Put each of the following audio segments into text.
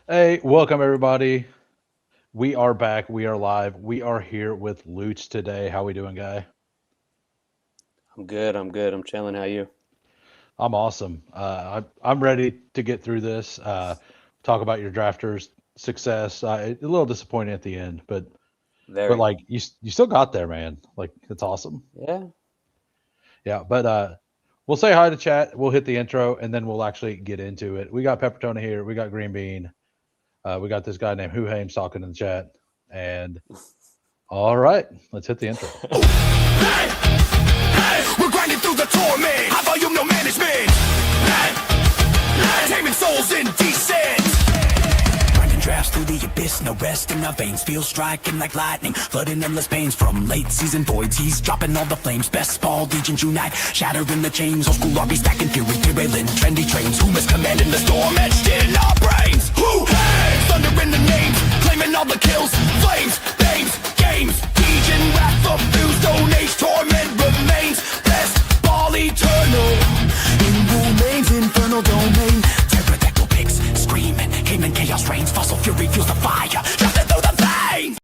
Hey, welcome everybody. We are back. We are live. We are here with Loots today. How we doing, guy? I'm good. I'm good. I'm chilling. How you? I'm awesome. I'm ready to get through this. Talk about your drafters' success. A little disappointing at the end, but Very. like you still got there, man. Like it's awesome. Yeah. Yeah. But we'll say hi to chat. We'll hit the intro, and then we'll actually get into it. We got Peppertona here. We got Green Bean. We got this guy named Who Hames talking in the chat. And all right, let's hit the intro. Hey, we're grinding through the torment. High volume, no management. Taming souls in descent. Grinding drafts through the abyss, no rest in our veins. Feel striking like lightning, flooding endless pains. From late season voids, he's dropping all the flames. Bestball, Degens unite, shattering the chains. Old school RB stacking fury, derailing trendy trains. Who is commanding the storm etched in our brains? Who has thunder in the names, claiming all the kills, flames, names, games. Legion, wrath of views, stone age, torment remains. Bestball eternal, in remains infernal domain. Pterodactyl pigs screaming, Cayman chaos reigns. Fossil fury fuels the fire, drafted through the veins.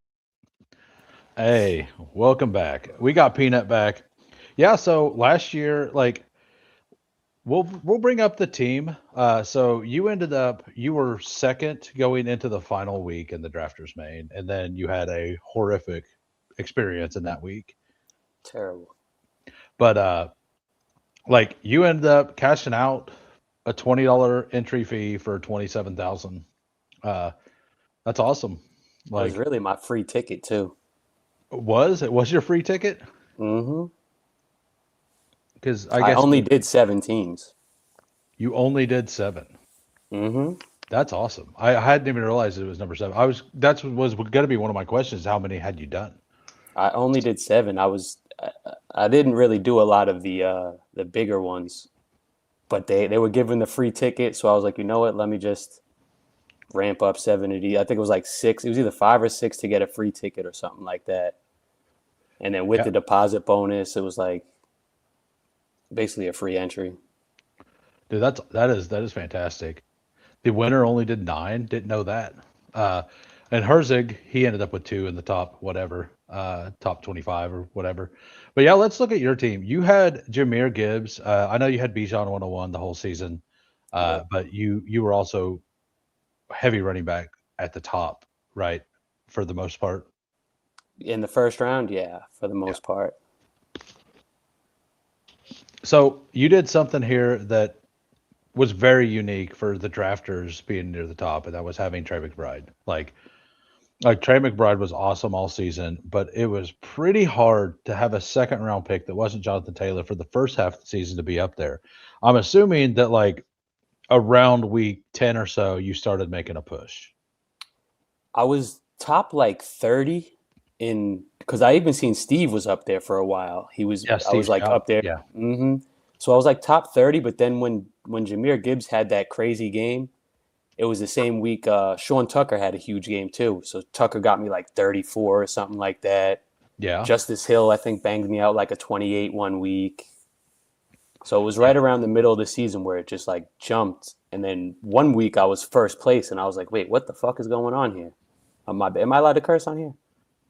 Hey, welcome back. We got Peanut back. Yeah, so last year, like we'll bring up the team. So you were second going into the final week in the drafters main, and then you had a horrific experience in that week. Terrible. But like you ended up cashing out a $20 entry fee for 27,000. Uh that's awesome. That was Like really my free ticket too. was your free ticket? hmm Because I I guess only did seven teams. you only did seven. hmm That's awesome. I hadn't even realized it was number seven. Was going to be one of my questions. How many had you done? I only did seven. I didn't really do a lot of the bigger ones, but they were giving the free ticket, so I was like, you know what? Let me just ramp up seven of these. I think it was like six. It was either five or six to get a free ticket or something like that. And then with Yeah, the deposit bonus, it was like basically a free entry. dude, that is fantastic. The winner only did nine. Didn't know that. Uh, and Herzig, he ended up with two in the top whatever, top 25 or whatever. But yeah, let's look at your team. You had Jameer Gibbs. I know you had Bijan 101 the whole season, Yep. but you were also heavy running back at the top, right? For the most part. In the first round, yeah, for the Yeah. most part. So you did something here that was very unique for the drafters being near the top, and that was having Trey McBride. Like Trey McBride was awesome all season, but it was pretty hard to have a second round pick that wasn't Jonathan Taylor for the first half of the season to be up there. I'm assuming that like around week 10 or so, you started making a push. I was top like 30 in because I even seen Steve was up there for a while. Yeah, I Steve was like Stroud. up there. Yeah. So I was like top 30, but then when Jameer Gibbs had that crazy game, it was the same week Sean Tucker had a huge game too. So Tucker got me like 34 or something like that. Yeah. Justice Hill, I think, banged me out like a 28 one week. So it was Yeah. right around the middle of the season where it just like jumped. And then one week I was first place and I was like, wait, what the fuck is going on here? Am I allowed to curse on here?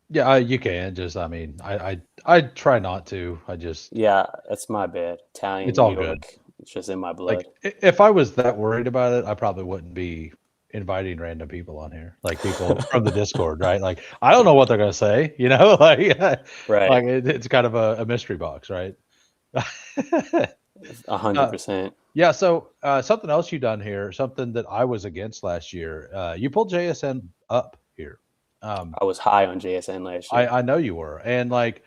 Yeah, you can just. I mean, I try not to. I just. Yeah, that's my bad. Italian, It's New all good. York. It's just in my blood. Like if I was that worried about it, I probably wouldn't be inviting random people on here, like people from the Discord, right? Like I don't know what they're gonna say, Right. like it's kind of a mystery box, right? A hundred uh, percent. yeah. So something else you done here, something that I was against last year. You pulled JSN up here. Um, I was high on JSN last year. I know you were, and like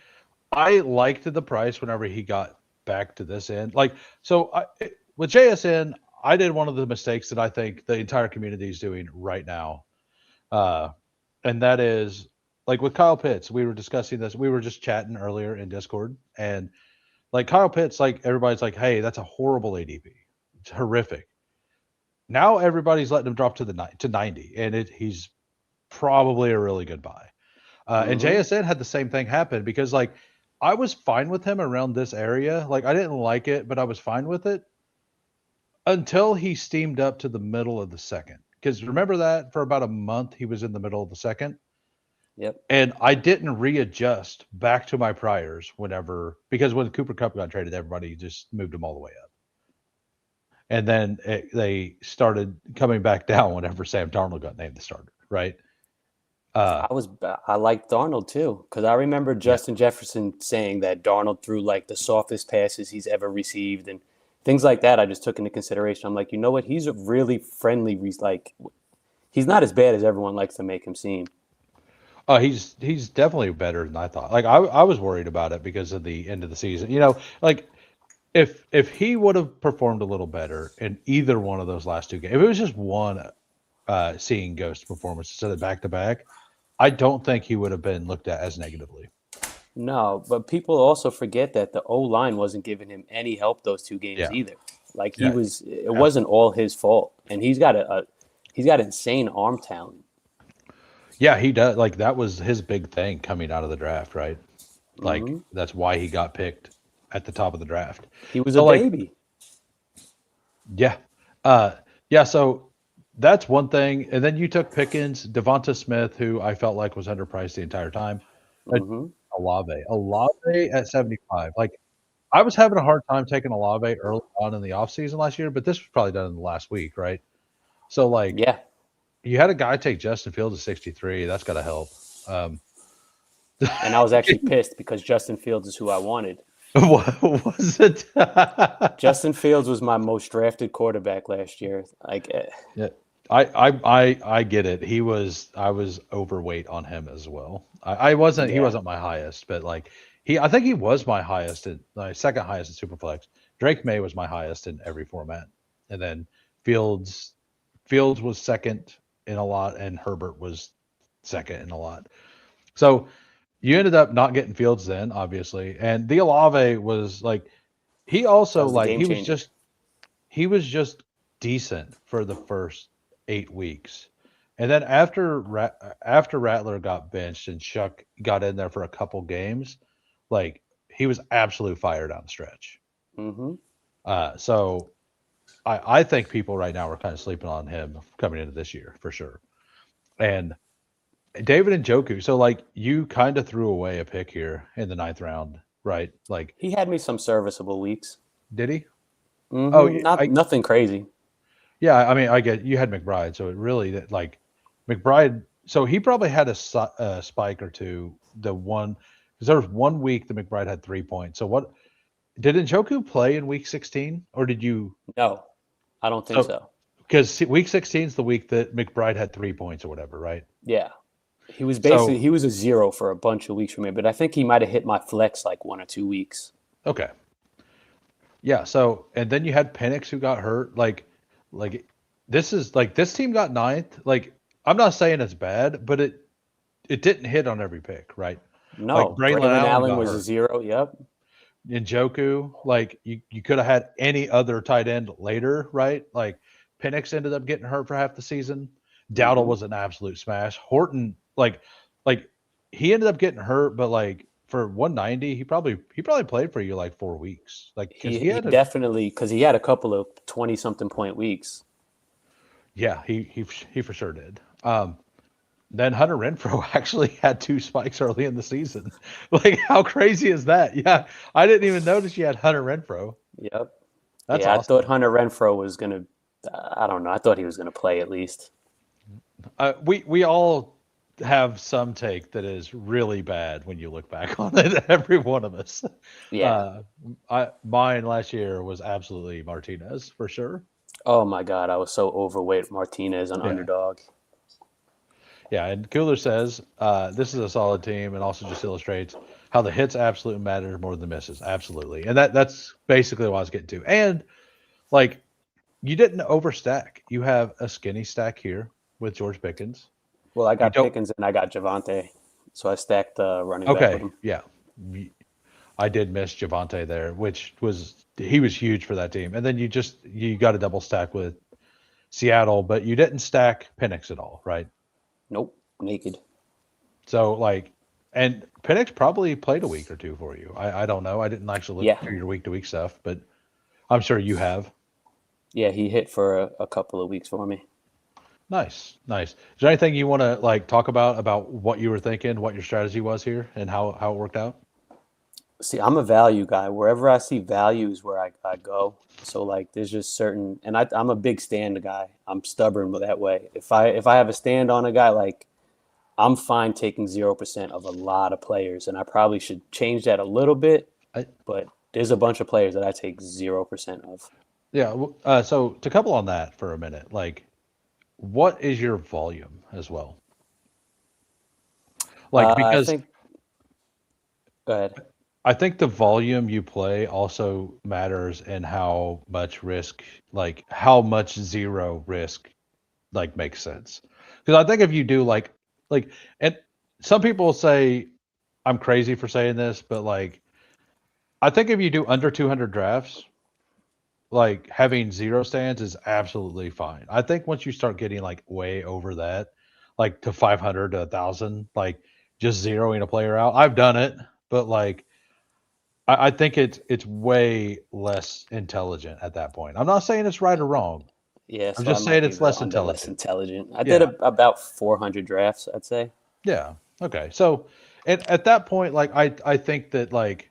I liked the price whenever he got back to this end. Like, with JSN, I did one of the mistakes that I think the entire community is doing right now. Uh, and that is like with Kyle Pitts, we were discussing this. We were just chatting earlier in Discord, and like Kyle Pitts, like everybody's like, hey, that's a horrible ADP. It's horrific. Now everybody's letting him drop to 90, and he's probably a really good buy. And hmm JSN had the same thing happen because like I was fine with him around this area. Like I didn't like it, but I was fine with it until he steamed up to the middle of the second. because remember that for about a month he was in the middle of the second, Yep. and I didn't readjust back to my priors because when Cooper Cup got traded, everybody just moved him all the way up, and then they started coming back down whenever Sam Darnold got named the starter, right? I liked Darnold too, because I remember Justin Jefferson saying that Darnold threw like the softest passes he's ever received and things like that. I just took into consideration. I'm like, you know what? He's a really friendly. Like, he's not as bad as everyone likes to make him seem. Oh, he's definitely better than I thought. Like I was worried about it because of the end of the season. Like if he would have performed a little better in either one of those last two games, if it was just one seeing ghost performance instead of back to back, I don't think he would have been looked at as negatively. No, but people also forget that the O-line wasn't giving him any help those two games either. Like it wasn't all his fault. And he's got insane arm talent. Yeah, he does. Like that was his big thing coming out of the draft, right? Like that's why he got picked at the top of the draft. He was a baby. Yeah. Yeah, so that's one thing. And then you took Pickens, Devonta Smith, who I felt like was underpriced the entire time. Olave at 75. Like I was having a hard time taking Olave early on in the offseason last year, but this was probably done in the last week, right? So like you had a guy take Justin Fields at 63. That's got to help. And I was actually pissed because Justin Fields is who I wanted. What was it? Justin Fields was my most drafted quarterback last year. Like, yeah, I get it. I was overweight on him as well. I wasn't. He wasn't my highest, but like I think he was my second highest in Superflex. Drake May was my highest in every format, and then Fields was second in a lot, and Herbert was second in a lot. So you ended up not getting Fields then, obviously, and the Olave was like he also like he was just decent for the first 8 weeks, and then after Rattler got benched and Shuck got in there for a couple games, like he was absolute fire down the stretch. So I think people right now are kind of sleeping on him coming into this year for sure. And David Njoku, so like you kind of threw away a pick here in the 9th round, right? Like he had me some serviceable weeks. Did he? Oh, nothing crazy. Yeah, I mean, I get you had McBride, so it really like McBride. So he probably had a spike or two. Because there was 1 week that McBride had 3 points. So what did Njoku play in week 16, or did you? No, I don't think so. Because week 16 is the week that McBride had 3 points or whatever, right? Yeah, he was basically he was a zero for a bunch of weeks for me, but I think he might have hit my flex like 1 or 2 weeks. Okay. Yeah. So and then you had Penix who got hurt. Like this team got 9th. Like I'm not saying it's bad, but it didn't hit on every pick, right? No, like Braylon Allen was a zero. Yep. Njoku, like you could have had any other tight end later, right? Like Penix ended up getting hurt for half the season. Dowdle was an absolute smash. Horton, like he ended up getting hurt, but like for 190, he probably played for you like 4 weeks. Like he definitely because he had a couple of 20-something point weeks. Yeah, he for sure did. Then Hunter Renfrow actually had 2 spikes early in the season. Like, how crazy is that? Yeah, I didn't even notice you had Hunter Renfrow. Yep. That's awesome. I thought Hunter Renfrow was going to I don't know. I thought he was going to play at least. We all have some take that is really bad when you look back on it, every one of us. Yeah. Mine last year was absolutely Martinez, for sure. Oh, my God. I was so overweight Martinez on Underdog. Yeah, and Cooler says, this is a solid team and also just illustrates how the hits absolutely matter more than the misses. Absolutely. And that's basically what I was getting to. And, like, you didn't overstack. You have a skinny stack here with George Pickens. Well, I got Pickens and I got Javonte, so I stacked running back with him. Yeah. I did miss Javonte there, he was huge for that team. And then you got a double stack with Seattle, but you didn't stack Penix at all, right? Nope, naked. So, like, and Penix probably played a week or two for you. I don't know. I didn't actually look through your week-to-week stuff, but I'm sure you have. Yeah, he hit for a couple of weeks for me. Nice. Is there anything you want to like talk about what you were thinking, what your strategy was here, and how it worked out? See, I'm a value guy. Wherever I see value is where I go. So like, there's just certain, and I'm a big stand guy. I'm stubborn that way. If I have a stand on a guy, like I'm fine taking 0% of a lot of players, and I probably should change that a little bit. I, But there's a bunch of players that I take 0% of. yeah. So to couple on that for a minute, like, what is your volume as well? Like, I because think. Go ahead. I think the volume you play also matters in how much risk, like how much zero risk, like makes sense. Because I think if you do like, and some people say I'm crazy for saying this, but like, I think if you do under 200 drafts, like having zero stands is absolutely fine. I think once you start getting like way over that, like to 500 to 1,000, like just zeroing a player out, I've done it, but like I think it's way less intelligent at that point. I'm not saying it's right or wrong. Yeah, I'm so I just saying might be it's less on the less intelligent. intelligent. I did Yeah, about 400 drafts, I'd say. yeah. Okay. So, at that point, like I think that like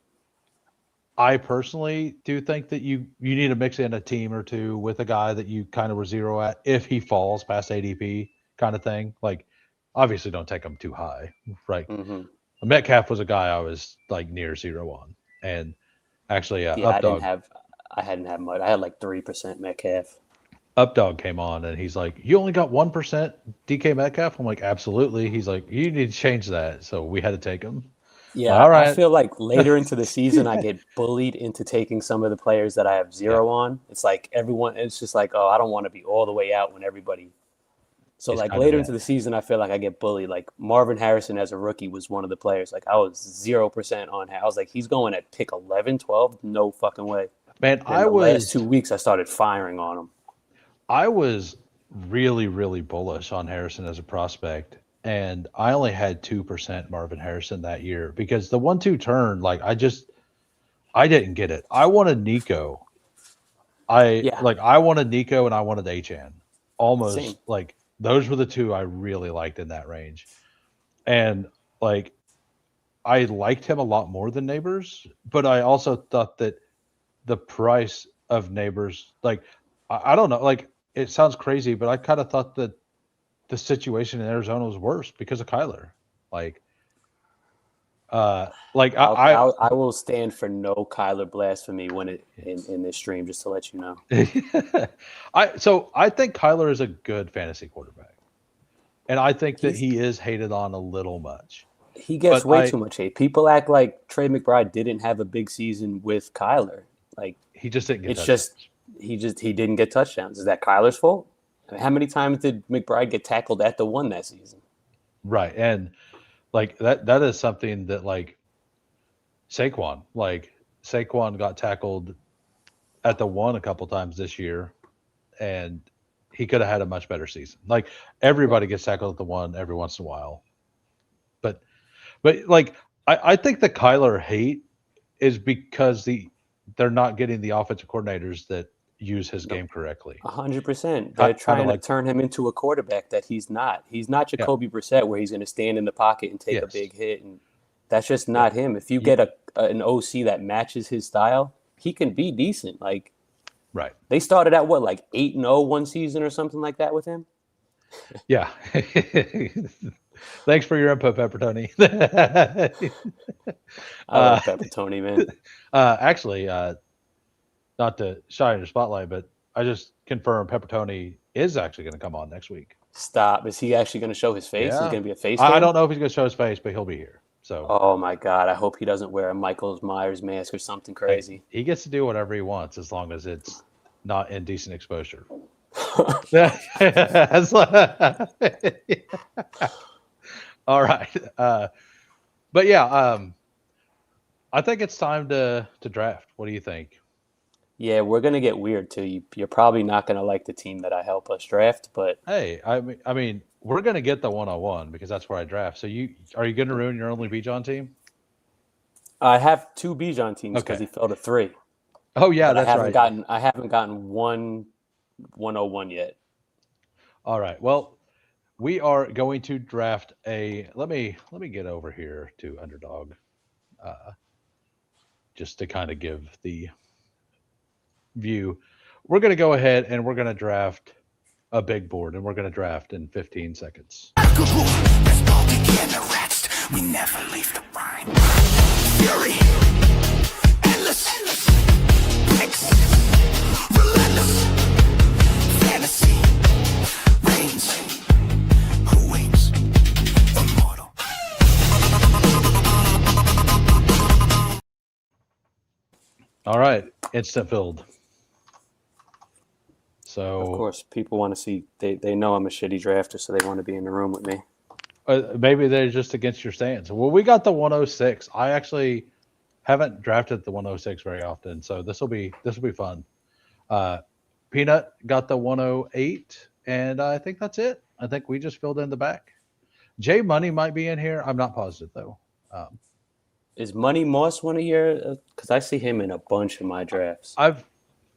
I personally do think that you need to mix in a team or two with a guy that you kind of were zero at if he falls past ADP kind of thing. Like, obviously, don't take him too high, right? Hmm. Metcalf was a guy I was like near zero on, and actually, Yeah, Updog I hadn't had much. I had like 3% Metcalf. Updog came on and he's like, "You only got 1% DK Metcalf." I'm like, "Absolutely." He's like, "You need to change that." So we had to take him. Yeah, All I right. feel like later into the season, I get bullied into taking some of the players that I have Yeah, zero on. It's like everyone, it's just like, oh, I don't want to be all the way out when everybody. So he's like kind of later in. into the season, I feel like I get bullied. Like Marvin Harrison as a rookie was one of the players. Like I was 0% on him. I was like, he's going at pick 11, 12. No fucking way. Man, And then the last 2 weeks, I started firing on him. I was really bullish on Harrison as a prospect, and I only had 2% Marvin Harrison that year because the 1-2 turn, like I didn't get it. I wanted Nico. Yeah, I wanted Nico and I wanted Achan. same. Almost like those were the two I really liked in that range. And like I liked him a lot more than Neighbors, but I also thought that the price of Neighbors, like I don't know, like it sounds crazy, but I kind of thought that the situation in Arizona was worse because of Kyler. Like, I will stand for no Kyler blasphemy when it in this stream, just to let you know. I think Kyler is a good fantasy quarterback, and I think that He's he is hated on a little much. he gets But way too much hate. People act like Trey McBride didn't have a big season with Kyler. Like he just didn't get it's touchdowns. just he didn't get touchdowns. Is that Kyler's fault? I mean, how many times did McBride get tackled at the one that season? Right, and like that is something that Saquon got tackled at the one a couple times this year, and he could have had a much better season. Like everybody gets tackled at the one every once in a while, but like I think the Kyler hate is because they're not getting the offensive coordinators that use his game correctly. 100%. Kind They're of trying to like turn him into a quarterback that he's not. He's not yeah, Jacoby Brissett, where he's going to stand in the pocket and take a yes, big hit, and that's just yeah, not him. If you you, get an OC that matches his style, he can be decent. Like right, they started out like 8-0 one season or something like that with him. yeah. Thanks for your input, Pepper Tony. I love Pepper Tony, man. Actually, not to shine your spotlight, but I just confirmed Pepper Tony is actually going to come on next week. Stop. Is he actually going to show his face? Is it Yeah, going to be a face I cam? don't know if he's going to show his face, but he'll be here. So Oh my God. I hope he doesn't wear a Michael Myers mask or something crazy. he gets to do whatever he wants as long as it's not indecent exposure. All right, but yeah, I think it's time to draft. What do you think? Yeah, we're going to get weird too. You're probably not going to like the team that I help us draft, but Hey, I mean, we're gonna get the 101 because that's where I draft. So are you gonna ruin your only Bijan team? I have two Bijan teams because Okay. he fell to 3. Oh yeah, But that's right. I haven't gotten 101 yet. All right. Well, we are going to draft a. Let me get over here to underdog, uh, just to kind of give the view. We're going to go ahead and we're going to draft a big board, and we're going to draft in 15 seconds. Best ball, we can't arrest. We never leave the grind. Fury, endless, breaks, relentless, fantasy, reigns. Who waits? Immortal. All right, instant filled. So Of course, people want to see. They know I'm a shitty drafter, so they want to be in the room with me. maybe they're just against your stance. Well, we got the 106. I actually haven't drafted the 106 very often, so this will be fun. Peanut got the 108, and I think that's it. I think we just filled in the back. Jay Money might be in here. I'm not positive though. Is Money Moss one of your? Because I see him in a bunch of my drafts.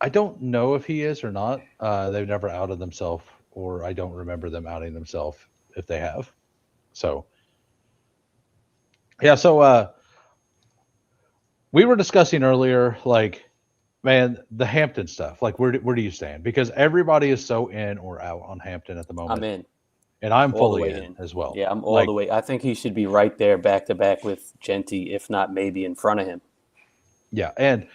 I don't know if he is or not. They've never outed themselves, or I don't remember them outing themselves if they have. So, yeah. So we were discussing earlier, like, man, the Hampton stuff. Like, where do you stand? Because everybody is so in or out on Hampton at the moment. I'm in. And I'm All the fully way in as well. Yeah, I'm all Like, the way. I think he should be right there, back to back with Genty, if not maybe in front of him. yeah. And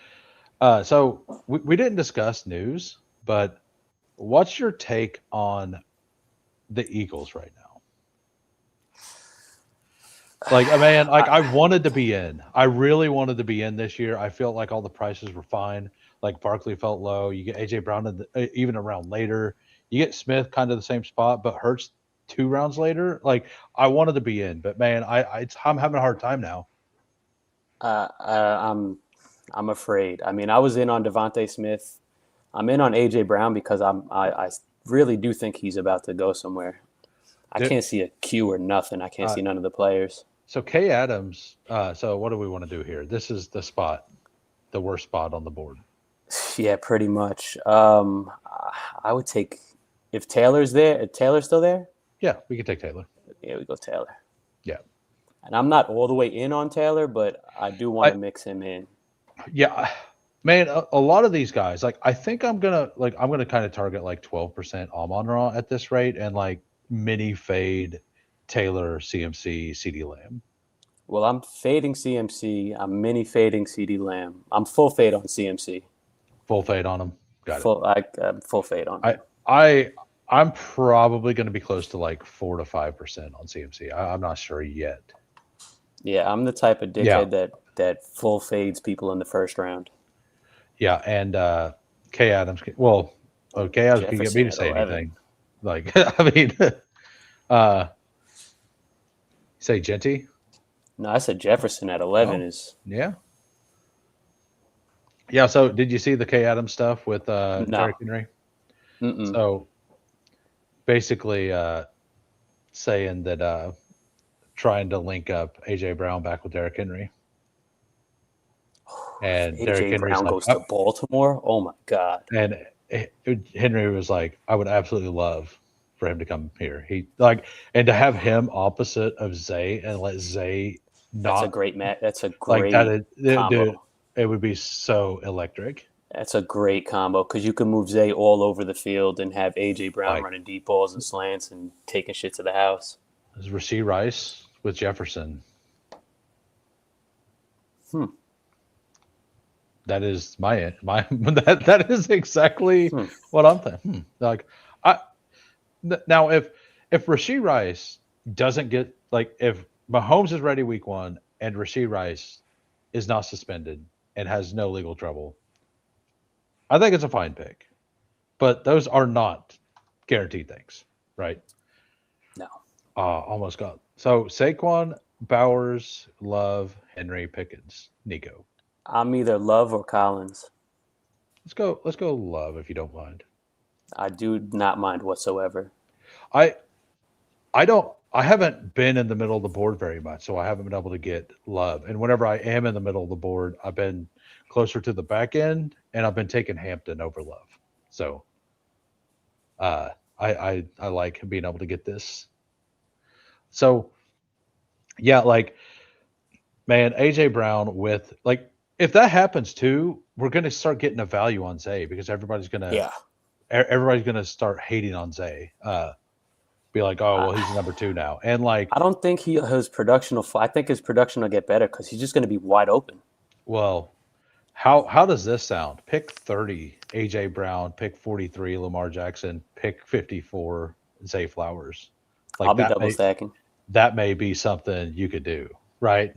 so we didn't discuss news, but what's your take on the Eagles right now? Like, man, like I wanted to be in. I really wanted to be in this year. I felt like all the prices were fine. Like Barkley felt low. You get AJ Brown even a round later. You get Smith kind of the same spot, but Hurts 2 rounds later. Like I wanted to be in, but man, I'm having a hard time now. I'm afraid. I mean, I was in on Devontae Smith. I'm in on AJ Brown because I really do think he's about to go somewhere. I can't see a Q or nothing. I can't see none of the players. So Kay Adams. So what do we want to do here? This is the spot, the worst spot on the board. Yeah, pretty much. I would take if Taylor's there. Is Taylor still there? Yeah, we can take Taylor. Yeah, we go Taylor. Yeah. And I'm not all the way in on Taylor, but I do want to mix him in. Yeah, man, a lot of these guys, like I think I'm gonna kind of target like 12% Amon Ra at this rate, and like mini fade Taylor, CMC, CD Lamb. Well, I'm fading CMC. I'm mini fading CD Lamb. I'm full fade on CMC. Full fade on him. Got it. Full fade on him. I'm probably going to be close to like 4 to 5% on CMC. I'm not sure yet. Yeah, I'm the type of dickhead that full fades people in the first round. Yeah, and Kay Adams. Well, Kay Adams can get me to say 11. Anything. Like, I mean, say Genty. No, I said Jefferson at 11 is. Yeah. Yeah. So, did you see the Kay Adams stuff with Derrick Henry? Mm-mm. So, basically, saying that trying to link up AJ Brown back with Derrick Henry. And AJ Brown goes to Baltimore. Oh my God! And Henry was like, "I would absolutely love for him to come here." He like, and to have him opposite of Zay and let Zay not. That's a great match. That's a great combo. Dude, it would be so electric. That's a great combo because you can move Zay all over the field and have AJ Brown running deep balls and slants and taking shit to the house. Is Rashee Rice with Jefferson? That is that is exactly what I'm thinking. Like now if Rashee Rice doesn't get, like, if Mahomes is ready week 1 and Rashee Rice is not suspended and has no legal trouble, I think it's a fine pick. But those are not guaranteed things, right? No. Almost got. So Saquon, Bowers, Love, Henry, Pickens, Nico. I'm either Love or Collins. Let's go Love if you don't mind. I do not mind whatsoever. I haven't been in the middle of the board very much, so I haven't been able to get Love. And whenever I am in the middle of the board, I've been closer to the back end, and I've been taking Hampton over Love. So I like being able to get this. So yeah, like man, AJ Brown with like if that happens too, we're gonna start getting a value on Zay because Yeah. everybody's gonna start hating on Zay. Be like, oh well, he's number 2 now, and like, I don't think his production will. I think his production will get better because he's just going to be wide open. well, how does this sound? Pick 30, AJ Brown. Pick 43, Lamar Jackson. Pick 54, Zay Flowers. Like I'll be double stacking. That may be something you could do, right?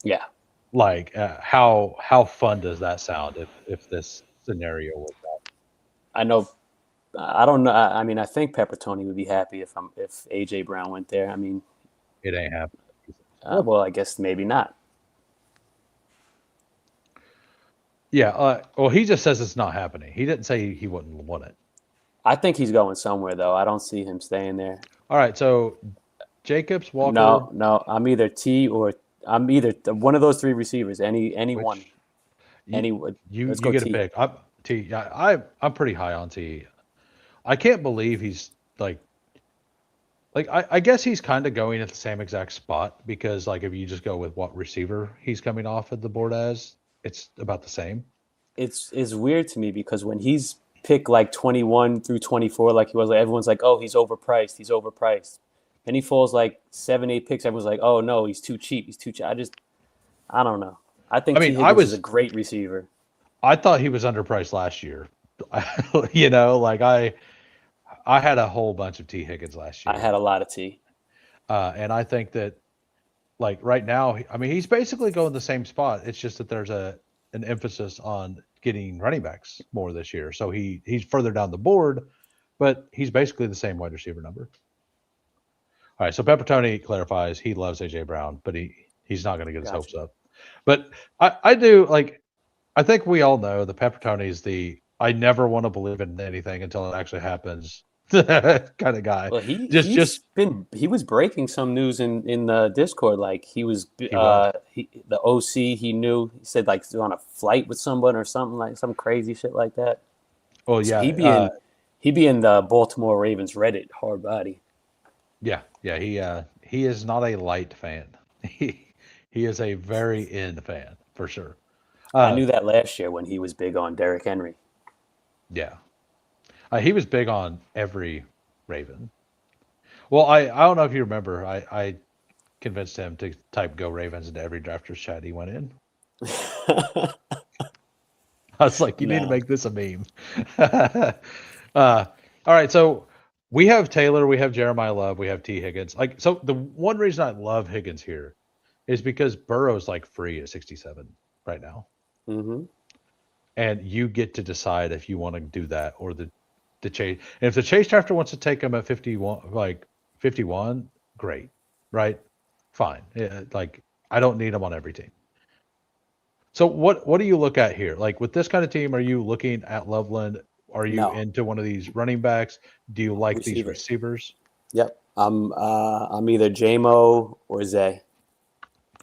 Yeah. Like, how fun does that sound if this scenario works out? I know. I don't know. I mean, I think Pepperoni would be happy if AJ Brown went there. I mean, It ain't happening. well, I guess maybe not. Yeah. Well, he just says it's not happening. He didn't say he wouldn't want it. I think he's going somewhere though. I don't see him staying there. All right. So Jacobs, Walker. No. I'm either one of those 3 receivers. Any one. You Let's go get T. a pick. I'm pretty high on T. I can't believe he's like I guess he's kind of going at the same exact spot because like if you just go with what receiver he's coming off of the board as, it's about the same. It's weird to me because when he's picked like 21 through 24, like he was, like everyone's like, oh, he's overpriced. Then he falls like 7, 8 picks. Everyone's like, oh no, he's too cheap. I don't know. I think T. Higgins is a great receiver. I thought he was underpriced last year. You know, like I had a whole bunch of T. Higgins last year. I had a lot of T. And I think that like right now, I mean, he's basically going the same spot. It's just that there's an emphasis on getting running backs more this year. So he's further down the board, but he's basically the same wide receiver number. All right. So Pepperoni clarifies he loves AJ Brown, but he's not going to get his hopes up. But I do like, I think we all know the Pepperoni's I never want to believe in anything until it actually happens kind of guy. Well, he was breaking some news in the Discord. Like the OC he knew. He said like he was on a flight with someone or something, like some crazy shit like that. Well, yeah, so he'd be in the Baltimore Ravens Reddit hard body. Yeah. He is not a light fan. He is a very in fan for sure. I knew that last year when he was big on Derrick Henry. Yeah. He was big on every Raven. Well, I don't know if you remember, I convinced him to type "Go Ravens" into every drafters chat he went in. I was like, you need to make this a meme. All right, so we have Taylor, we have Jeremiah Love, we have T. Higgins. Like, so the one reason I love Higgins here is because Burrow's like free at 67 right now. Mm-hmm. And you get to decide if you want to do that or the chase. And if the chase drafter wants to take him at 51, great, right? Fine. Yeah, like I don't need him on every team. So what do you look at here? Like with this kind of team, are you looking at Loveland? Are you into one of these running backs? Do you like these receivers? Yep. I'm either JMO or Zay.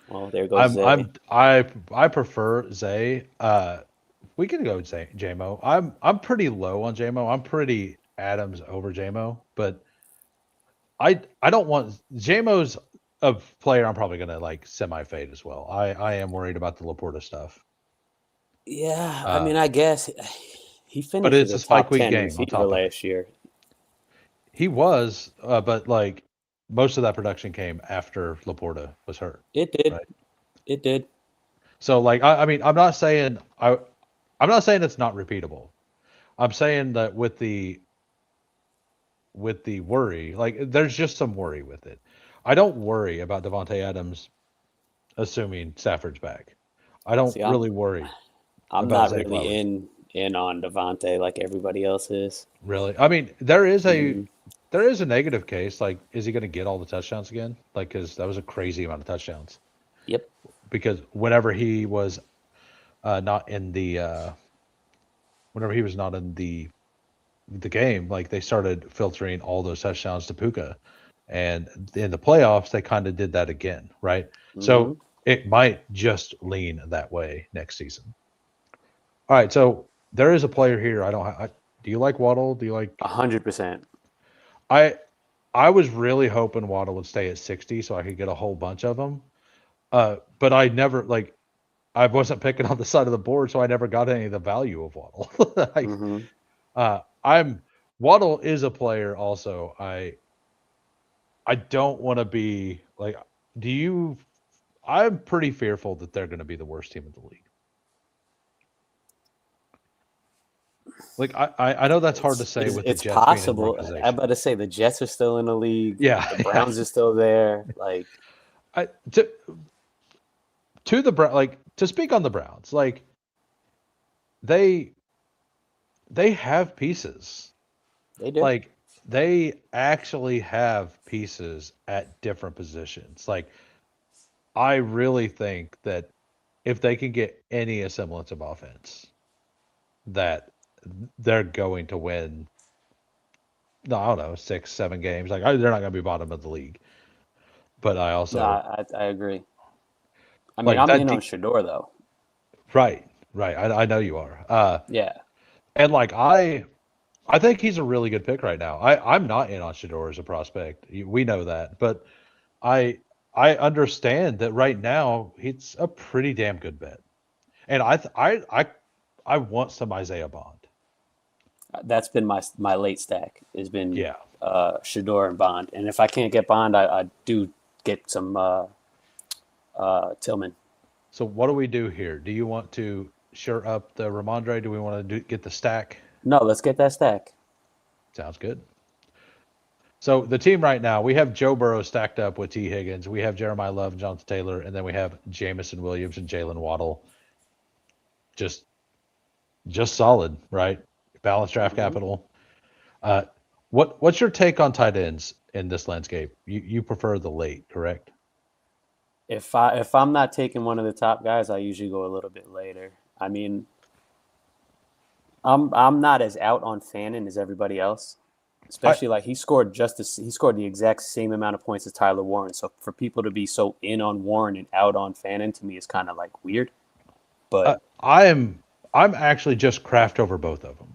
Well, there goes Zay. I prefer Zay. We can go Zay, JMO. I'm pretty low on JMO. I'm pretty Adams over JMO, but I don't want JMO's a player I'm probably gonna like semi-fade as well. I am worried about the Laporta stuff. Yeah, I mean, I guess he finished. But it's a spike week game on top last year. He was, but like most of that production came after Laporta was hurt. It did. Right? It did. So like I mean, I'm not saying it's not repeatable. I'm saying that with the worry, like there's just some worry with it. I don't worry about Devontae Adams assuming Stafford's back. I don't really worry. I'm not really in on Devontae like everybody else is. Really? I mean, there is a negative case. Like, is he going to get all the touchdowns again? Like, because that was a crazy amount of touchdowns. Yep. Because whenever he was not in the game, like they started filtering all those touchdowns to Puka, and in the playoffs they kind of did that again, right? Mm-hmm. So it might just lean that way next season. All right, so there is a player here. Do you like Waddle? Do you like 100%? I was really hoping Waddle would stay at 60 so I could get a whole bunch of them. But I never I wasn't picking on the side of the board, so I never got any of the value of Waddle. Waddle is a player also. I don't want to be like, I'm pretty fearful that they're going to be the worst team in the league. Like I know that's hard to say with the it's Jets possible. being in I'm about to say the Jets are still in the league. Yeah, the Browns are still there. Like, to the Browns, to speak on the Browns, they have pieces. They do. They actually have pieces at different positions. I really think that if they can get any semblance of offense, that they're going to win. No, I don't know, 6, 7 games. They're not going to be bottom of the league. But I also, I agree. I mean, I'm in on Shedeur though. Right. I know you are. Yeah. And I think he's a really good pick right now. I'm not in on Shedeur as a prospect. We know that, but I understand that right now it's a pretty damn good bet. And I want some Isaiah Bond. That's been my late stack. Has been Yeah. Shedeur and Bond, and if I can't get Bond, I do get some Tillman. So what do we do here? Do you want to shore up the Ramondre? Do we want to get the stack? No, let's get that stack. Sounds good. So the team right now, we have Joe Burrow stacked up with T. Higgins. We have Jeremiah Love and Jonathan Taylor, and then we have Jamison Williams and Jalen Waddle. Just solid, right? Balanced draft capital. What's your take on tight ends in this landscape? You prefer the late, correct? If I'm not taking one of the top guys, I usually go a little bit later. I mean, I'm not as out on Fannin as everybody else, especially he scored the exact same amount of points as Tyler Warren. So for people to be so in on Warren and out on Fannin, to me is kind of weird. But I'm actually just Kraft over both of them.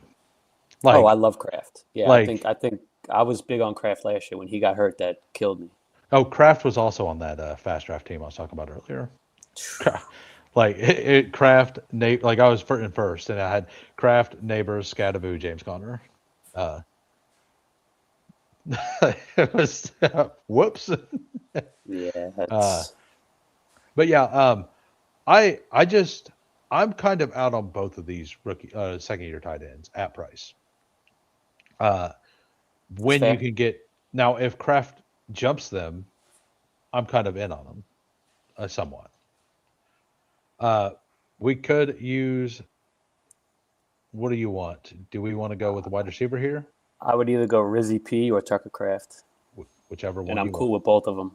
I love Kraft. Yeah, I think I was big on Kraft last year. When he got hurt, that killed me. Oh, Kraft was also on that fast draft team I was talking about earlier. Kraft, Nate, I was in first, and I had Kraft, Neighbors, Scadaboo, James Conner. It was whoops. Yeah. But yeah, I'm kind of out on both of these rookie second-year tight ends at price. When you can get now, if Kraft jumps them, I'm kind of in on them, somewhat. We could use. What do you want? Do we want to go with the wide receiver here? I would either go Rizzy P or Tucker Kraft. Whichever one. And I'm cool with both of them.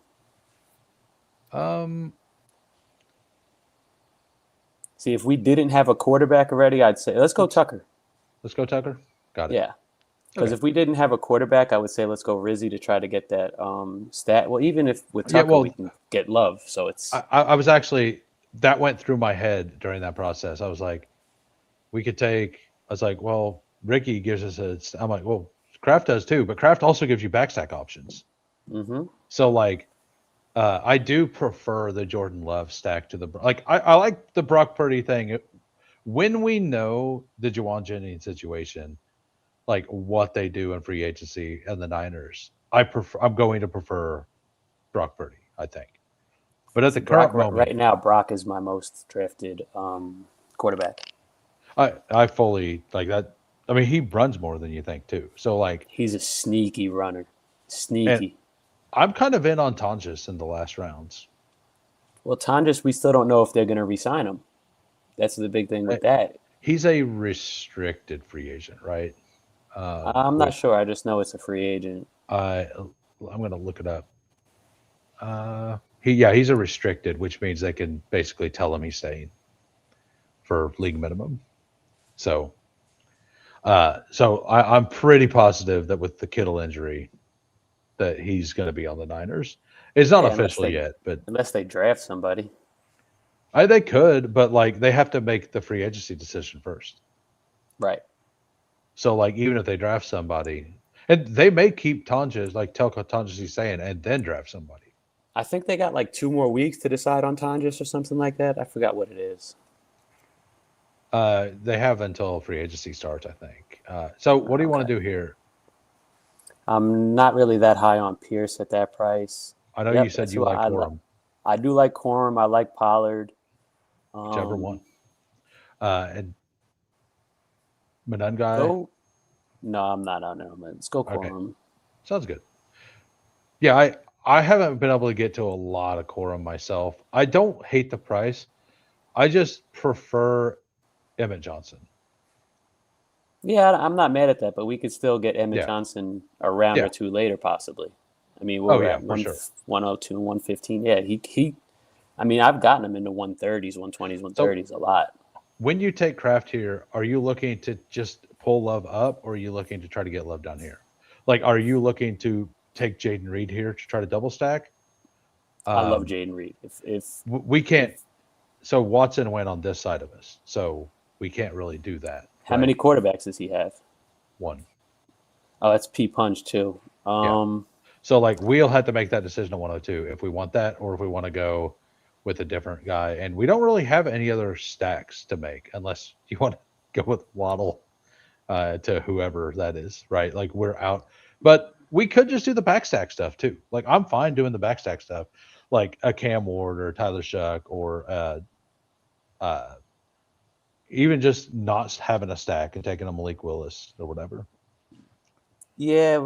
See, if we didn't have a quarterback already, I'd say let's go Tucker. Let's go Tucker. Got it. Yeah. Because if we didn't have a quarterback, I would say let's go Rizzy to try to get that stat. Well, even if with Tucker we can get Love, so it's. I was actually that went through my head during that process. I was like, we could take. I was like, well, Ricky gives us I'm like, well, Kraft does too, but Kraft also gives you backstack options. Mm-hmm. So I do prefer the Jordan Love stack to the I like the Brock Purdy thing. When we know the Juwan Jennings situation. What they do in free agency and the Niners, I'm going to prefer Brock Purdy, I think. But at the current moment, right now, Brock is my most drafted quarterback. I fully like that. I mean, he runs more than you think too. So he's a sneaky runner, sneaky. I'm kind of in on Tonjes in the last rounds. Well, Tonjes, we still don't know if they're going to re-sign him. That's the big thing with that. He's a restricted free agent, right? I'm not sure. I just know it's a free agent. I'm going to look it up. He's a restricted, which means they can basically tell him he's staying for league minimum. So I'm pretty positive that with the Kittle injury, that he's going to be on the Niners. It's not official yet, but unless they draft somebody, they could. But they have to make the free agency decision first, right? So even if they draft somebody, And they may keep Tonjes, like Telco Tonjes saying, and then draft somebody. I think they got like 2 more weeks to decide on Tonjes or something like that. I forgot what it is. They have until free agency starts, I think. So what do you want to do here? I'm not really that high on Pierce at that price. I know you said you like Corum. I do like Corum. I like Pollard. Whichever one. And Manungai? No, I'm not on him. Let's go Corum. Okay. Sounds good. Yeah, I haven't been able to get to a lot of Corum myself. I don't hate the price. I just prefer Emmett Johnson. Yeah, I'm not mad at that, but we could still get Emmett Johnson a round or two later, possibly. I mean, we're at 102, 115. Yeah, he. I mean, I've gotten him into 130s, 120s, 130s a lot. When you take Kraft here, are you looking to just pull Love up, or are you looking to try to get Love down here? Like, are you looking to take Jaden Reed here to try to double stack? I love Jaden Reed. If we can't, so Watson went on this side of us, so we can't really do that. How many quarterbacks does he have? 1. Oh, that's P Punch too. So like we'll have to make that decision at 102 if we want that, or if we want to go with a different guy. And we don't really have any other stacks to make unless you want to go with Waddle to whoever that is, right? Like we're out, but we could just do the backstack stuff too. Like I'm fine doing the backstack stuff, like a Cam Ward or Tyler Shuck, or even just not having a stack and taking a Malik Willis or whatever. Yeah,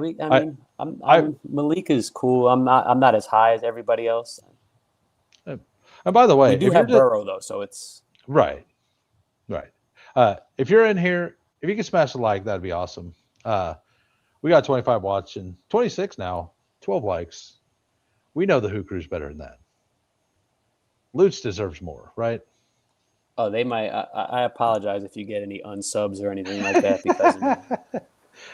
Malik is cool. I'm not as high as everybody else. And by the way, we do have Burrow though, so it's right. If you're in here, if you can smash a like, that'd be awesome. We got 25 watching, 26 now, 12 likes. We know the Who Crew's better than that. Lootz deserves more, right? Oh, they might. I apologize if you get any unsubs or anything like that because of me.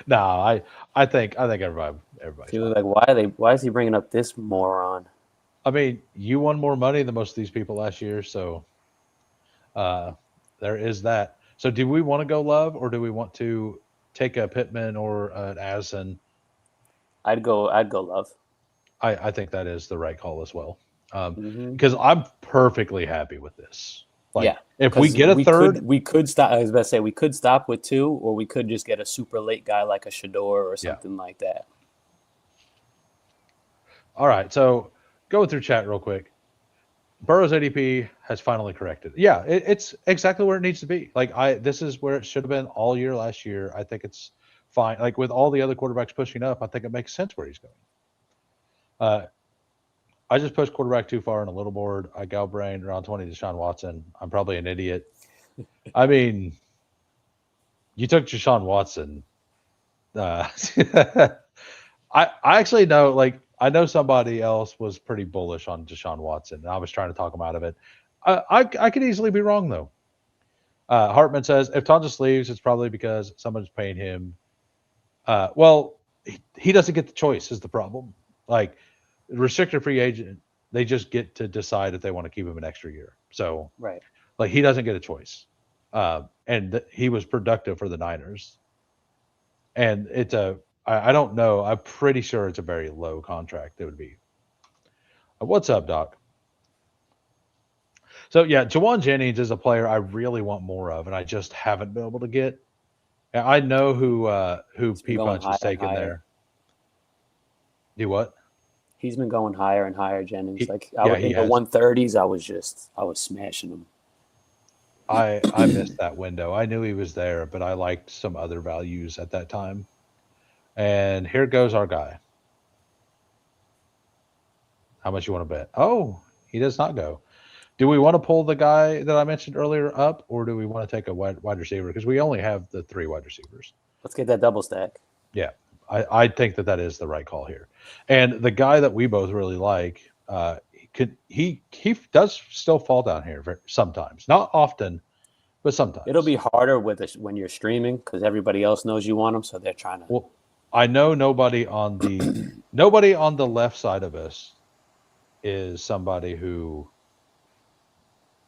No, I think everybody. People are like, why is he bringing up this moron? I mean, you won more money than most of these people last year, so there is that. So, do we want to go Love, or do we want to take a Pittman or an Addison? I'd go Love. I think that is the right call as well, because I'm perfectly happy with this. Like, if we get a third, we could stop. I was about to say we could stop with 2, or we could just get a super late guy like a Shador or something like that. All right, so going through chat real quick. Burrow's ADP has finally corrected. Yeah, it's exactly where it needs to be. Like this is where it should have been all year last year. I think it's fine. Like with all the other quarterbacks pushing up, I think it makes sense where he's going. I just pushed quarterback too far on a little board. I gal brained around 20 Deshaun Watson. I'm probably an idiot. I mean, you took Deshaun Watson. I actually know, like, I know somebody else was pretty bullish on Deshaun Watson, and I was trying to talk him out of it. I could easily be wrong, though. Hartman says, if Tonjes leaves, it's probably because someone's paying him. Well, he doesn't get the choice is the problem. Like, restricted free agent, they just get to decide if they want to keep him an extra year. So, right, like, he doesn't get a choice. And he was productive for the Niners. And it's I don't know. I'm pretty sure it's a very low contract. It would be. What's up, Doc? So, yeah, Jawan Jennings is a player I really want more of, and I just haven't been able to get. I know who P Punch is taking there. Do what? He's been going higher and higher, Jennings. In the 130s, I was smashing him. I missed that window. I knew he was there, but I liked some other values at that time. And here goes our guy. How much you want to bet? Oh, he does not go. Do we want to pull the guy that I mentioned earlier up, or do we want to take a wide receiver? Because we only have the 3 wide receivers. Let's get that double stack. Yeah, I think that is the right call here. And the guy that we both really like, he does still fall down here sometimes. Not often, but sometimes. It'll be harder when you're streaming because everybody else knows you want them, so they're trying to. Well, I know nobody on the left side of us is somebody who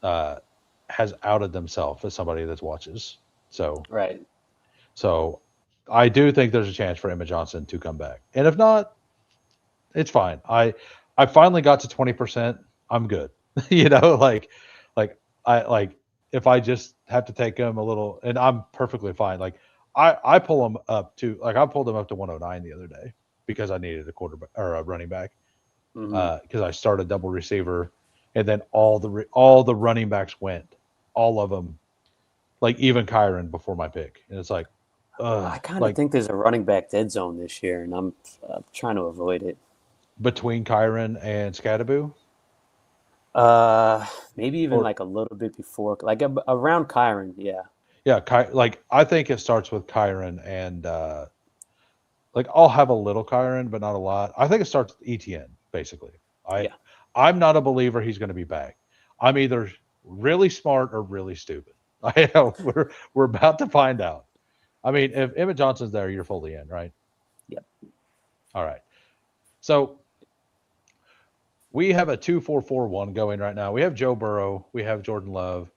has outed themselves as somebody that watches. So right. So I do think there's a chance for Emma Johnson to come back, and if not, it's fine. I finally got to 20%. I'm good. Like I like if I just have to take him a little, and I'm perfectly fine. Like I pull him up to I pulled him up to 109 the other day because I needed a quarterback or a running back because I started double receiver, and then all the running backs went, all of them, like even Kyron before my pick, and it's like, I kind of like think there's a running back dead zone this year, and I'm trying to avoid it. between Kyron and Scadaboo. Maybe even Or- like a little bit before, like around Kyron. Yeah. Yeah, like I think it starts with Kyron and like I'll have a little Kyron, but not a lot. I think it starts with ETN basically. Yeah. I'm not a believer he's going to be back. I'm either really smart or really stupid. I know we're about to find out. I mean, if Emmett Johnson's there, you're fully in, right? Yep. All right. So we have a 2-4-4-1 going right now. We have Joe Burrow, we have Jordan Love,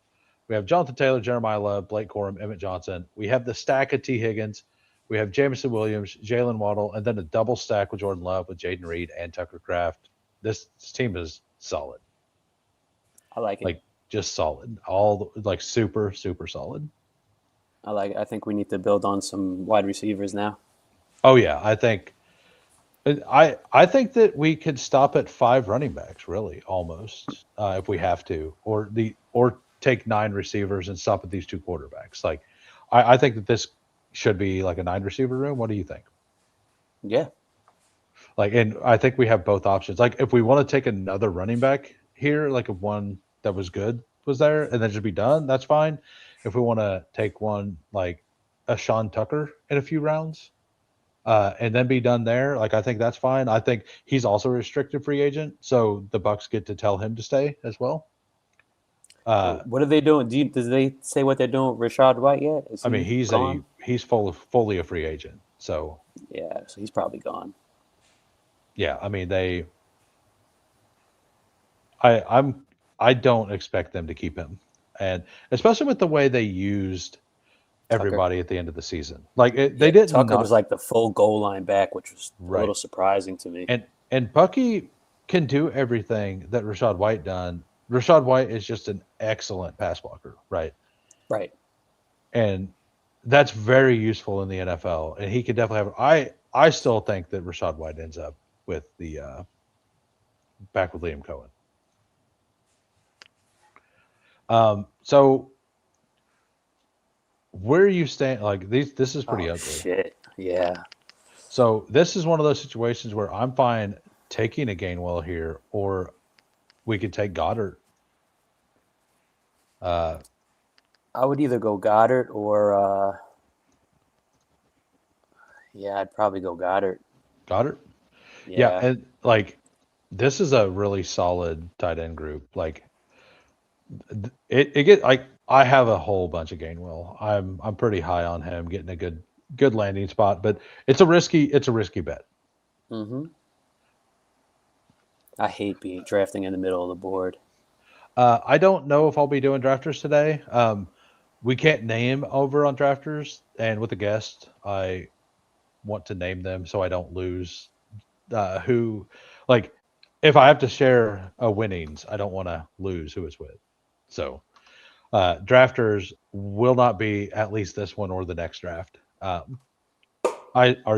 we have Jonathan Taylor, Jeremiah Love, Blake Corum, Emmett Johnson. We have the stack of T. Higgins. We have Jameson Williams, Jalen Waddle, and then a double stack with Jordan Love with Jaden Reed and Tucker Kraft. This team is solid. I like it. Like just solid. All like super, super solid. I think we need to build on some wide receivers now. Oh yeah, I think that we could stop at 5 running backs, really, almost, if we have to, or take 9 receivers and stop at these 2 quarterbacks. Like, I think that this should be like a 9 receiver room. What do you think? Yeah. Like, and I think we have both options. Like, if we want to take another running back here, like if one that was good was there, and then just be done, that's fine. If we want to take one like a Sean Tucker in a few rounds, and then be done there, like I think that's fine. I think he's also a restricted free agent, so the Bucks get to tell him to stay as well. What are they doing? Does they say what they're doing with Rashad White yet? I mean, he's gone? he's fully a free agent, so Yeah, so he's probably gone. yeah. I mean, I don't expect them to keep him, and especially with the way they used everybody at the end of the season. Like they didn't. Tucker was like the full goal line back, which was a Right. little surprising to me. And Bucky can do everything that Rashad White done. Rashad White is just an excellent pass blocker, right? Right. And that's very useful in the NFL. And he could definitely have. I still think that Rashad White ends up with the back with Liam Cohen. So where you stand, like this is pretty ugly. Shit. Yeah. So this is one of those situations where I'm fine taking a Gainwell here, or we could take Goddard. I would either go Goddard or I'd probably go Goddard. Goddard? Yeah, and like this is a really solid tight end group. Like it get like I have a whole bunch of Gainwell. I'm pretty high on him getting a good landing spot, but it's a risky bet. Mm-hmm. I hate drafting in the middle of the board. I don't know if I'll be doing drafters today. We can't name over on drafters, and with a guest, I want to name them so I don't lose who. Like, if I have to share winnings, I don't want to lose who it's with. So, drafters will not be at least this one or the next draft. Are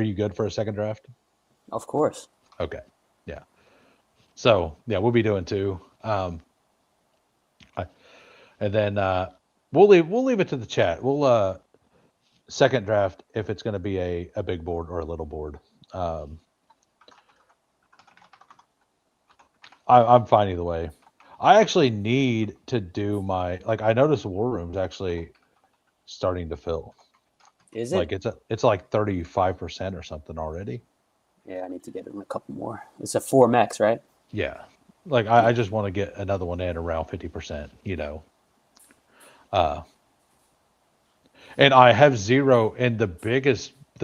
you good for a second draft? Of course. Okay. Yeah. So yeah, we'll be doing 2. And then we'll leave it to the chat. We'll second draft if it's going to be a big board or a little board. I'm fine either way. I actually need to do I noticed the War Room's actually starting to fill. Is it? Like it's like 35% or something already. Yeah, I need to get in a couple more. It's a 4 max, right? Yeah. Like I just want to get another one in around 50%, you know. And I have 0, and the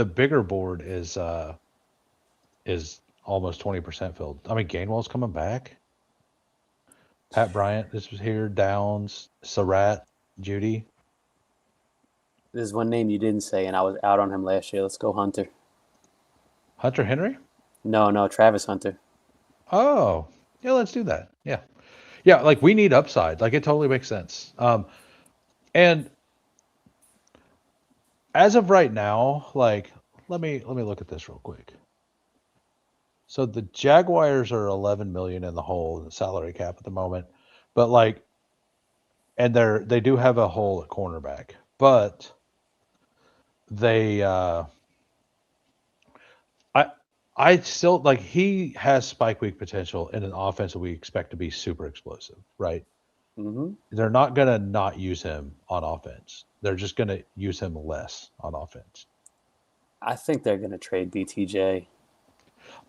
bigger board is almost 20% filled. I mean, Gainwell's coming back. Pat Bryant, this was here. Downs, Surratt, Judy. There's one name you didn't say, and I was out on him last year. Let's go Hunter. Hunter Henry? No, Travis Hunter. Oh, yeah, let's do that. Yeah. Yeah, like we need upside. Like it totally makes sense. And as of right now, like let me look at this real quick. So the Jaguars are 11 million in the hole in the salary cap at the moment, but like, and they do have a hole at cornerback, but they I I still like he has spike week potential in an offense that we expect to be super explosive, right? Hmm. They're not gonna not use him on offense. They're just gonna use him less on offense. I think they're gonna trade BTJ.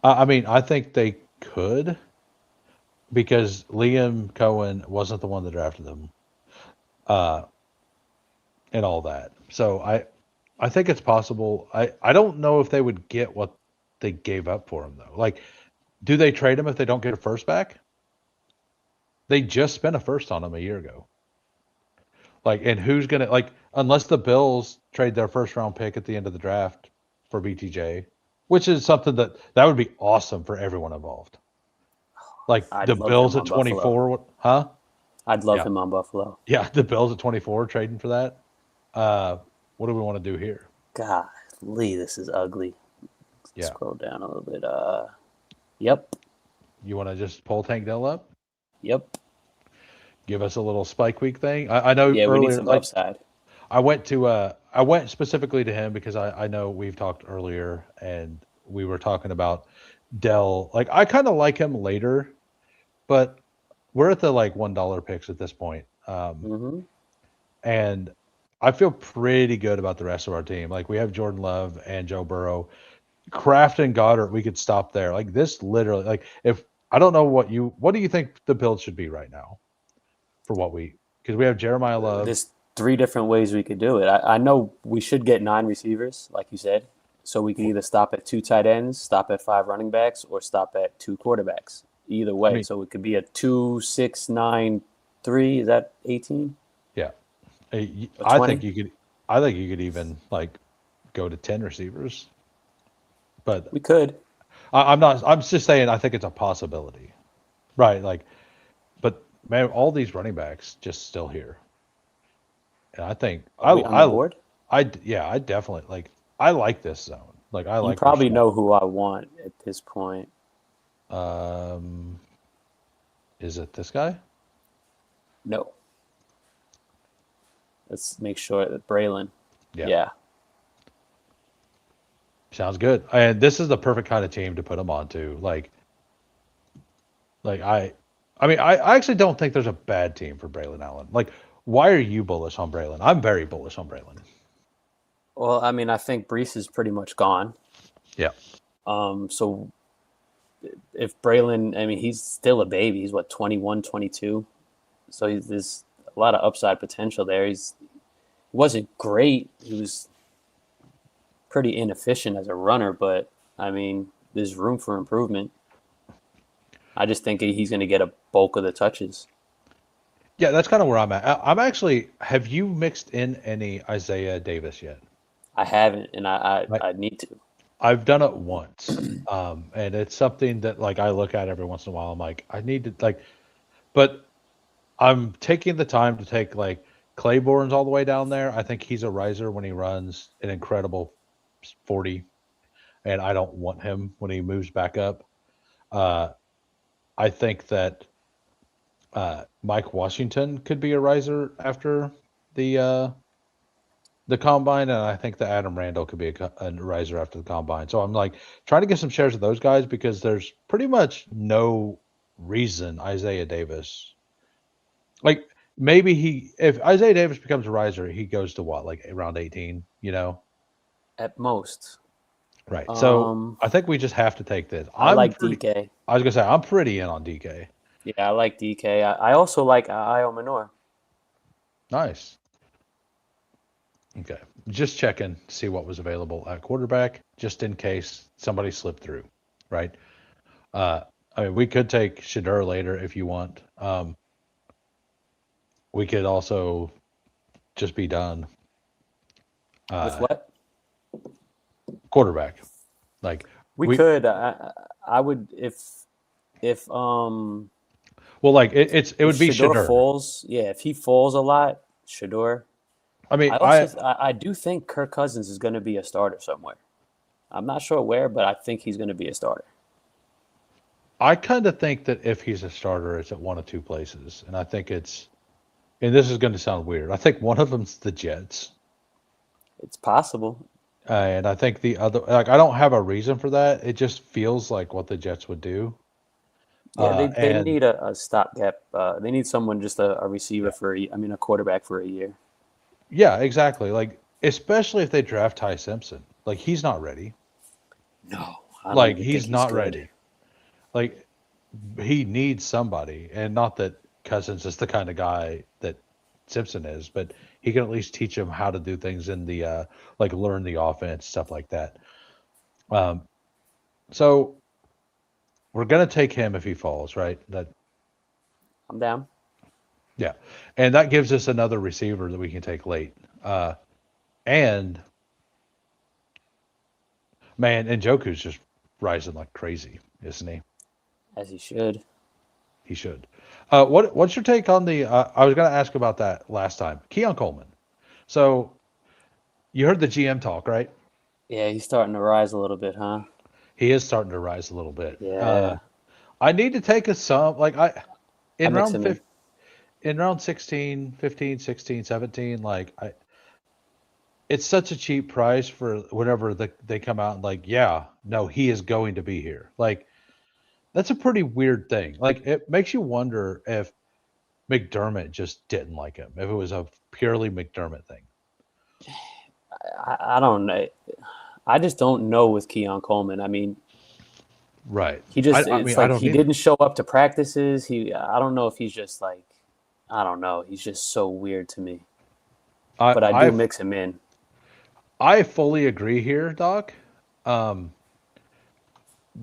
I mean, I think they could because Liam Cohen wasn't the one that drafted them, uh, and all that. So I think it's possible. I don't know if they would get what they gave up for him though. Like, do they trade him if they don't get a first back? They just spent a first on him a year ago. Like, and who's gonna like unless the Bills trade their first round pick at the end of the draft for BTJ, which is something that would be awesome for everyone involved. Like I'd the love him Bills at on Buffalo. 24, huh? I'd love Yeah, him on Buffalo. yeah, the Bills at 24 trading for that. Uh, what do we want to do here? Golly, this is ugly. Yeah, Scroll down a little bit. Yep, you want to just pull Tank Dell up? yep. Give us a little spike week thing. I know Yeah, we need earlier, some like upside. I went specifically to him because I know we've talked earlier and we were talking about Dell. Like I kind of like him later, but we're at the like $1 picks at this point. Hmm. And I feel pretty good about the rest of our team. Like we have Jordan Love and Joe Burrow. Kraft and Goddard, we could stop there. Like this literally like if I don't know what do you think the build should be right now for what we because we have Jeremiah Love. There's three different ways we could do it. I know we should get 9 receivers, like you said. So we can either stop at 2 tight ends, stop at 5 running backs, or stop at 2 quarterbacks. Either I way. mean, So it could be a 2, 6, 9, 3. Is that 18 yeah. or I think 20? you could I think you could even like go to 10 receivers. But We could. I'm not I'm just saying I think it's a possibility. Right, like but man, all these running backs just still here. And I think Are we on the board? yeah, I definitely like I like this zone. Like I You like probably Rashawn. know who I want at this point. Um is it this guy? No. Let's make sure that Braylon. Yeah. Yeah. Sounds good. And this is the perfect kind of team to put him onto. Like I mean I actually don't think there's a bad team for Braylon Allen. Like why are you bullish on Braylon? I'm very bullish on Braylon. Well, I mean, I think Brees is pretty much gone. Yeah. So if Braylon, I mean, he's still a baby. He's what, 21, 22. So there's a lot of upside potential there. He wasn't great. He was pretty inefficient as a runner, but I mean, there's room for improvement. I just think he's going to get a bulk of the touches. Yeah, that's kind of where I'm at. I'm actually have you mixed in any Isaiah Davis yet? I haven't, and Like I need to. I've done it once. And it's something that like I look at every once in a while. I'm like, I need to like but I'm taking the time to take like Claiborne's all the way down there. I think he's a riser when he runs an incredible 40, and I don't want him when he moves back up. Uh, I think that Mike Washington could be a riser after the the combine, and I think that Adam Randall could be a riser after the combine. So I'm like trying to get some shares of those guys because there's pretty much no reason Isaiah Davis like maybe if Isaiah Davis becomes a riser, he goes to what like around 18, you know? At most. Right. So I think we just have to take this. I like DK. I was gonna say I'm pretty in on DK. Yeah, I like DK. I also like Io Manor. Nice. Okay. Just checking to see what was available at quarterback, just in case somebody slipped through. Right. I mean, we could take Shadur later if you want. We could also just be done. With what? Quarterback. Like We could. I would if well, like it if would be Shador Shador. falls. Yeah, if he falls a lot, Shador. I mean, I do think Kirk Cousins is going to be a starter somewhere. I'm not sure where, but I think he's going to be a starter. I kind of think that if he's a starter, it's at one of two places, and I think it's. And this is going to sound weird. I think one of them's the Jets. It's possible. And I think the other, like, I don't have a reason for that. It just feels like what the Jets would do. Yeah, they And need a stopgap. They need someone, just a receiver Yeah. for a quarterback for a year. yeah, exactly. Like, especially if they draft Ty Simpson, like he's not ready. No, I don't Like even he's think not good. ready. Like he needs somebody, and not that Cousins is the kind of guy that Simpson is, but he can at least teach him how to do things in the like learn the offense, stuff like that. Um, so we're gonna take him if he falls, right? That I'm down. Yeah, and that gives us another receiver that we can take late. And man, Njoku's just rising like crazy, isn't he? As he should. He should. What's your take on the? I was going to ask about that last time. Keon Coleman. So you heard the GM talk, right? Yeah, he's starting to rise a little bit, huh? He is starting to rise a little bit. Yeah. I need to take a some like I in mix round him in. in round 16, 15, 16, 17, like it's such a cheap price for whenever they come out and like, yeah, no, he is going to be here. Like that's a pretty weird thing. Like it makes you wonder if McDermott just didn't like him, if it was a purely McDermott thing. I don't know. I just don't know with Keon Coleman. I mean, Right. he just I it's mean, I like don't he either. didn't show up to practices. I don't know if he's just like, I don't know. He's just so weird to me. But I do mix him in. I fully agree here, Doc. The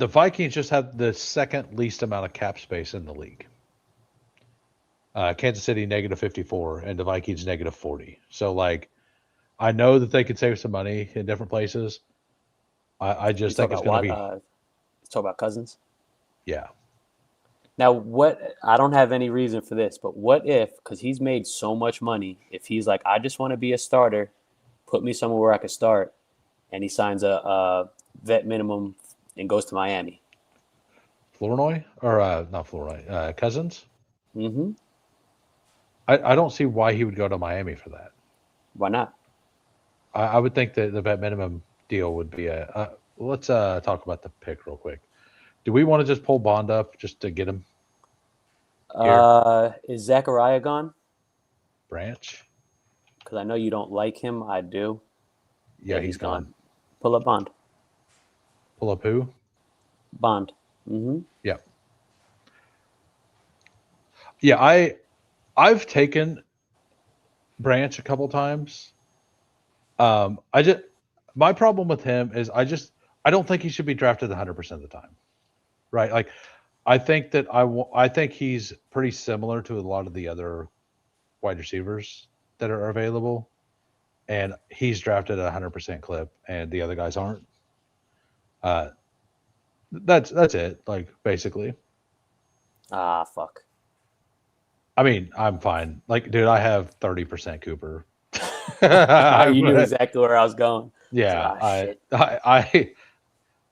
Vikings just have the second least amount of cap space in the league. Kansas City -54 and the Vikings -40. So like, I know that they could save some money in different places. I just think it's going to be Talk about Cousins. yeah. Now, I don't have any reason for this, but what if, because he's made so much money, if he's like, I just want to be a starter, put me somewhere where I could start, and he signs a vet minimum and goes to Miami. Flournoy or not Flournoy, Cousins. Mm-hmm. I don't see why he would go to Miami for that. Why not? I would think that the vet minimum deal would be a. Let's talk about the pick real quick. Do we want to just pull Bond up just to get him? Is Zachariah gone? Branch? Because I know you don't like him. I do. Yeah, he's gone. Pull up Bond. Pull up who? Bond. Mm-hmm. Yeah. Yeah, I've taken Branch a couple times. My problem with him is I don't think he should be drafted 100% of the time. Right? Like I think that I think he's pretty similar to a lot of the other wide receivers that are available, and he's drafted at 100% clip, and the other guys aren't. That's it. Like basically. Ah, fuck. I mean, I'm fine. Like, dude, I have 30% Cooper. You knew exactly where I was going. Yeah, Shit.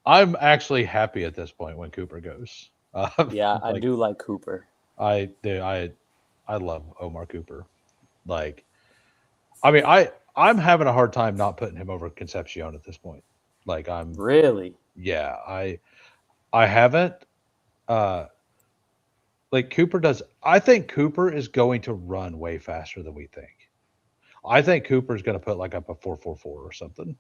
I'm actually happy at this point when Cooper goes. Yeah, I like, do like Cooper. I love Omar Cooper. Like, I mean, I'm having a hard time not putting him over Concepcion at this point. Like, I'm Really? yeah, I haven't. Like Cooper does. I think Cooper is going to run way faster than we think. I think Cooper's going to put like up a 4.44 or something.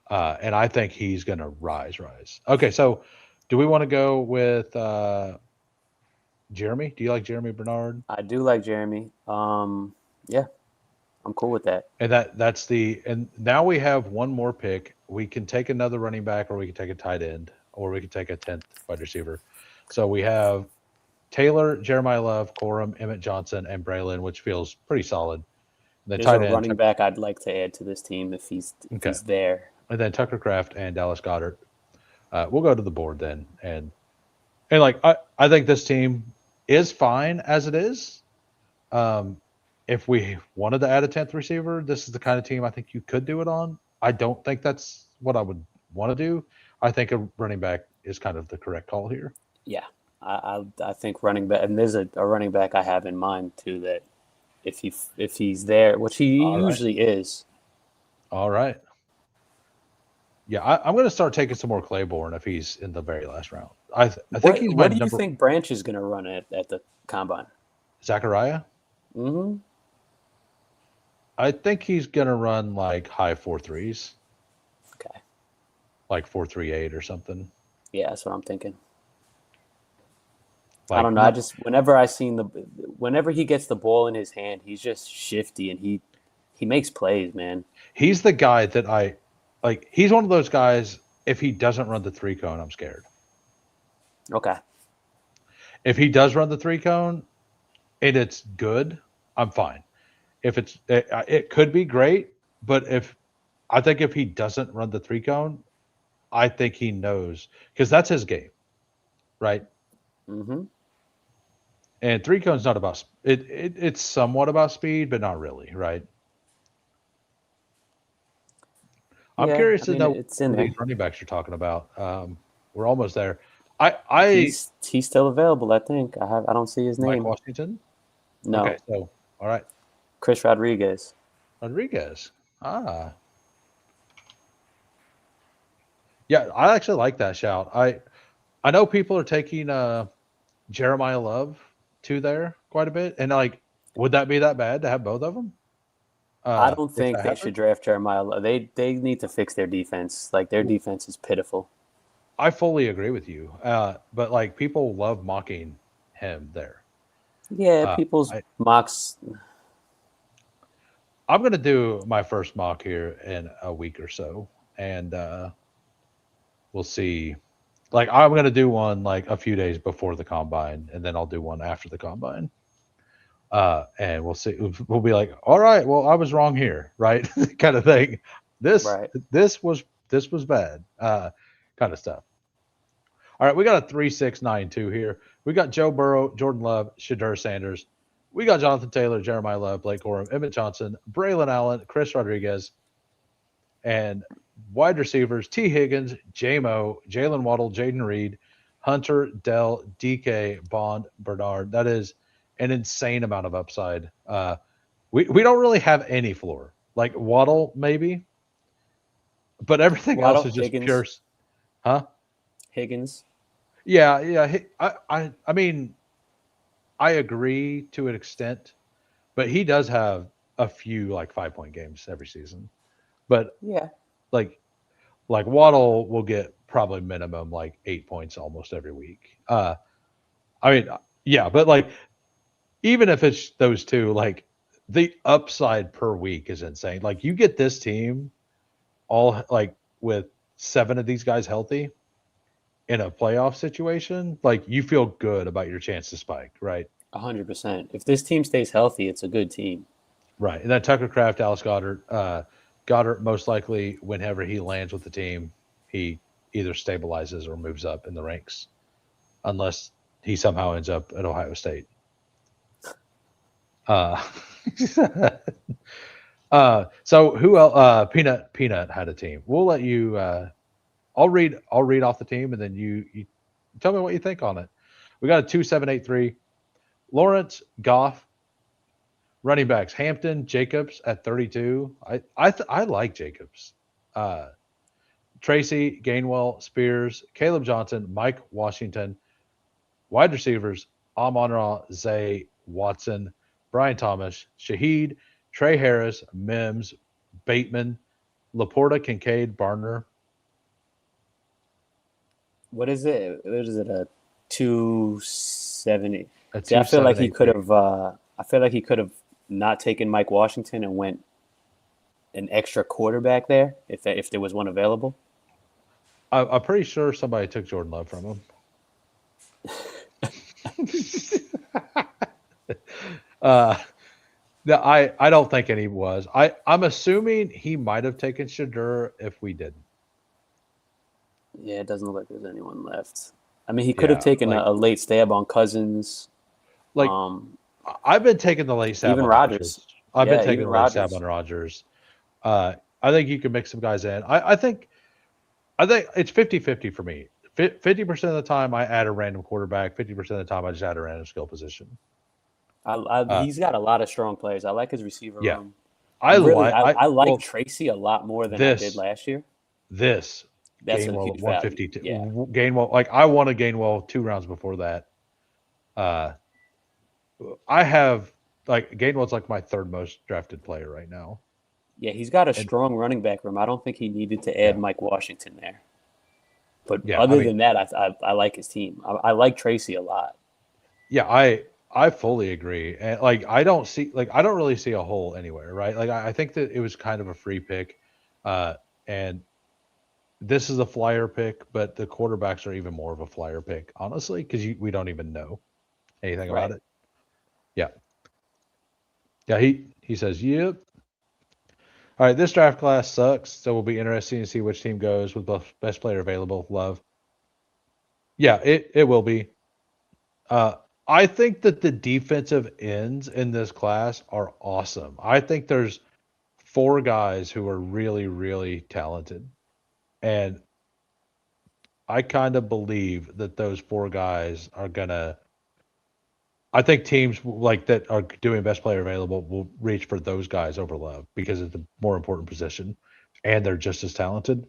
And I think he's going to rise. Okay, so do we want to go with Jeremy? Do you like Jeremy Bernard? I do like Jeremy. Yeah, I'm cool with that. And and now we have one more pick. We can take another running back, or we can take a tight end, or we can take a 10th wide receiver. So we have Taylor, Jeremiah Love, Corum, Emmett Johnson, and Braylon, which feels pretty solid. The There's tight a end, running back I'd like to add to this team if he's there. and then Tucker Kraft and Dallas Goedert. We'll go to the board then, and like I think this team is fine as it is. If we wanted to add a 10th receiver, this is the kind of team I think you could do it on. I don't think that's what I would want to do. I think a running back is kind of the correct call here. Yeah, I think running back, and there's a running back I have in mind too that if he's there, which he usually is. All right. Yeah, I'm going to start taking some more Claiborne if he's in the very last round. I think he's my What do you think Branch is going to run at the combine? Zachariah? Mm-hmm. I think he's going to run like high 4.3s. Okay. Like 4.38 or something. Yeah, that's what I'm thinking. Like, I don't know. Whenever he gets the ball in his hand, he's just shifty and he makes plays, man. He's the guy that he's one of those guys, if he doesn't run the 3-cone, I'm scared. Okay. If he does run the 3-cone and it's good, I'm fine. If it could be great, but I think if he doesn't run the 3-cone, I think he knows, because that's his game, right? Mm-hmm. And 3-cone's not about it. It's somewhat about speed, but not really, right? I'm curious to know what these running backs you're talking about. We're almost there. He's still available, I think. I don't see his name. Mike Washington? No. Okay, so all right. Chris Rodriguez. Ah. Yeah, I actually like that shout. I know people are taking Jeremiah Love there quite a bit, and would that be that bad to have both of them? I don't think they should draft Jeremiah Love. They need to fix their defense. Like, their defense is pitiful. I fully agree with you, but people love mocking him there. Yeah, people's mocks. I'm going to do my first mock here in a week or so, and we'll see. I'm going to do one a few days before the combine, and then I'll do one after the combine. And we'll see. We'll be like, all right, well, I was wrong here, right? Kind of thing. This was bad, kind of stuff. All right, we got a 3-6-9-2 here. We got Joe Burrow, Jordan Love, Shadur Sanders. We got Jonathan Taylor, Jeremiah Love, Blake Corum, Emmett Johnson, Braylon Allen, Chris Rodriguez, and wide receivers T. Higgins, J-Mo, Jalen Waddle, Jaden Reed, Hunter, Dell, DK, Bond, Bernard. That is an insane amount of upside. We don't really have any floor. Waddle, maybe. But everything else is just Higgins. pure. Huh? Higgins. Yeah. I mean, I agree to an extent, but he does have a few 5-point games every season. But yeah, like Waddle will get probably minimum 8 points almost every week. I mean, yeah, but even if it's those two, the upside per week is insane. You get this team all with 7 of these guys healthy in a playoff situation, you feel good about your chance to spike, right? 100%. If this team stays healthy, it's a good team. Right. And then Tucker Kraft, Dallas Goedert, Goddard most likely, whenever he lands with the team, he either stabilizes or moves up in the ranks, unless he somehow ends up at Ohio State. So who else? Peanut had a team. We'll let you. I'll read off the team, and then you tell me what you think on it. We got a 2-7-8-3. Lawrence, Goff. Running backs: Hampton, Jacobs at 32. I like Jacobs. Tracy, Gainwell, Spears, Caleb Johnson, Mike Washington. Wide receivers: Amon-Ra, Zay, Watson, Brian Thomas, Shaheed, Trey Harris, Mims, Bateman, Laporta, Kincaid, Barner. What is it? What is it? A 270. See, I feel like he could have. I feel like he could have not taken Mike Washington and went an extra quarterback there if there was one available. I'm pretty sure somebody took Jordan Love from him. No, I don't think any was. I'm assuming he might have taken Shadur if we didn't. Yeah, it doesn't look like there's anyone left. I mean, he could have Yeah, taken like- a late stab on Cousins. Like I've been taking the late stab Even on Rodgers. I've Yeah, been taking even the late stab Rodgers. on Rodgers. I think you can mix some guys in. I think it's 50-50 for me. 50% of the time I add a random quarterback, 50% of the time I just add a random skill position. He's got a lot of strong players. I like his receiver Yeah. room. I like well, Tracy a lot more than I this did last year. this That's a Gainwell huge at value. 152. Yeah. Gainwell, like I wanted Gainwell 2 rounds before that. I have like Gainwell's like my third most drafted player right now. Yeah, he's got a And strong running back room. I don't think he needed to add Yeah. Mike Washington there. But Yeah, other I mean- than that, I like his team. I like Tracy a lot. yeah, I fully agree. And like I don't really see a hole anywhere, right? Like I think that it was kind of a free pick. And this is a flyer pick, but the quarterbacks are even more of a flyer pick, honestly, because we don't even know anything about Right. it. Yeah. Yeah, he says, yep. All right, this draft class sucks, so we'll be interesting to see which team goes with best player available. Love. Yeah, it will be. I think that the defensive ends in this class are awesome. I think there's 4 guys who are really, really talented. And I kind of believe that those 4 guys are gonna. I think teams like that are doing best player available will reach for those guys over Love because it's a more important position, and they're just as talented.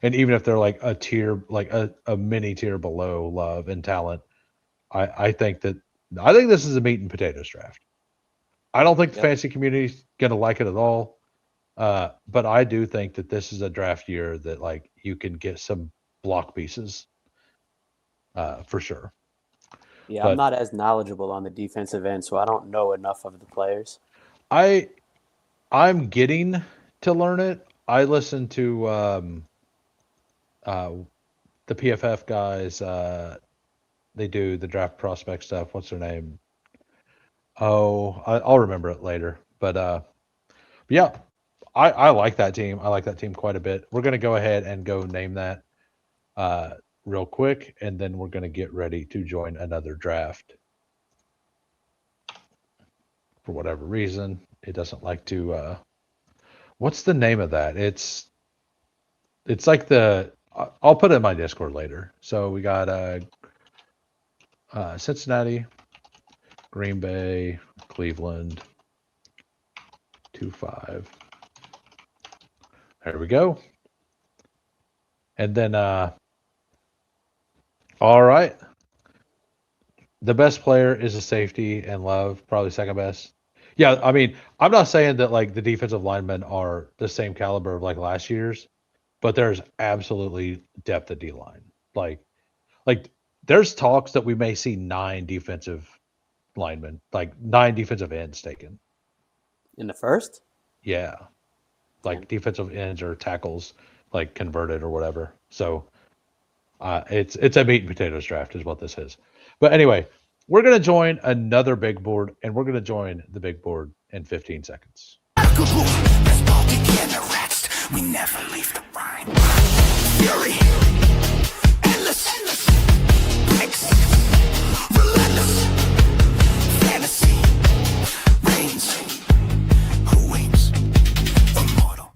And even if they're like a tier, like a mini tier below Love in talent, I think this is a meat and potatoes draft. I don't think the Yep. fantasy community's gonna like it at all. But I do think that this is a draft year that like you can get some block pieces, for sure. Yeah, I'm But not as knowledgeable on the defensive end, so I don't know enough of the players. I'm getting to learn it. I listen to the PFF guys. They do the draft prospect stuff. What's their name? Oh, I'll remember it later. But yeah, I like that team. I like that team quite a bit. We're gonna go ahead and go name that real quick, and then we're gonna get ready to join another draft. For whatever reason, it doesn't like to. What's the name of that? It's like I'll put it in my Discord later. So we got Cincinnati, Green Bay, Cleveland, 2-5. There we go. And then all right. The best player is a safety and Love, probably second best. Yeah, I mean, I'm not saying that like the defensive linemen are the same caliber of like last year's, but there's absolutely depth at D line. Like there's talks that we may see 9 defensive linemen, like 9 defensive ends taken. In the first? Yeah. Like defensive ends or tackles like converted or whatever. So it's a meat and potatoes draft is what this is. But anyway, we're going to join another big board, and we're going to join the big board in 15 seconds. Bestball began to rest. We never leave the grind. Fury, endless, breaks, relentless, fantasy, reigns. Who waits? Immortal.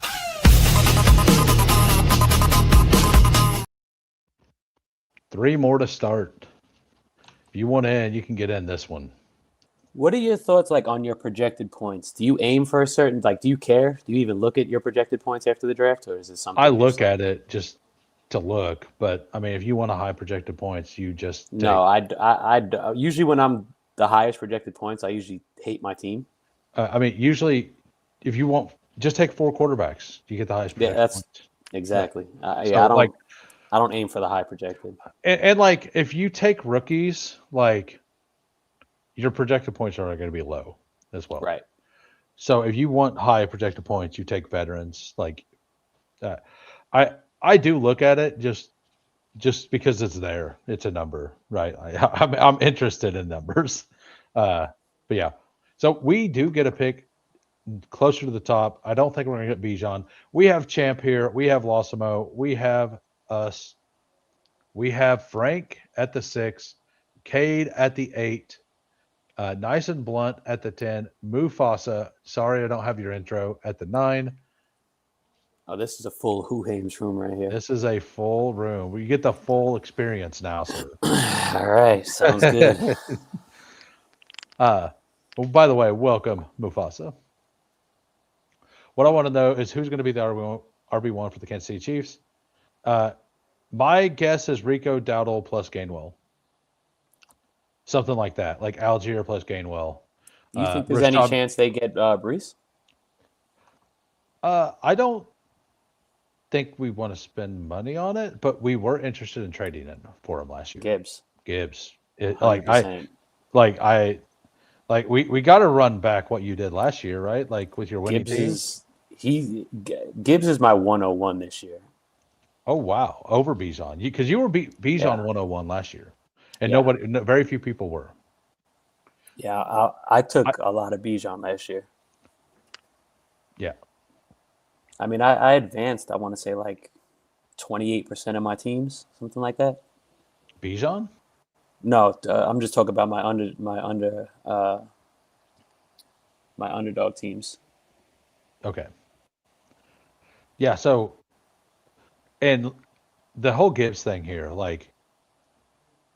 3 more to start. If you want in, you can get in this one. What are your thoughts like on your projected points? Do you aim for a certain do you care? Do you even look at your projected points after the draft, or is it something I look at it just to look, but I mean, if you want a high projected points, you just take, No, I usually when I'm the highest projected points, I usually hate my team. I mean, usually if you want, just take 4 quarterbacks. You get the highest Yeah, projected that's points. exactly. So, I don't aim for the high projected. And like if you take rookies, like your projected points are going to be low as well. Right. So if you want high projected points, you take veterans. Like I do look at it just because it's there. It's a number, right? I'm interested in numbers. But yeah. So we do get a pick closer to the top. I don't think we're going to get Bijan. We have Champ here. We have Losimo. We have us. We have Frank at the 6, Cade at the 8, Nice and Blunt at the 10, Mufasa. Sorry, I don't have your intro at the 9. Oh, this is a full Who Hames room right here. This is a full room. We get the full experience now, sir. All right, sounds good. Well, by the way, welcome, Mufasa. What I want to know is who's going to be the RB1 for the Kansas City Chiefs. My guess is Rico Dowdle plus Gainwell. Something like that, like Algier plus Gainwell. Do you think there's any chance they get Brees? I don't think we want to spend money on it, but we were interested in trading it for him last year. Gibbs. We got to run back what you did last year, right? Like with your winning teams. Gibbs is my 101 this year. Oh wow, over Bijan, because you were Bijan 101 last year, and very few people were. Yeah, I took a lot of Bijan last year. Yeah, I mean, I advanced. I want to say like 28% of my teams, something like that. Bijan? No, I'm just talking about my underdog teams. Okay. Yeah. So. And the whole Gibbs thing here, like,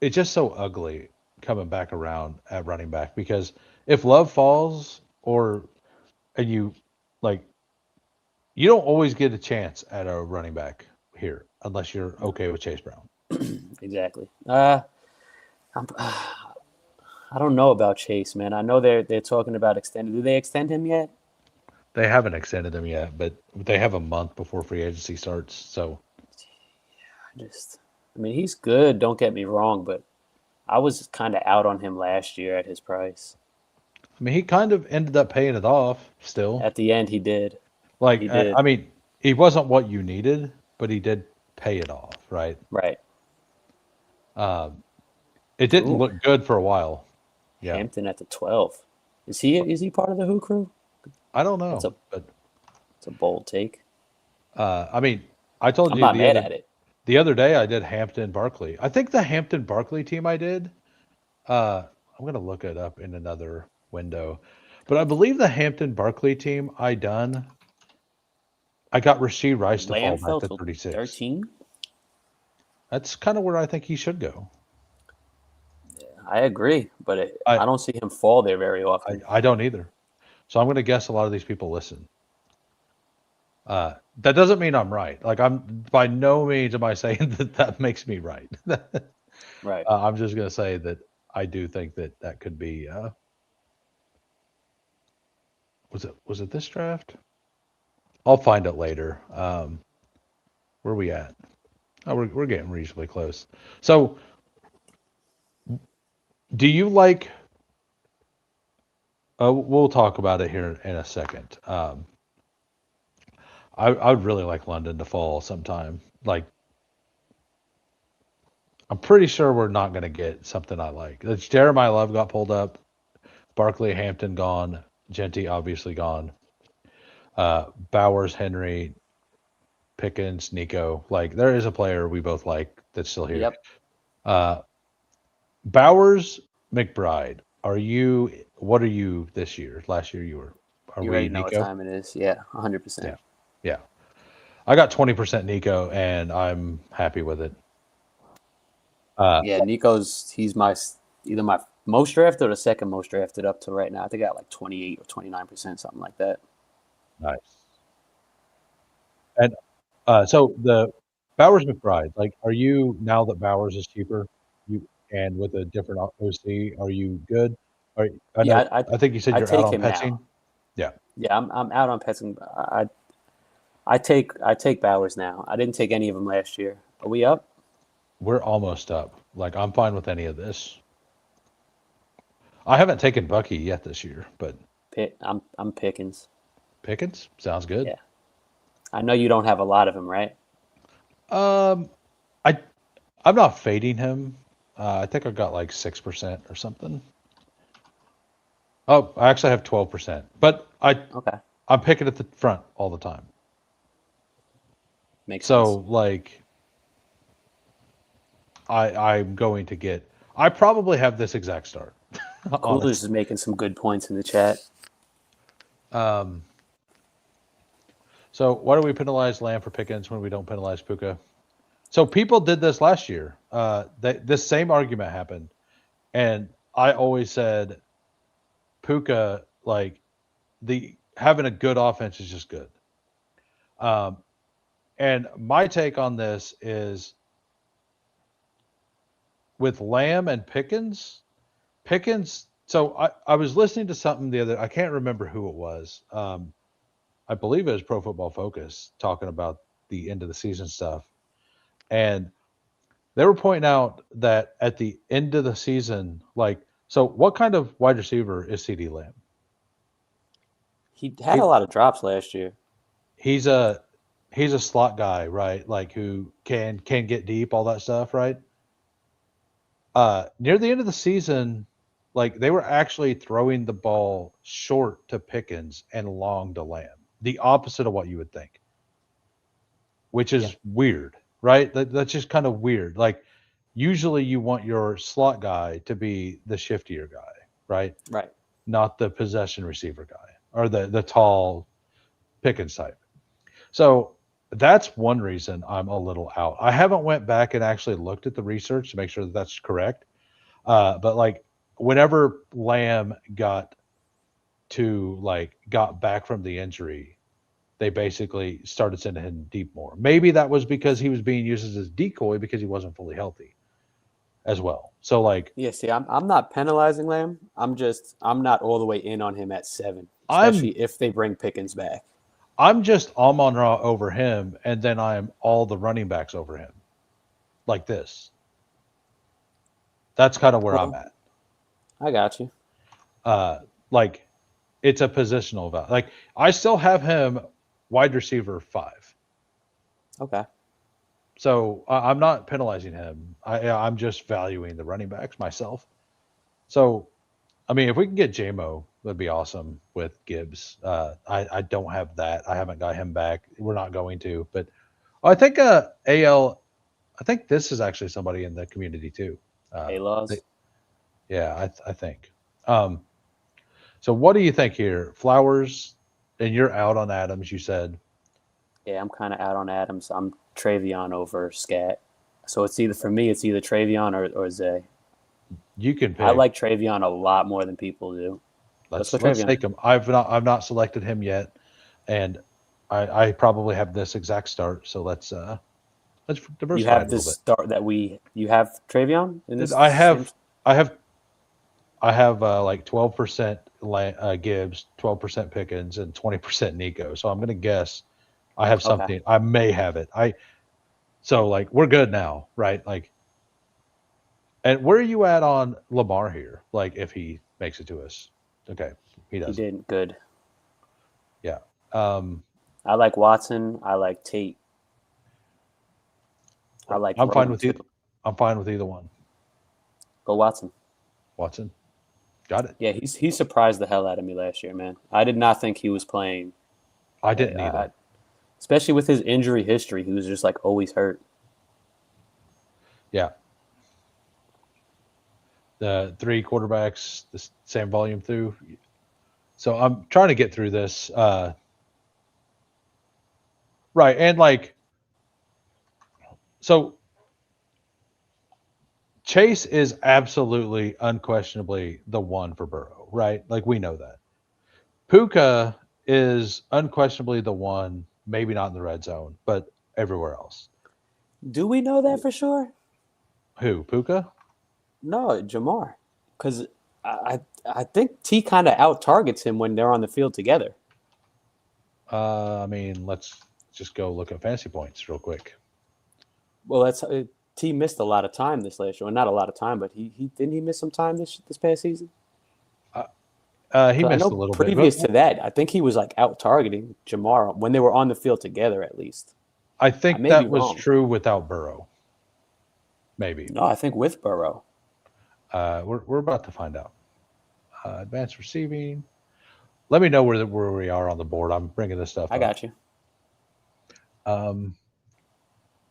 it's just so ugly coming back around at running back because if Love falls and you don't always get a chance at a running back here unless you're okay with Chase Brown. Exactly. I don't know about Chase, man. I know they're talking about extending. Do they extend him yet? They haven't extended him yet, but they have a month before free agency starts, so. I mean, he's good, don't get me wrong, but I was kind of out on him last year at his price. I mean, he kind of ended up paying it off still. At the end, he did. Like, he did. I mean, he wasn't what you needed, but he did pay it off, right? Right. It didn't look good for a while. Yeah. Hampton at the 12. Is he part of the Who crew? I don't know. It's a bold take. I mean, I told I'm you not mad at it. The other day I did Hampton Barkley. I think the Hampton Barkley team I did, I'm going to look it up in another window, but I believe the Hampton Barkley team I got Rashee Rice to fall back to 36. 13? That's kind of where I think he should go. Yeah, I agree, but I don't see him fall there very often. I don't either. So I'm going to guess a lot of these people listen. That doesn't mean I'm right. Like by no means am I saying that makes me right. Right. I'm just going to say that I do think that could be. Was it this draft? I'll find it later. Where are we at? Oh, we're getting reasonably close. So, do you like? We'll talk about it here in a second. I would really like London to fall sometime. Like, I'm pretty sure we're not going to get something I like. It's Jeremiah Love got pulled up, Barkley, Hampton gone, Genty obviously gone, Bowers, Henry, Pickens, Nico. Like, there is a player we both like that's still here. Yep. Bowers, McBride. What are you this year? Last year you were. You already know what time it is. Yeah, 100%. Yeah. I got 20% Nico, and I'm happy with it. Nico's either my most drafted or the second most drafted up to right now. I think I got like 28 or 29%, something like that. Nice. And so the Bowers McBride, like, are you, now that Bowers is cheaper, and with a different OC, are you good? I think you said you're out on Petsing. Yeah. Yeah, I'm out on Petsing. I take Bowers now. I didn't take any of them last year. Are we up? We're almost up. Like, I'm fine with any of this. I haven't taken Bucky yet this year, but I'm Pickens. Pickens sounds good. Yeah, I know you don't have a lot of him, right? I'm not fading him. I think I got like 6% or something. Oh, I actually have 12%, but Okay, I'm picking at the front all the time. makes So sense. like I'm going to get. I probably have this exact start. Coolers is Honestly. making some good points in the chat. Um. So why do we penalize Lamb for Pickens when we don't penalize Puka? So people did this last year. This same argument happened, and I always said Puka, like the having a good offense is just good. Um, and my take on this is with Lamb and Pickens. Pickens. So I was listening to something the other. I can't remember who it was. I believe it was Pro Football Focus talking about the end of the season stuff, and they were pointing out that at the end of the season, like, so what kind of wide receiver is CD Lamb? He had He a lot of drops last year. he's a he's a slot guy, right? Like who can get deep, all that stuff, right? Near the end of the season, like they were actually throwing the ball short to Pickens and long to Lamb, the opposite of what you would think, which Yeah, is weird, right? That's just kind of weird. Like usually you want your slot guy to be the shiftier guy, right? right. Not the possession receiver guy or the tall Pickens type. So that's one reason I'm a little out. I haven't went back and actually looked at the research to make sure that that's correct. But like whenever Lamb got back from the injury, they basically started sending him deep more. Maybe that was because he was being used as a decoy because he wasn't fully healthy as well. So like Yeah, see, I'm not penalizing Lamb. I'm not all the way in on him at 7, especially I'm if they bring Pickens back. I'm just Amon Ra over him, and then I'm all the running backs over him, like this. That's kind of where I'm Well, at. I got you. Uh, like it's a positional value. Like I still have him wide receiver 5. Okay. So I'm not penalizing him. I'm just valuing the running backs myself. So I mean, if we can get JMO, that'd be awesome with Gibbs. I don't have that. I haven't got him back. We're not going to. But I think AL. I think this is actually somebody in the community too. Uh, they, A-Laws. yeah, I think. Um, so what do you think here? Flowers, and you're out on Adams. You said Yeah, I'm kind of out on Adams. I'm Travion over Scat. So it's either for me, it's either Travion or Zay. you can I pick. like Travion a lot more than people do. Let's go Let's Travion. take him. I've not selected him yet, and I probably have this exact start. So let's You diversify it have a little this bit. start that you have Travion in this I same. have I have I have like 12% Gibbs, 12% Pickens, and 20% Nico. So I'm gonna guess I have Okay. something. I may have it. So like we're good now, right? Like, and where are you at on Lamar here? Like if he makes it to us, okay, he He doesn't. did good. Yeah. Um, I like Watson. I like Tate. I like I'm fine Rome with too. either. I'm fine with either one. Go Watson. Watson, got it. Yeah, he surprised the hell out of me last year, man. I did not think he was playing, I didn't either. especially with his injury history. He was just like always hurt. Yeah. The 3 quarterbacks, the same volume through. So I'm trying to get through this. Right. And like, so Chase is absolutely, unquestionably the one for Burrow, right? Like we know that. Puka is unquestionably the one, maybe not in the red zone, but everywhere else. Do we know that for sure? Who? Puka? No, Jamar, because I think T kind of out targets him when they're on the field together. I mean, let's just go look at fantasy points real quick. Well, T missed a lot of time this last year. Well, not a lot of time, but he didn't he miss some time this past season? He 'Cause I missed know a little bit, previous but to that, I think he was like out targeting Jamar when they were on the field together, at least. I I think may be that was wrong. true without Burrow. Maybe. No, I think with Burrow. We're about to find out. Advanced receiving. Let me know where we are on the board. I'm bringing this stuff I up. got you.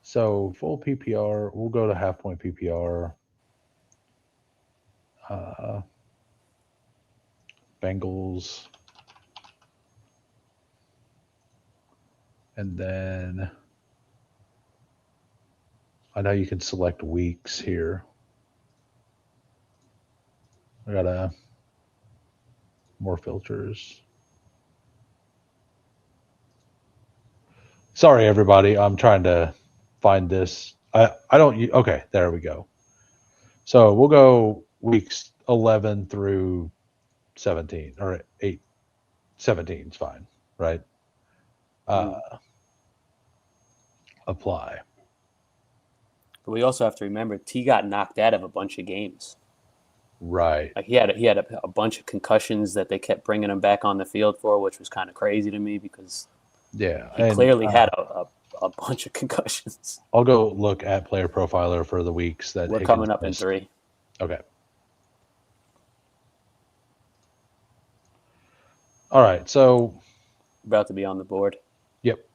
So full PPR, we'll go to half point PPR. Bengals. And then I know you can select weeks here. I got more filters. Sorry, everybody. I'm trying to find this. I don't. Okay, there we go. So we'll go weeks 11 through 17 or 8. 17 is fine, right? Apply. But we also have to remember T got knocked out of a bunch of games. Right. Like he had a bunch of concussions that they kept bringing him back on the field for, which was kind of crazy to me because Yeah, he clearly had a bunch of concussions. I'll go look at Player Profiler for the weeks that We're Higgins coming up missed. in 3. Okay. All right. So About to be on the board. yep,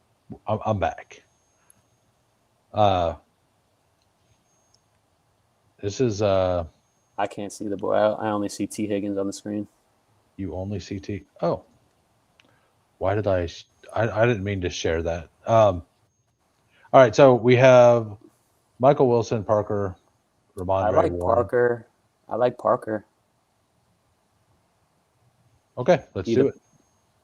I'm back. This is I can't see the board. I only see T. Higgins on the screen. you only see T. Oh, why did I didn't mean to share that. All right, so we have Michael Wilson, Parker, Ramondre I like Warren. Parker. I like Parker. Okay, let's do it.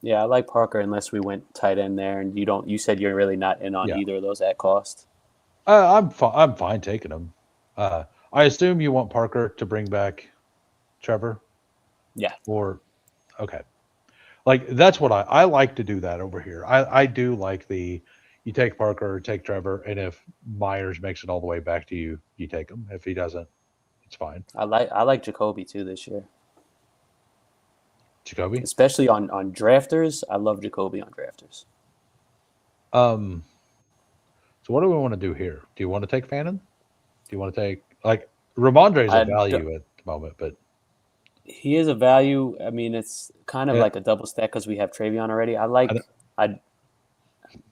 Yeah, I like Parker unless we went tight end there, and you said you're really not in on either of those at cost. I'm fine taking them. I assume you want Parker to bring back Trevor. Yeah. Or okay, like that's what I like to do that over here. I do like you take Parker, take Trevor, and if Myers makes it all the way back to you, you take him. If he doesn't, it's fine. I like Jacoby too this year. Jacoby, especially on drafters. I love Jacoby on drafters. So what do we want to do here? Do you want to take Fannin? Do you want to take like Ramondre's a value at the moment, but he is a value. I mean, it's kind of like a double stack because we have Travion already. I'd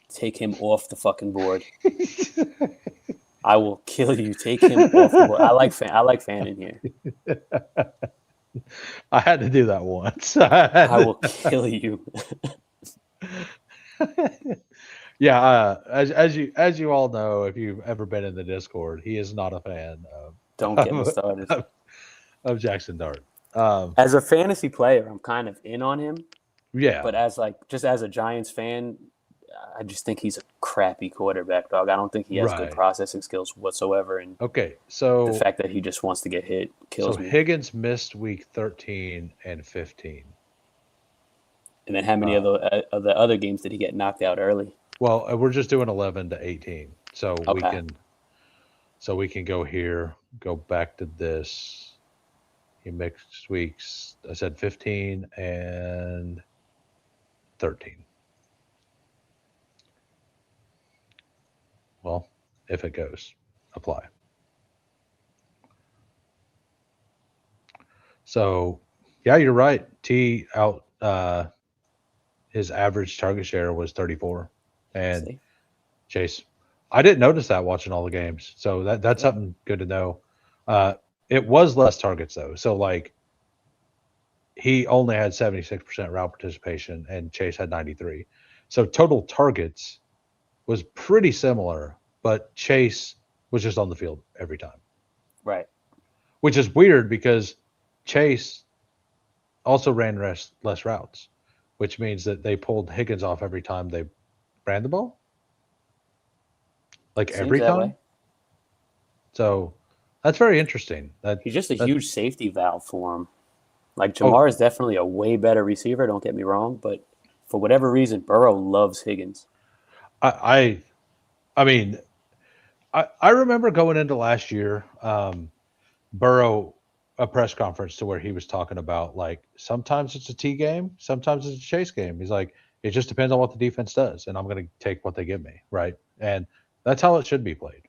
take him off the fucking board. I will kill you. Take him off the board. I like Fannin here. I had to do that once. I will kill you. Yeah, as you all know, if you've ever been in the Discord, he is not a fan of. Don't get me started. Of Jackson Dart. As a fantasy player, I'm kind of in on him. Yeah, but as a Giants fan, I just think he's a crappy quarterback, dog. I don't think he has good processing skills whatsoever. And so the fact that he just wants to get hit kills me. Higgins missed week 13 and 15. And then how many of the other games did he get knocked out early? Well, we're just doing 11 to 18, so we can go here, go back to this. He mixed weeks. I said 15 and 13. Well, if it goes, apply. So, yeah, you're right. T out. His average target share was 34. And Chase, I didn't notice that watching all the games. So that's something good to know. It was less targets though. So like he only had 76% route participation and Chase had 93. So total targets was pretty similar, but Chase was just on the field every time. Right. Which is weird because Chase also ran less routes, which means that they pulled Higgins off every time they ran the ball. Like every time. Way. So that's very interesting. He's just a huge safety valve for him. Like Jamar is definitely a way better receiver, don't get me wrong, but for whatever reason, Burrow loves Higgins. I mean, I remember going into last year, Burrow, a press conference to where he was talking about like sometimes it's a T game, sometimes it's a Chase game. He's like, it just depends on what the defense does, and I'm going to take what they give me, right? And that's how it should be played.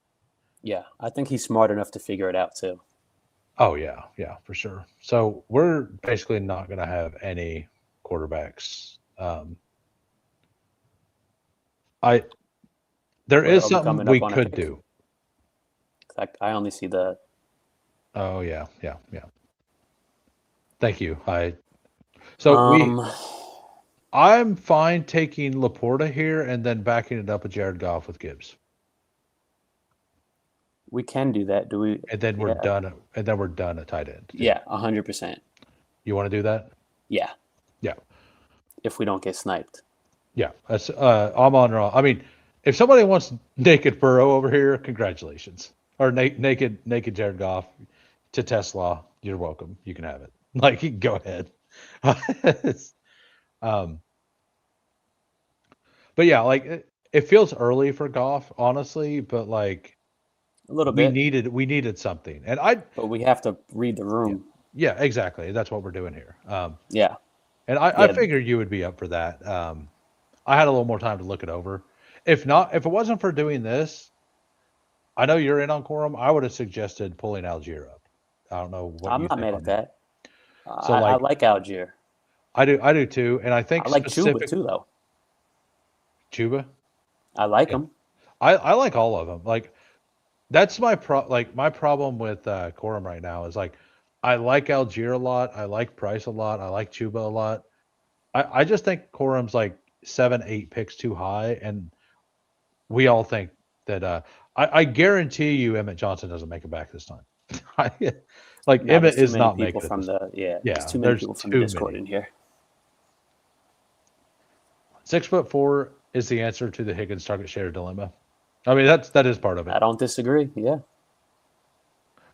Yeah, I think he's smart enough to figure it out too. Oh yeah, for sure. So we're basically not going to have any quarterbacks. I there But is are we something coming we up on a could pick? do. I only see the. Oh yeah. Thank you. So Um, I'm fine taking Laporta here and then backing it up with Jared Goff with Gibbs, we can do that. Do we? and then we're Yeah. done. And then we're done at tight end. Yeah, 100%. You want to do that? Yeah, Yeah. if we don't get sniped. Yeah. That's I'm on raw. I mean, if somebody wants naked Burrow over here, congratulations. Or naked Jared Goff to Tesla, you're welcome. You can have it. Like, you can go ahead. um, but yeah, like it feels early for Goff, honestly. But like A little we bit, needed something, and I but we have to read the room. yeah, exactly. That's what we're doing here. Yeah, And I yeah. figured you would be up for that. I had a little more time to look it over. If not, if it wasn't for doing this, I know you're in on Quorum. I would have suggested pulling Algier up. I don't know what I'm you not think mad on at that. that. So I like like Algier. I do too, and I think I like Chuba specific too, though. Chuba. I like Yeah. him. I like all of them. Like that's my my problem with Quorum right now is like I like Algier a lot. I like Price a lot. I like Chuba a lot. I just think Quorum's like 7, 8 picks too high, and we all think that I guarantee you Emmett Johnson doesn't make it back this time. Like No, Emmett there's too is many not people making it from this time. the yeah. Yeah, There's too many there's people from too the Discord many. in here. 6'4" is the answer to the Higgins target share dilemma. I mean that is part of I it. don't disagree. Yeah,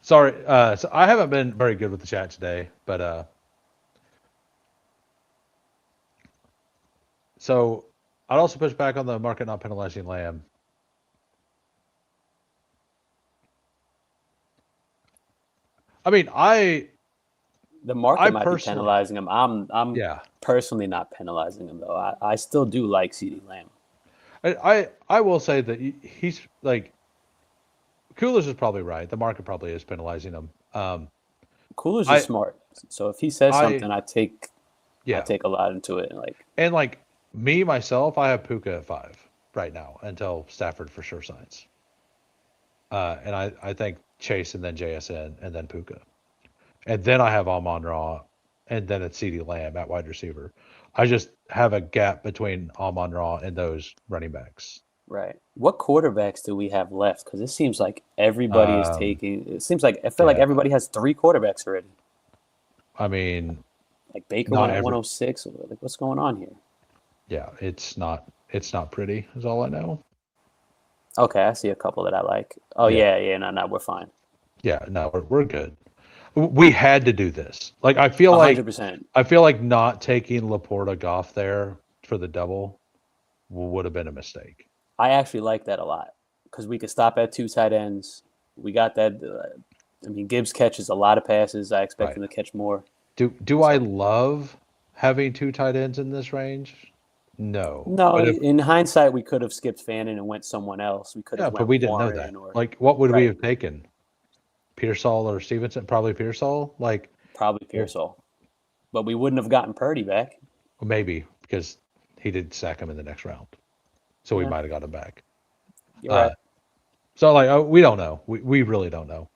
Sorry, so I haven't been very good with the chat today, but so I'd also push back on the market not penalizing Lamb. I mean, the market I might be personally, penalizing him. I'm yeah, personally not penalizing him though. I still do like CeeDee Lamb. I will say that he's like Coolers is probably right. The market probably is penalizing him. Coolers I is smart, so if he says I something, I take yeah, a lot into it. Like and like me myself, I have Puka at 5 right now until Stafford for sure signs. And I think Chase and then JSN and then Puka. And then I have Amon-Ra and then it's CeeDee Lamb at wide receiver. I just have a gap between Amon-Ra and those running backs. right, what quarterbacks do we have left? Because it seems like everybody is taking. It seems like I feel like yeah. everybody has 3 quarterbacks already. I mean, Like Baker not went at every- 106. Like what's going on here? yeah, it's not pretty, is all I know. Okay, I see a couple that I like. Oh yeah, no, we're fine. Yeah, no, we're good. We had to do this. Like I feel 100%. like not taking Laporta Goff there for the double would have been a mistake. I actually like that a lot because we could stop at 2 tight ends. We got that. I mean, Gibbs catches a lot of passes. I expect him to catch more. Do I love having 2 tight ends in this range? No. No, But in hindsight, we could have skipped Fannin and went someone else. We could have yeah, went but we didn't know Warren that. or Like, what would we Right. have taken? Pearsall or Stevenson? Probably Pearsall. Like, probably Pearsall. But we wouldn't have gotten Purdy back. maybe because he did sack him in the next round, so we Yeah. might have got him back. You're right. So like, we don't know. We really don't know.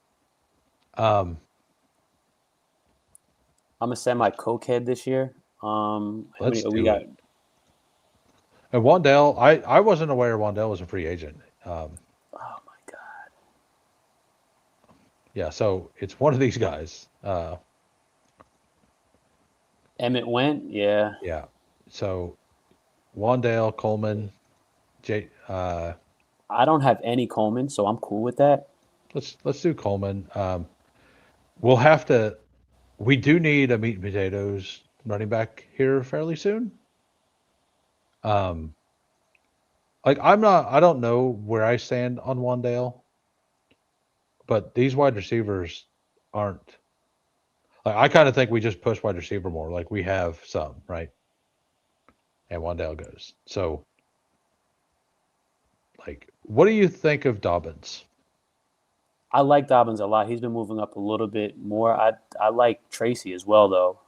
I'm a semi-cokehead this year. Let's we do got it. And Wandell, I wasn't aware Wandell was a free agent. oh my god. Yeah, so it's one of these guys. Emmett went, yeah. Yeah. So Wandale, Coleman, Jay. I don't have any Coleman, so I'm cool with that. Let's do Coleman. We'll have to. We do need a meat and potatoes running back here fairly soon. Like I don't know where I stand on Wandale, but these wide receivers aren't. Like I kind of think we just push wide receiver more. Like we have some, right? And Wandale goes. So, like, what do you think of Dobbins? I like Dobbins a lot. He's been moving up a little bit more. I like Tracy as well, though.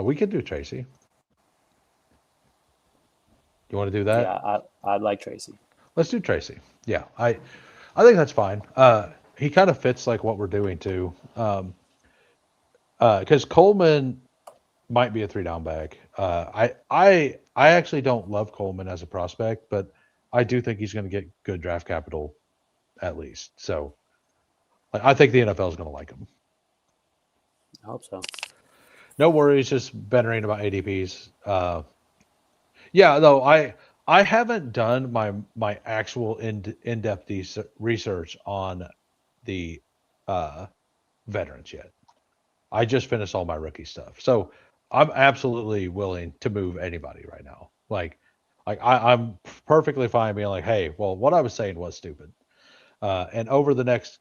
We could do Tracy. You want to do that? Yeah, I like Tracy. Let's do Tracy. Yeah, I think that's fine. He kind of fits like what we're doing too. Because Coleman might be a 3-down back. I actually don't love Coleman as a prospect, but I do think he's going to get good draft capital at least. So like, I think the NFL is going to like him. I hope so. No worries, just bantering about ADPs. Yeah, though I haven't done my actual in-depth research on the veterans yet. I just finished all my rookie stuff, so I'm absolutely willing to move anybody right now. Like I'm perfectly fine being like, hey, well, what I was saying was stupid. And over the next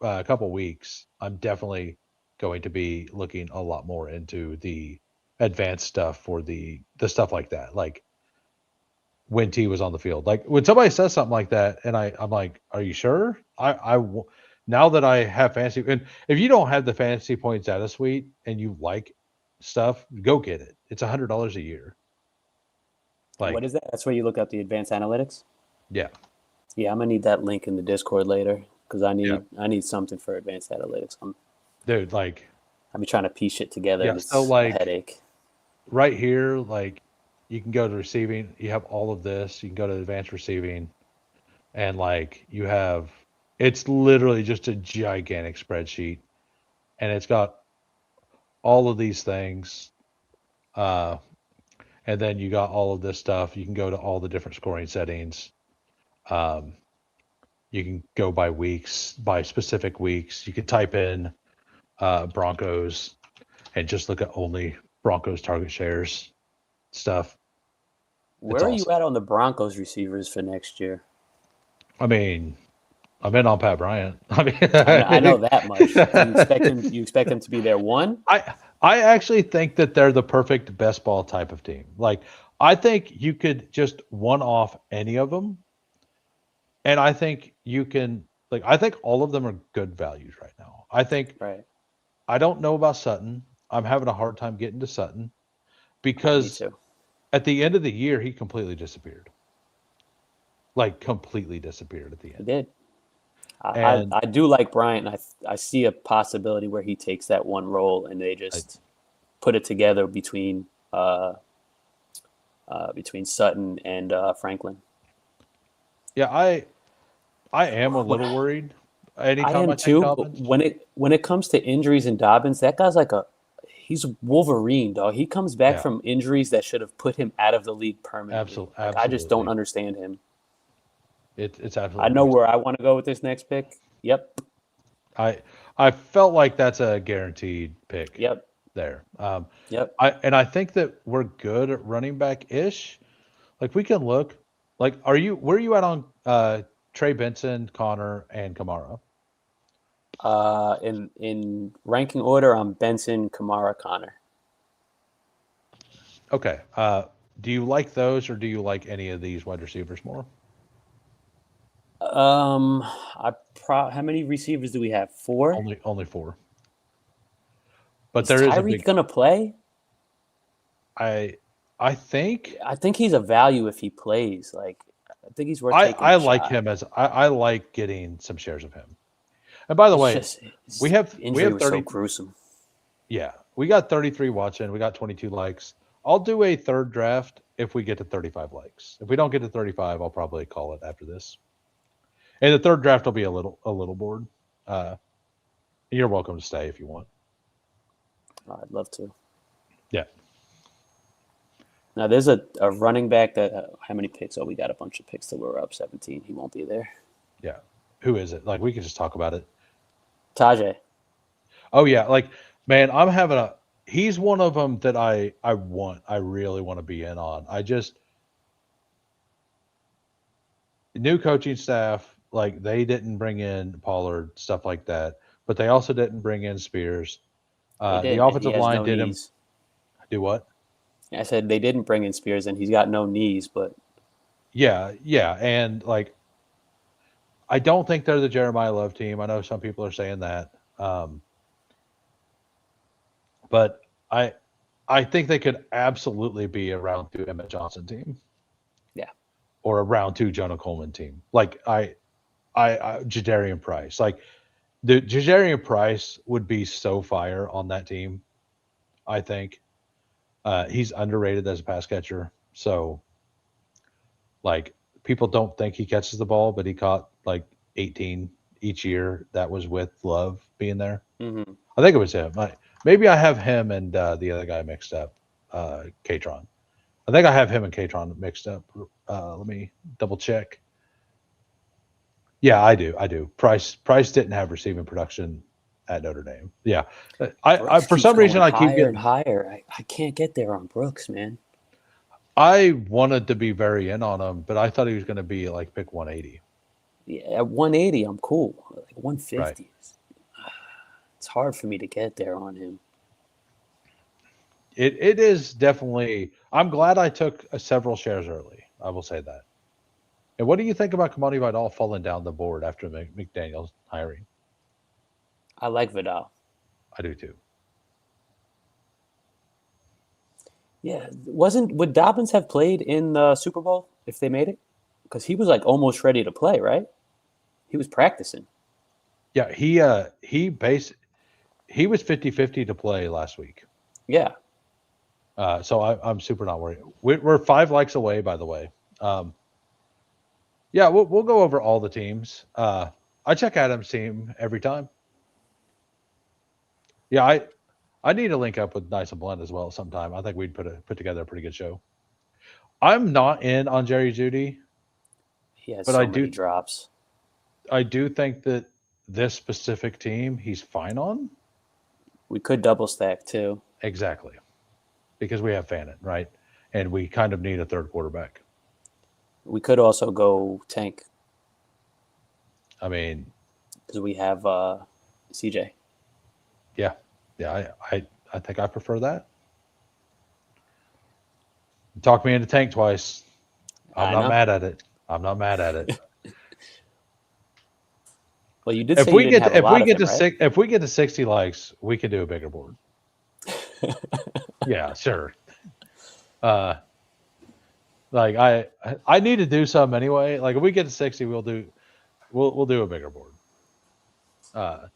couple weeks, I'm definitely going to be looking a lot more into the advanced stuff for the stuff like that. Like when T was on the field, like when somebody says something like that, and I'm like, are you sure? Now that I have fantasy, and if you don't have the fantasy points data suite and you like stuff, go get it. It's $100 a year. Like, what is that? That's where you look up the advanced analytics? Yeah. Yeah, I'm gonna need that link in the Discord later because I need something for advanced analytics. Dude, like I've been trying to piece shit together. Yeah, It's so like a headache. Right here, like you can go to receiving, you have all of this, you can go to advanced receiving, and like you have, it's literally just a gigantic spreadsheet, and it's got all of these things, and then you got all of this stuff. You can go to all the different scoring settings. You can go by weeks, by specific weeks. You can type in Broncos and just look at only Broncos target shares stuff. Where are you at on the Broncos receivers for next year? I mean, I'm in on Pat Bryant. I mean, I know that much. Do you expect him to be their one? I actually think that they're the perfect best ball type of team. Like, I think you could just one off any of them. And I think you can, like, I think all of them are good values right now. I think, right. I don't know about Sutton. I'm having a hard time getting to Sutton because at the end of the year, he completely disappeared. Like, completely disappeared at the end. He did. I do like Bryant. I see a possibility where he takes that one role and they just put it together between Sutton and Franklin. Yeah, I am a little worried. Anytime I am too. When it comes to injuries and Dobbins, that guy's like he's Wolverine, dog. He comes back from injuries that should have put him out of the league permanently. Absolutely. Like, I just don't understand him. It's absolutely. I know where I want to go with this next pick. Yep. I felt like that's a guaranteed pick. Yep. There. Yep. I think that we're good at running back ish. Like we can look. Like, where are you at on Trey Benson, Connor, and Kamara? In ranking order, I'm Benson, Kamara, Connor. Okay. Do you like those, or do you like any of these wide receivers more? How many receivers do we have? 4? Only 4. But is there is Tyreek gonna play? I think he's a value if he plays. Like, I think he's worth taking. I like him as I like getting some shares of him. And by the way, we have 30. Was so gruesome. Yeah, we got 33 watching. We got 22 likes. I'll do a third draft if we get to 35 likes. If we don't get to 35, I'll probably call it after this. And the third draft will be a little bored. You're welcome to stay if you want. I'd love to. Yeah. Now there's a running back that how many picks? Oh, we got a bunch of picks that we're up 17. He won't be there. Yeah. Who is it? Like, we can just talk about it. Tajay. Oh yeah, like, man, he's one of them that I really want to be in on. New coaching staff, like, they didn't bring in Pollard, stuff like that, but they also didn't bring in Spears. The offensive line didn't do what? I said they didn't bring in Spears, and he's got no knees, but yeah, and like, I don't think they're the Jeremiah Love team. I know some people are saying that. But I think they could absolutely be a round 2 Emmett Johnson team. Yeah. Or a round 2 Jonah Coleman team. Like Jadarian Price. Like the Jadarian Price would be so fire on that team, I think. He's underrated as a pass catcher. So like people don't think he catches the ball, but he caught like 18 each year. That was with Love being there. Mm-hmm. I think it was him. Maybe I have him and the other guy mixed up, Katron. I think I have him and Katron mixed up. Let me double check. Yeah, I do. Price didn't have receiving production at Notre Dame. Yeah, I for some reason I keep getting higher. I can't get there on Brooks, man. I wanted to be very in on him, but I thought he was going to be like pick 180. Yeah, at 180, I'm cool. Like 150. Right. It's hard for me to get there on him. It is definitely. I'm glad I took several shares early. I will say that. And what do you think about Kamani Vidal falling down the board after McDaniel's hiring? I like Vidal. I do too. Yeah, would Dobbins have played in the Super Bowl if they made it? Because he was like almost ready to play, right? He was practicing. Yeah, he was 50-50 to play last week. Yeah. So I'm super not worried. We're 5 likes away, by the way. Yeah, we'll go over all the teams. I check Adam's team every time. Yeah, I need to link up with Nice and Blunt as well sometime. I think we'd put together a pretty good show. I'm not in on Jerry Jeudy. He has but so many drops. I do think that this specific team he's fine on. We could double stack too. Exactly. Because we have Fannin, right? And we kind of need a third quarterback. We could also go tank. I mean, because we have CJ. Yeah. I think I prefer that. Talk me into tank twice. I'm not mad at it. Well, you did say you didn't have a lot of him, right? If we get to 60 likes, we can do a bigger board. Yeah, sure. Like I need to do some anyway. Like if we get to 60, we'll do a bigger board. I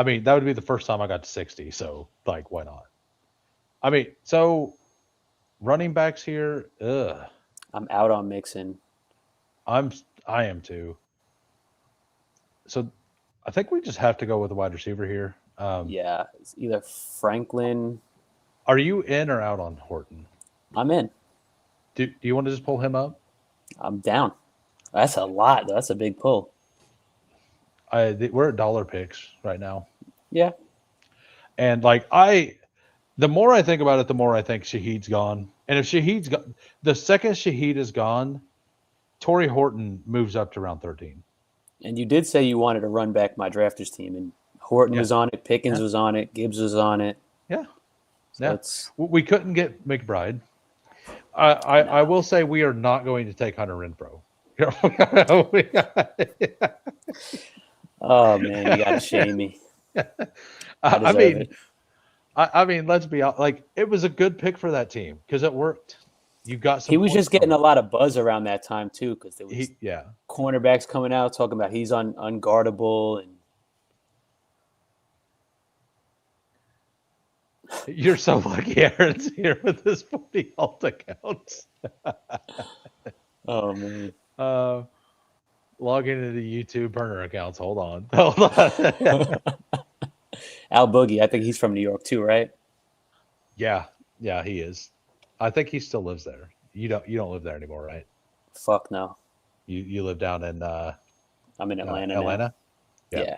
mean that would be the first time I got to 60, so like why not? I mean, so running backs here, I'm out on Mixon. I am too. So I think we just have to go with a wide receiver here. Yeah, it's either Franklin. Are you in or out on Horton? I'm in. Do you want to just pull him up? I'm down. That's a lot. That's a big pull. We're at dollar picks right now. Yeah. And like the more I think about it, the more I think Shaheed's gone. And if Shaheed's gone, the second Shaheed is gone, Torrey Horton moves up to round 13. And you did say you wanted to run back my drafters team, and Horton was on it, Pickens was on it, Gibbs was on it. Yeah. So we couldn't get McBride. I will say we are not going to take Hunter Renfrow. Oh man, you gotta shame me. I mean, let's be honest. Like, it was a good pick for that team because it worked. You got some. He was just getting a lot of buzz around that time too, because there was cornerbacks coming out talking about he's unguardable, and you're so lucky Aaron's here with his 40 alt accounts. Oh man. Log into the YouTube burner accounts. Hold on. Al Boogie, I think he's from New York too, right? Yeah, he is. I think he still lives there. You don't live there anymore, right? Fuck no. You live down in I'm in Atlanta. Atlanta? Now. Yeah.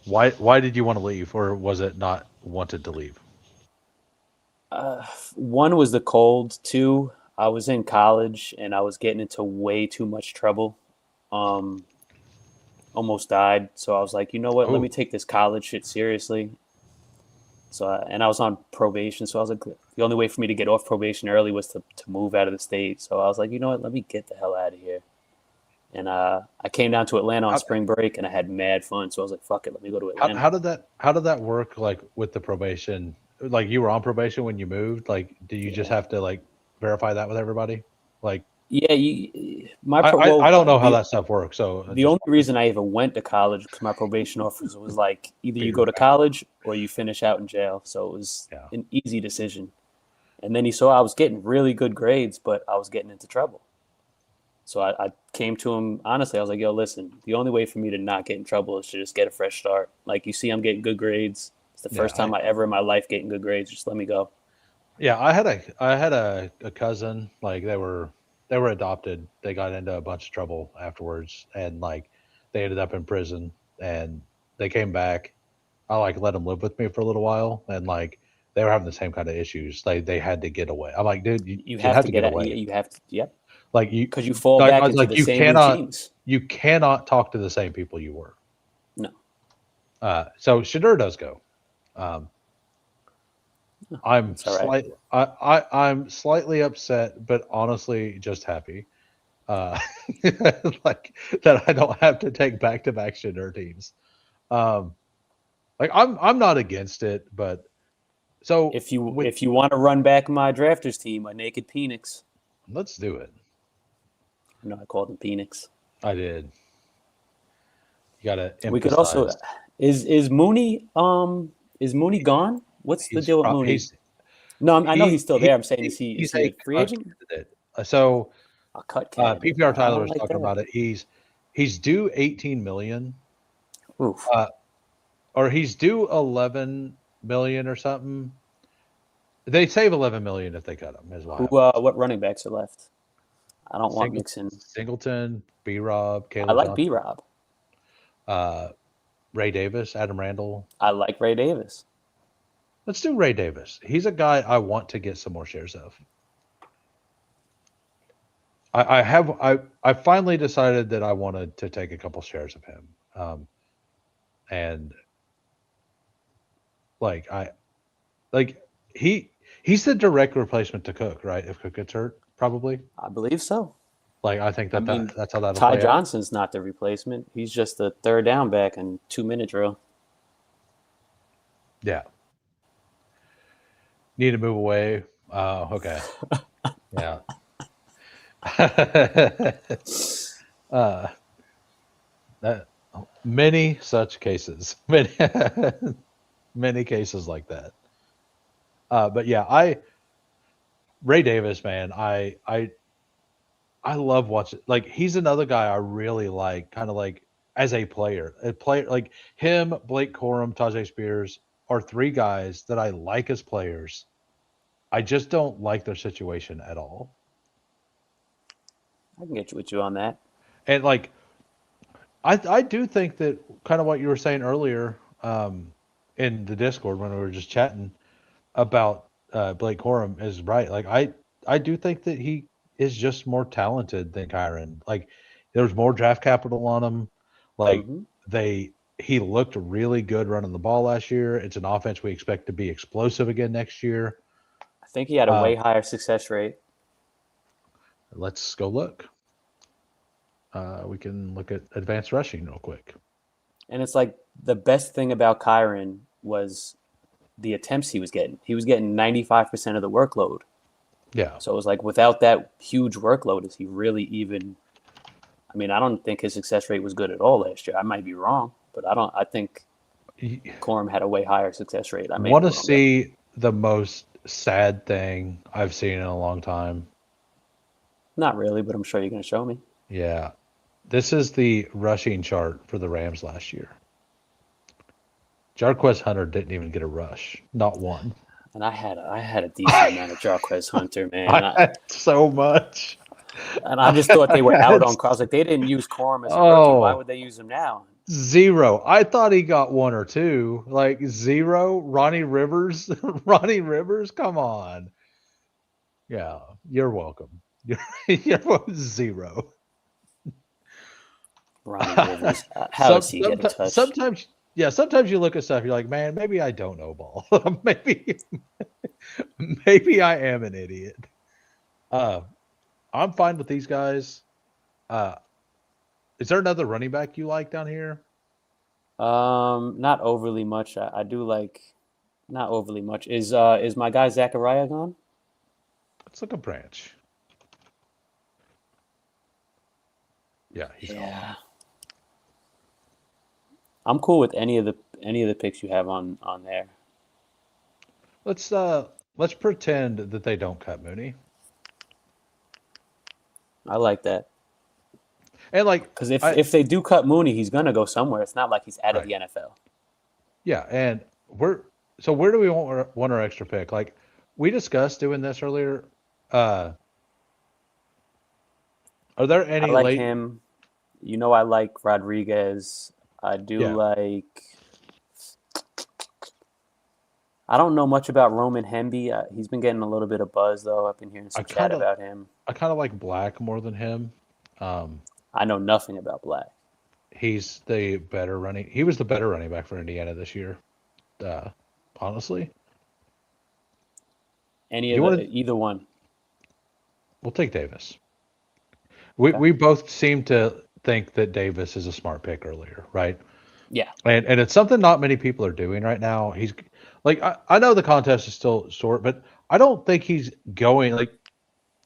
Why did you want to leave, or was it not wanted to leave? One was the cold. Two, I was in college and I was getting into way too much trouble. Almost died. So I was like, you know what? Let me take this college shit seriously. So and I was on probation, so I was like, the only way for me to get off probation early was to move out of the state. So I was like, you know what, let me get the hell out of here. And I came down to Atlanta on spring break, and I had mad fun. So I was like, fuck it, let me go to Atlanta. How did that work? Like with the probation, like you were on probation when you moved. Like, do you just have to like verify that with everybody? Like, yeah, I don't know how that stuff works. So the only reason I even went to college because my probation officer was like, either you go to college or you finish out in jail. So it was an easy decision. And then he saw I was getting really good grades, but I was getting into trouble. So I came to him, honestly, I was like, yo, listen, the only way for me to not get in trouble is to just get a fresh start. Like, you see, I'm getting good grades. It's the first time I ever in my life getting good grades. Just let me go. Yeah, I had a cousin, like they were adopted. They got into a bunch of trouble afterwards, and like they ended up in prison, and they came back. I like let them live with me for a little while, and like they were having the same kind of issues. They had to get away. I'm like, dude, you have to get away. You have to, yep. Like because you fall back into the same routines. You cannot talk to the same people you were. No. So Shadur does go. I'm slightly upset, but honestly just happy. Like that I don't have to take back-to-back Shadur teams. Like I'm not against it, but so if you want to run back my drafters team, a naked Penix. Let's do it. No, I called him Penix. I did. You gotta emphasize. We could also is Mooney gone? What's the deal with Mooney? I know he's still there. I'm saying is he a free agent? So a cut PPR Tyler was talking about it. He's due $18 million. Oof. Or he's due $11 million or something. They save $11 million if they cut him as well. What running backs are left? I don't want Mixon. Singleton, B-Rob, Caleb. I like Johnson, B-Rob. Ray Davis, Adam Randall. I like Ray Davis. Let's do Ray Davis. He's a guy I want to get some more shares of. I finally decided that I wanted to take a couple shares of him. And he's the direct replacement to Cook, right? If Cook gets hurt, probably. I believe so. Like I think that's how that'll Ty play Johnson's not the replacement. He's just the third down back in 2-minute drill. Yeah. Need to move away. Okay. Yeah. Many such cases. Many cases like that. But yeah, Ray Davis, man, I love watching. Like he's another guy I really like, kind of like as a player like him, Blake Corum, Tajay Spears are three guys that I like as players. I just don't like their situation at all. I can get with you on that. And like, I do think that kind of what you were saying earlier in the Discord when we were just chatting about Blake Corum is right. Like I do think that he is just more talented than Kyron. Like there's more draft capital on him. Like he looked really good running the ball last year. It's an offense we expect to be explosive again next year. I think he had a way higher success rate. Let's go look. We can look at advanced rushing real quick. And it's like the best thing about Kyron was the attempts he was getting. He was getting 95% of the workload. Yeah. So it was like without that huge workload, is he really even? I mean, I don't think his success rate was good at all last year. I might be wrong, but I think Corum had a way higher success rate. I want to see the most sad thing I've seen in a long time. Not really, but I'm sure you're going to show me. Yeah. This is the rushing chart for the Rams last year. Jarquez Hunter didn't even get a rush. Not one. And I had a decent amount of Jarquez Hunter, man. I had so much. And I just thought they were out on cars. Like they didn't use Corum as a rookie. Why would they use him now? 0. I thought he got 1 or 2. Like 0. Ronnie Rivers. Ronnie Rivers. Come on. Yeah, you're welcome. You're 0. Ronnie Rivers. How does he get a touch? Yeah, sometimes you look at stuff, you're like, man, maybe I don't know ball. maybe I am an idiot. I'm fine with these guys. Is there another running back you like down here? Not overly much. I do like not overly much. Is my guy Zachariah gone? Let's look at Branch. Yeah, he's gone. Yeah. I'm cool with any of the picks you have on there. Let's pretend that they don't cut Mooney. I like that. And like, because if they do cut Mooney, he's gonna go somewhere. It's not like he's out of Right. the NFL. yeah, and where do we want our extra pick? Like we discussed doing this earlier. Are there I any like late? him. You know, I like Rodriguez. I do Yeah. like. I don't know much about Roman Hemby. He's been getting a little bit of buzz though. I've been hearing some chat kinda- about him. I kind of like Black more than him. I know nothing about Black. He's the better running. He was the better running back for Indiana this year. Honestly, Either one. we'll take Davis. We both seem to think that Davis is a smart pick earlier, right? Yeah. And it's something not many people are doing right now. He's like, I know the contest is still short, but I don't think he's going like,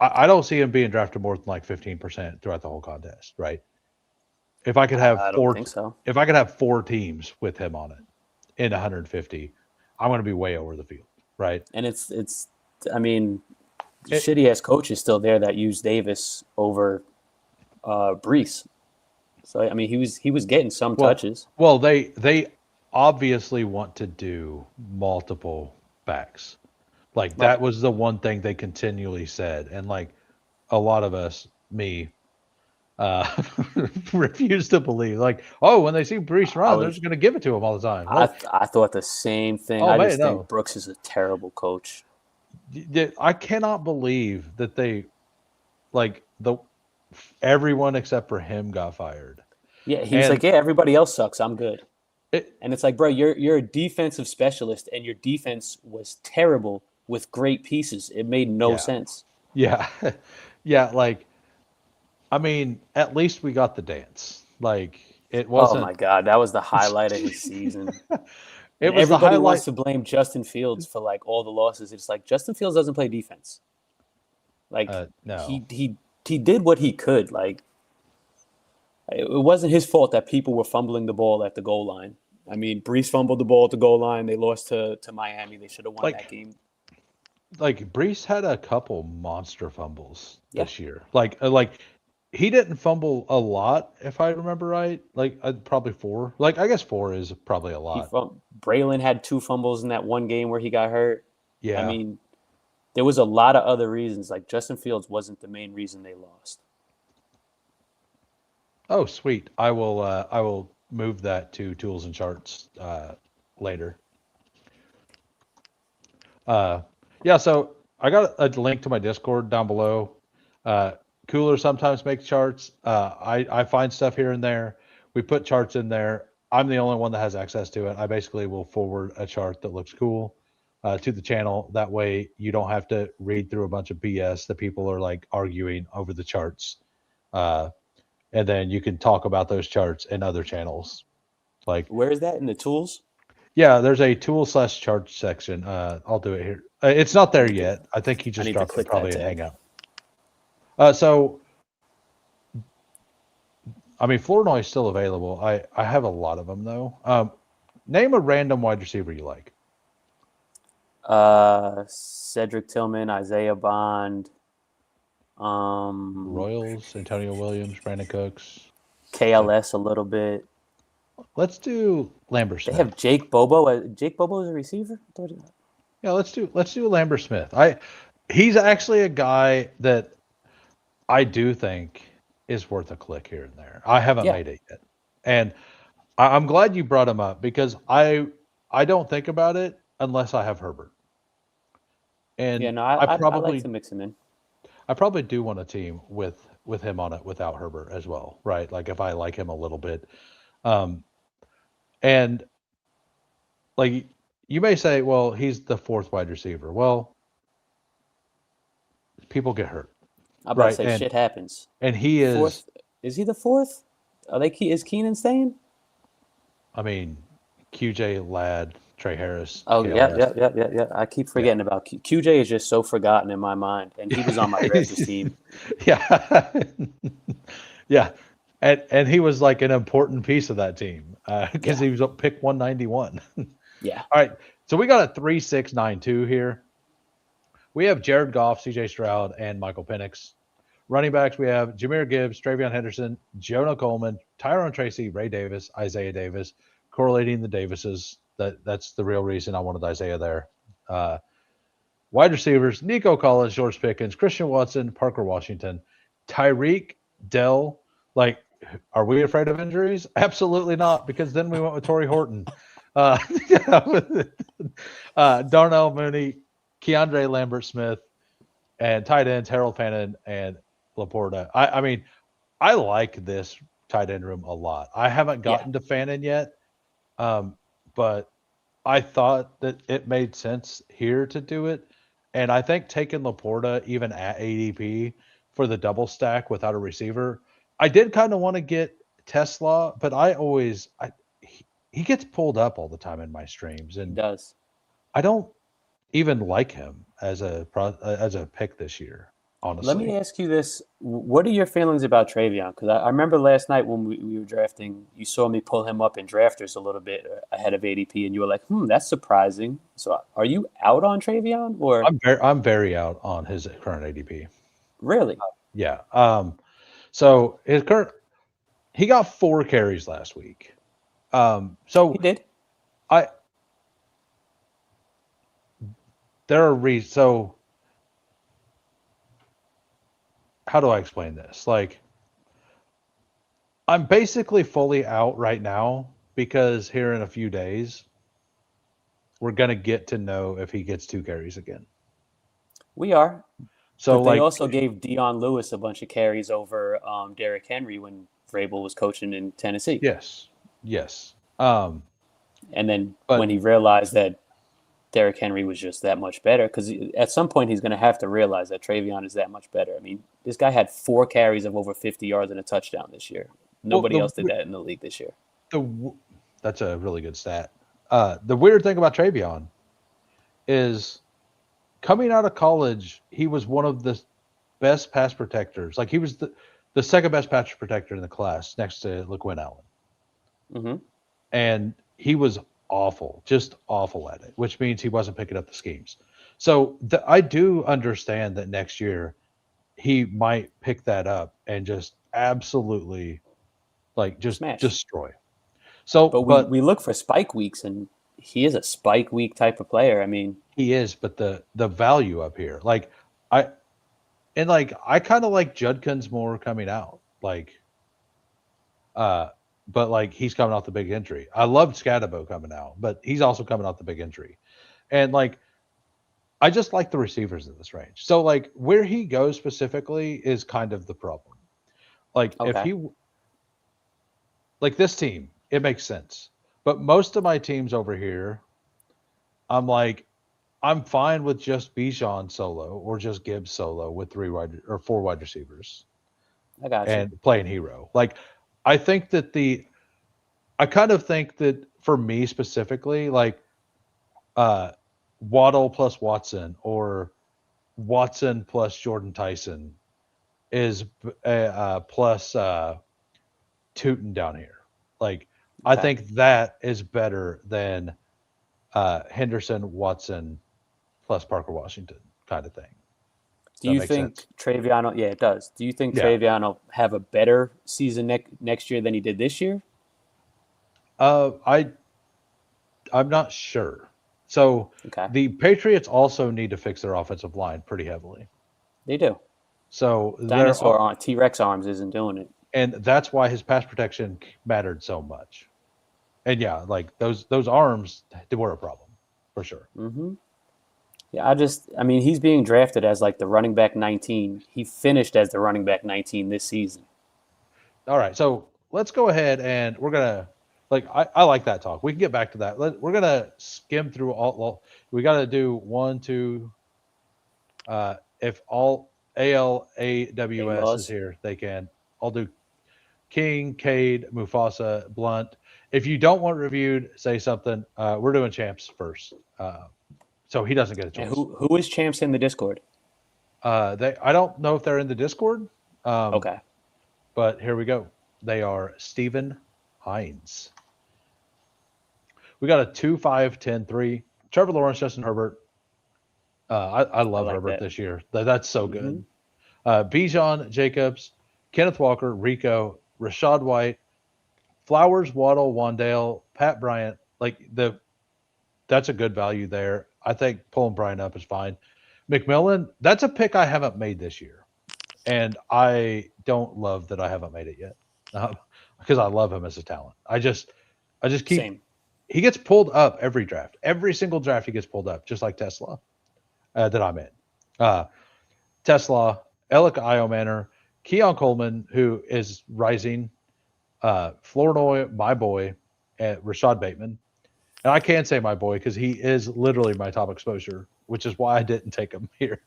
I don't see him being drafted more than like 15% throughout the whole contest, right? If I could have I don't think so. if I could have 4 teams with him on it in 150, I'm going to be way over the field, right? And it's I mean, shitty ass coach is still there that used Davis over Brees. So I mean, he was getting some touches. Well, they obviously want to do multiple backs. Like that was the one thing they continually said, and like a lot of us, me, refuse to believe. Like, oh, when they see Brees run, they're just going to give it to him all the time. Like, I thought the same thing. Oh, I man, just no. think Brooks is a terrible coach. I cannot believe that they, like everyone except for him got fired. Yeah, he's like, yeah, everybody else sucks. I'm good. And it's like, bro, you're a defensive specialist, and your defense was terrible with great pieces. It made no sense. Yeah, yeah. Like, I mean, at least we got the dance. Like, it wasn't. Oh my god, that was the highlight of his season. It was Everybody the highlight. wants to blame Justin Fields for like all the losses. It's like Justin Fields doesn't play defense. Like No. he did what he could. Like it wasn't his fault that people were fumbling the ball at the goal line. I mean, Brees fumbled the ball at the goal line. They lost to Miami. They should have won that game. Like Brees had a couple monster fumbles this Yeah. year. Like he didn't fumble a lot, if I remember right. Like probably 4. Like I guess 4 is probably a lot. Braylon had 2 fumbles in that one game where he got hurt. Yeah. I mean, there was a lot of other reasons. Like Justin Fields wasn't the main reason they lost. Oh, sweet. I will move that to tools and charts later. Yeah, so I got a link to my Discord down below. Cooler sometimes makes charts. I find stuff here and there. We put charts in there. I'm the only one that has access to it. I basically will forward a chart that looks cool to the channel. That way you don't have to read through a bunch of BS that people are like arguing over the charts. And then you can talk about those charts in other channels. Like, where is that in the tools? Yeah, there's a tool/chart section. I'll do it here. It's not there yet. I think he just dropped it probably in Hangout. So, I mean, Flournoy is still available. I have a lot of them though. Name a random wide receiver you like. Cedric Tillman, Isaiah Bond. Royals, Antonio Williams, Brandon Cooks. KLS a little bit. Let's do Lambert Smith. They have Jake Bobo. Jake Bobo is a receiver? Yeah, let's do Lambert Smith. He's actually a guy that I do think is worth a click here and there. I haven't made it yet. And I'm glad you brought him up because I don't think about it unless I have Herbert. And yeah, no, I like to mix him in. I probably do want a team with him on it without Herbert as well, right? Like if I like him a little bit. And like you may say, well, he's the fourth wide receiver. Well, people get hurt, I'm about to right? say shit happens. And he is. Fourth, is he the fourth? Is Keenan staying? I mean, QJ Ladd, Trey Harris. Oh yeah, KLS. yeah. I keep forgetting about QJ. Is just so forgotten in my mind, and he was on my drafters team. Yeah, yeah, and he was like an important piece of that team because he was up pick 191. Yeah. All right, so we got a 3-6-9-2 here. We have Jared Goff, C.J. Stroud, and Michael Penix. Running backs, we have Jahmyr Gibbs, Travion Henderson, Jonah Coleman, Tyrone Tracy, Ray Davis, Isaiah Davis. Correlating the Davises. That's the real reason I wanted Isaiah there. Wide receivers, Nico Collins, George Pickens, Christian Watson, Parker Washington, Tyreek, Dell. Like, are we afraid of injuries? Absolutely not, because then we went with Torrey Horton. Darnell Mooney, Keandre Lambert-Smith, and tight ends Harold Fannin and Laporta. I mean, I like this tight end room a lot. I haven't gotten to Fannin yet, but I thought that it made sense here to do it. And I think taking Laporta, even at ADP, for the double stack without a receiver, I did kind of want to get Tesla, but he gets pulled up all the time in my streams, and He does. I don't even like him as a pick this year. Honestly, Let me ask you this: what are your feelings about Travion? Because I remember last night when we were drafting, you saw me pull him up in drafters a little bit ahead of ADP, and you were like, that's surprising. So are you out on Travion, or I'm very out on his current ADP. really? Yeah. So he got 4 carries last week. So He did. There are reasons. So how do I explain this? Like, I'm basically fully out right now because here in a few days, we're going to get to know if he gets 2 carries again. We are. So but they also gave Dion Lewis a bunch of carries over Derrick Henry when Vrabel was coaching in Tennessee. Yes. And then when he realized that Derrick Henry was just that much better, because at some point he's going to have to realize that Travion is that much better. I mean, this guy had 4 carries of over 50 yards and a touchdown this year. Nobody else did that in the league this year. That's a really good stat. The weird thing about Travion is coming out of college, he was one of the best pass protectors. Like, he was the second best pass protector in the class next to LaQuinn Allen. Mm-hmm. And he was just awful at it, which means he wasn't picking up the schemes. So I do understand that next year he might pick that up and just absolutely destroy. So, but we look for spike weeks, and he is a spike week type of player. I mean, he is, but the value up here, I kind of like Judkins more coming out, but like he's coming off the big injury. I loved Scatabo coming out, but he's also coming off the big injury. And I just like the receivers in this range. So where he goes specifically is kind of the problem. If he this team, it makes sense. But most of my teams over here, I'm fine with just Bijan solo or just Gibbs solo with 4 wide receivers. I got you. And playing hero. I think that I kind of think that for me specifically, Waddle plus Watson or Watson plus Jordan Tyson is plus Tootin down here. I think that is better than Henderson, Watson plus Parker Washington kind of thing. Do you think Travion? Yeah, it does. Do you think Travion will have a better season next year than he did this year? I'm not sure. So the Patriots also need to fix their offensive line pretty heavily. They do. So dinosaur T-Rex arms isn't doing it, and that's why his pass protection mattered so much. And those arms were a problem for sure. Mm-hmm. Yeah, I mean, he's being drafted as the running back 19. He finished as the running back 19 this season. All right, so let's go ahead and we're going to Like I like that talk. We can get back to that. We're gonna skim through all. Well, we got to do 1, 2. If all ALAWS is laws. here, they can. I'll do King, Cade, Mufasa, Blunt. If you don't want reviewed, say something. We're doing champs first, so he doesn't get a choice. And who is champs in the Discord? I don't know if they're in the Discord. Okay. But here we go. They are Steven Hines. We got a 2, 5, 10, 3. Trevor Lawrence, Justin Herbert. I love like Herbert that. this year. That's so good. Bijan Jacobs, Kenneth Walker, Rico, Rashad White, Flowers, Waddle, Wandale, Pat Bryant. That's a good value there. I think pulling Bryant up is fine. McMillan, that's a pick I haven't made this year. And I don't love that I haven't made it yet because I love him as a talent. I just keep. Same. He gets pulled up every draft. Every single draft he gets pulled up, just like Tesla that I'm in. Tesla, Alec Iomanner, Keon Coleman, who is rising, Flournoy, my boy, and Rashad Bateman. And I can say my boy because he is literally my top exposure, which is why I didn't take him here.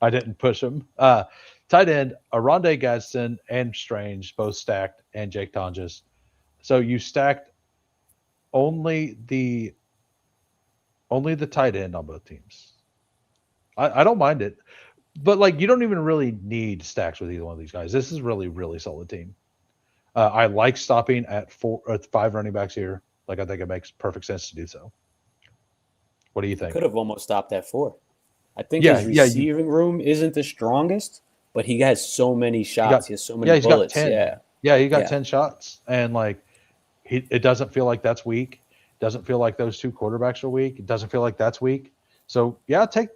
I didn't push him. Tight end, Aronde Gadsden and Strange, both stacked, and Jake Tonjes. So you stacked only the tight end on both teams. I don't mind it. But you don't even really need stacks with either one of these guys. This is really, really solid team. I like stopping at 5 running backs here. I think it makes perfect sense to do so. What do you think? Could have almost stopped at 4. I think his receiving room isn't the strongest, but he has so many shots. He has so many bullets. Got 10. He got 10 shots. And it doesn't feel like that's weak. It doesn't feel like those 2 quarterbacks are weak. It doesn't feel like that's weak. So take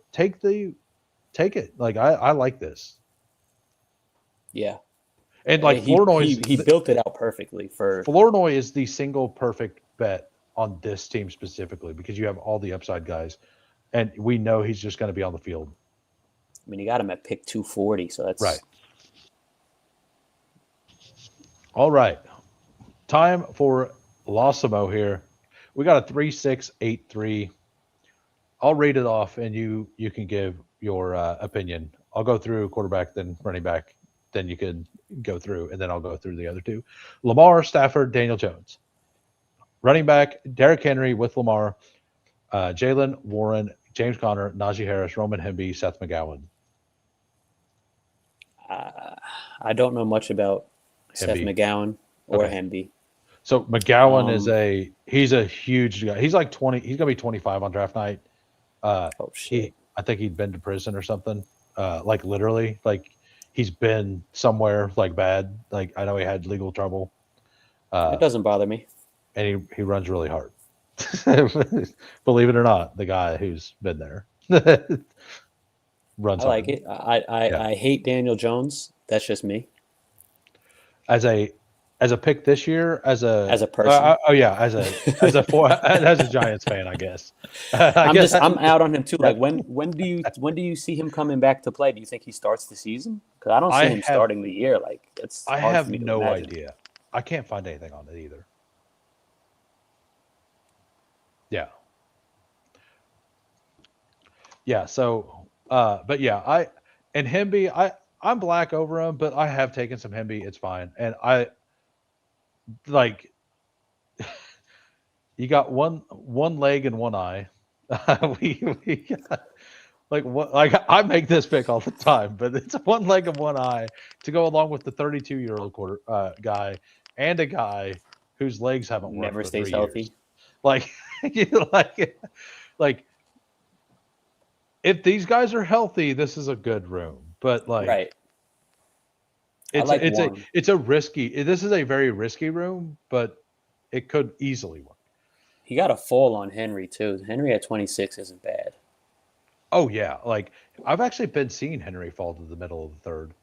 it. I like this. Yeah. And Flournoy, he built it out perfectly for Flournoy is the single perfect bet on this team specifically because you have all the upside guys, and we know he's just going to be on the field. I mean, you got him at pick 240, so that's right. All right, time for Losimo here. We got a 3-6-8-3. I'll read it off, and you can give your opinion. I'll go through quarterback, then running back, then you can go through, and then I'll go through the other 2. Lamar, Stafford, Daniel Jones. Running back, Derrick Henry with Lamar, Jalen Warren, James Conner, Najee Harris, Roman Hemby, Seth McGowan. I don't know much about Seth McGowan or Hemby. So McGowan he's a huge guy. He's 20. He's gonna be 25 on draft night. Oh shit! I think he'd been to prison or something. Literally, he's been somewhere bad. I know he had legal trouble. It doesn't bother me. And he runs really hard. Believe it or not, the guy who's been there runs. I like it. I hate Daniel Jones. That's just me. As a pick this year, as a person. as a Giants fan, I guess. I'm out on him too. When do you see him coming back to play? Do you think he starts the season? Because I don't see him starting the year. I have no idea. I can't find anything on it either. Yeah. Yeah. So, but yeah, Hemby, I'm black over him, but I have taken some Hemby. It's fine. And you got one leg and one eye. we I make this pick all the time, but it's one leg and one eye to go along with the 32-year-old guy and a guy whose legs haven't worked. Never for stays 3 healthy. Like if these guys are healthy, this is a good room. But right. It's a risky. This is a very risky room, but it could easily work. He got a fall on Henry too. Henry at 26 isn't bad. Oh yeah, I've actually been seeing Henry fall to the middle of the third.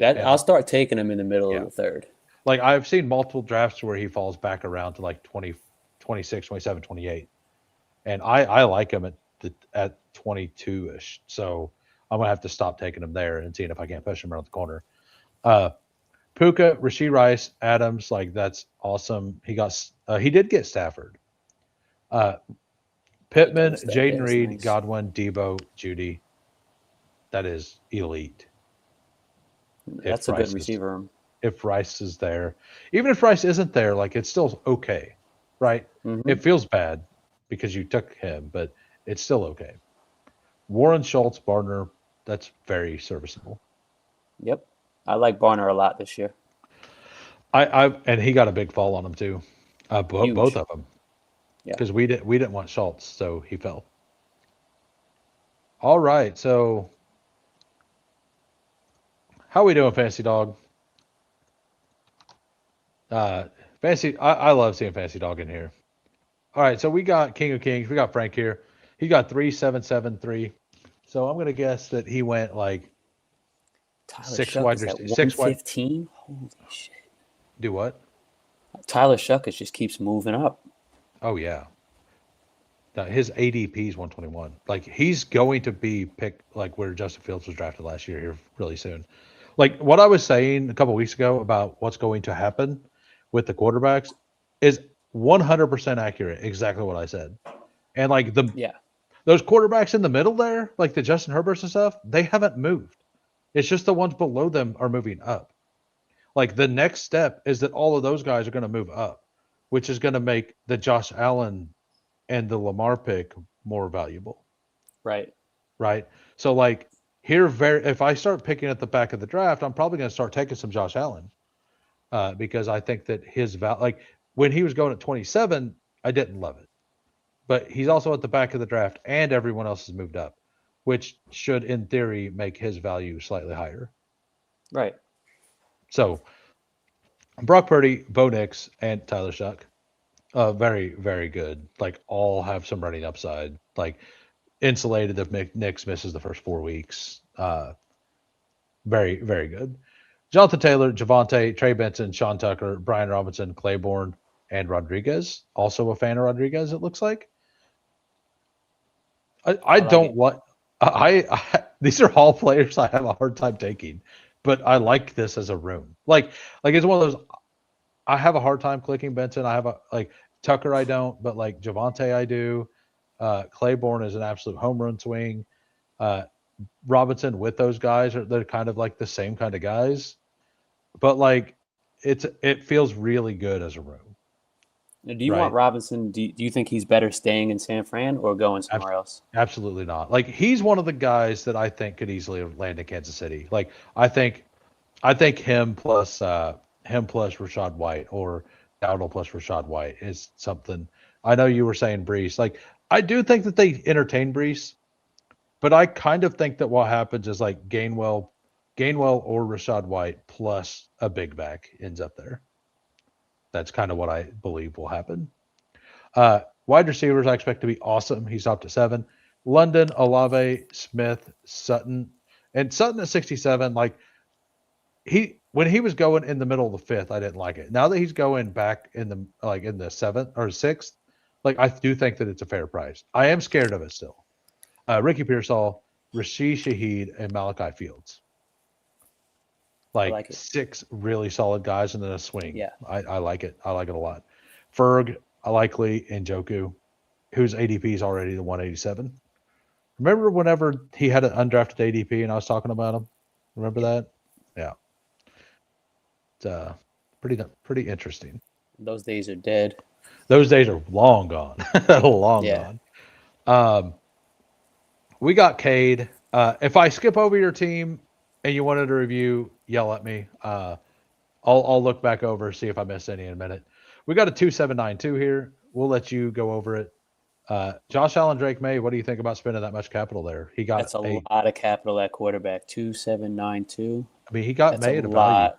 I'll start taking him in the middle of the third. I've seen multiple drafts where he falls back around to 20, 26, 27, 28. And I like him at 22-ish. So I'm going to have to stop taking him there and seeing if I can't push him around the corner. Puka, Rasheed Rice, Adams, like that's awesome. He did get Stafford. Uh, Pittman, That Jaden is Reed, nice. Godwin, Debo, Judy. That is elite. That's a good receiver room. If Rice is there, even if Rice isn't there, like it's still okay, right? Mm-hmm. It feels bad because you took him, but it's still okay. Warren Schultz, Barner, that's very serviceable. Yep. I like Barner a lot this year. And he got a big fall on him too. Huge. Both of them. Yeah. Because we didn't want Schultz, so he fell. All right, so how we doing, Fancy Dog? Fancy, I love seeing Fancy Dog in here. All right, so we got King of Kings. We got Frank here. He got 3-7-7-3. So I'm gonna guess that he went like Tyler six Shuck wide is at receivers. 115. Holy shit. Do what? Tyler Shuck just keeps moving up. Oh yeah. Now, his ADP is 121. Like he's going to be picked like where Justin Fields was drafted last year here really soon. Like what I was saying a couple weeks ago about what's going to happen with the quarterbacks is 100% accurate. Exactly what I said. And like those quarterbacks in the middle there, like the Justin Herberts and stuff, they haven't moved. It's just the ones below them are moving up. Like the next step is that all of those guys are going to move up, which is going to make the Josh Allen and the Lamar pick more valuable. Right. Right. So like here, if I start picking at the back of the draft, I'm probably going to start taking some Josh Allen because I think that his value, like when he was going at 27, I didn't love it, but he's also at the back of the draft and everyone else has moved up, which should in theory make his value slightly higher. Right. So Brock Purdy, Bo Nix, and Tyler Shuck. Very, very good. Like all have some running upside. Like insulated if Nix misses the first 4 weeks. Very, very good. Jonathan Taylor, Javonte, Trey Benson, Sean Tucker, Brian Robinson, Claiborne, and Rodriguez. Also a fan of Rodriguez, it looks like. I don't want. These are all players I have a hard time taking, but I like this as a room. Like it's one of those. I have a hard time clicking Benson. I have Tucker. I don't, but like Javonte, I do. Claiborne is an absolute home run swing. Robinson with those guys they're kind of like the same kind of guys, but like it feels really good as a room. Now, do you want Robinson? Do you think he's better staying in San Fran or going somewhere else? Absolutely not. Like he's one of the guys that I think could easily land in Kansas City. Like I think him plus Rashad White or Dowdle plus Rashad White is something. I know you were saying Brees. Like I do think that they entertain Brees, but I kind of think that what happens is like Gainwell or Rashad White plus a big back ends up there. That's kind of what I believe will happen. Wide receivers I expect to be awesome. He's up to 7. London, Olave, Smith, Sutton. And Sutton at 67, like when he was going in the middle of the 5th, I didn't like it. Now that he's going back in the 7th or 6th, like I do think that it's a fair price. I am scared of it still. Ricky Pearsall, Rashid Shaheed, and Malachi Fields. Like 6 really solid guys and then a swing. Yeah. I like it. I like it a lot. Ferg, I like Lee, and Njoku, whose ADP is already the 187. Remember whenever he had an undrafted ADP and I was talking about him? Remember that? Yeah. It's pretty interesting. Those days are dead. Those days are long gone. Gone. We got Cade. If I skip over your team and you wanted to review, yell at me. I'll look back over, see if I missed any in a minute. We got a 2792 here. We'll let you go over it. Josh Allen, Drake May, what do you think about spending that much capital there? That's a lot of capital at quarterback. 2792. I mean, he got That's May at a lot. value.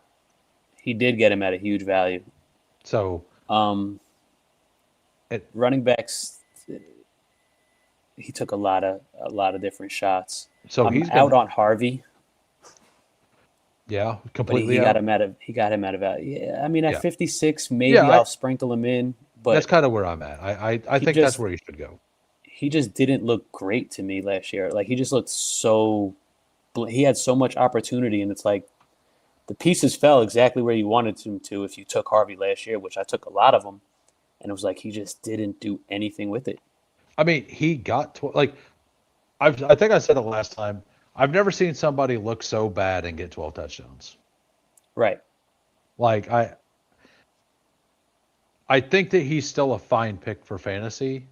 He did get him at a huge value. So, running backs, he took a lot of different shots. So he's out on Harvey. Yeah, completely. He got him at a value. Yeah, I mean at 56, maybe Yeah, I'll sprinkle him in. But that's kind of where I'm at. I think that's where he should go. He just didn't look great to me last year. Like he just looked he had so much opportunity, and it's like the pieces fell exactly where you wanted them to if you took Harvey last year, which I took a lot of them, and it was like he just didn't do anything with it. I mean, he got I think I said it last time. I've never seen somebody look so bad and get 12 touchdowns. Right. Like I think that he's still a fine pick for fantasy.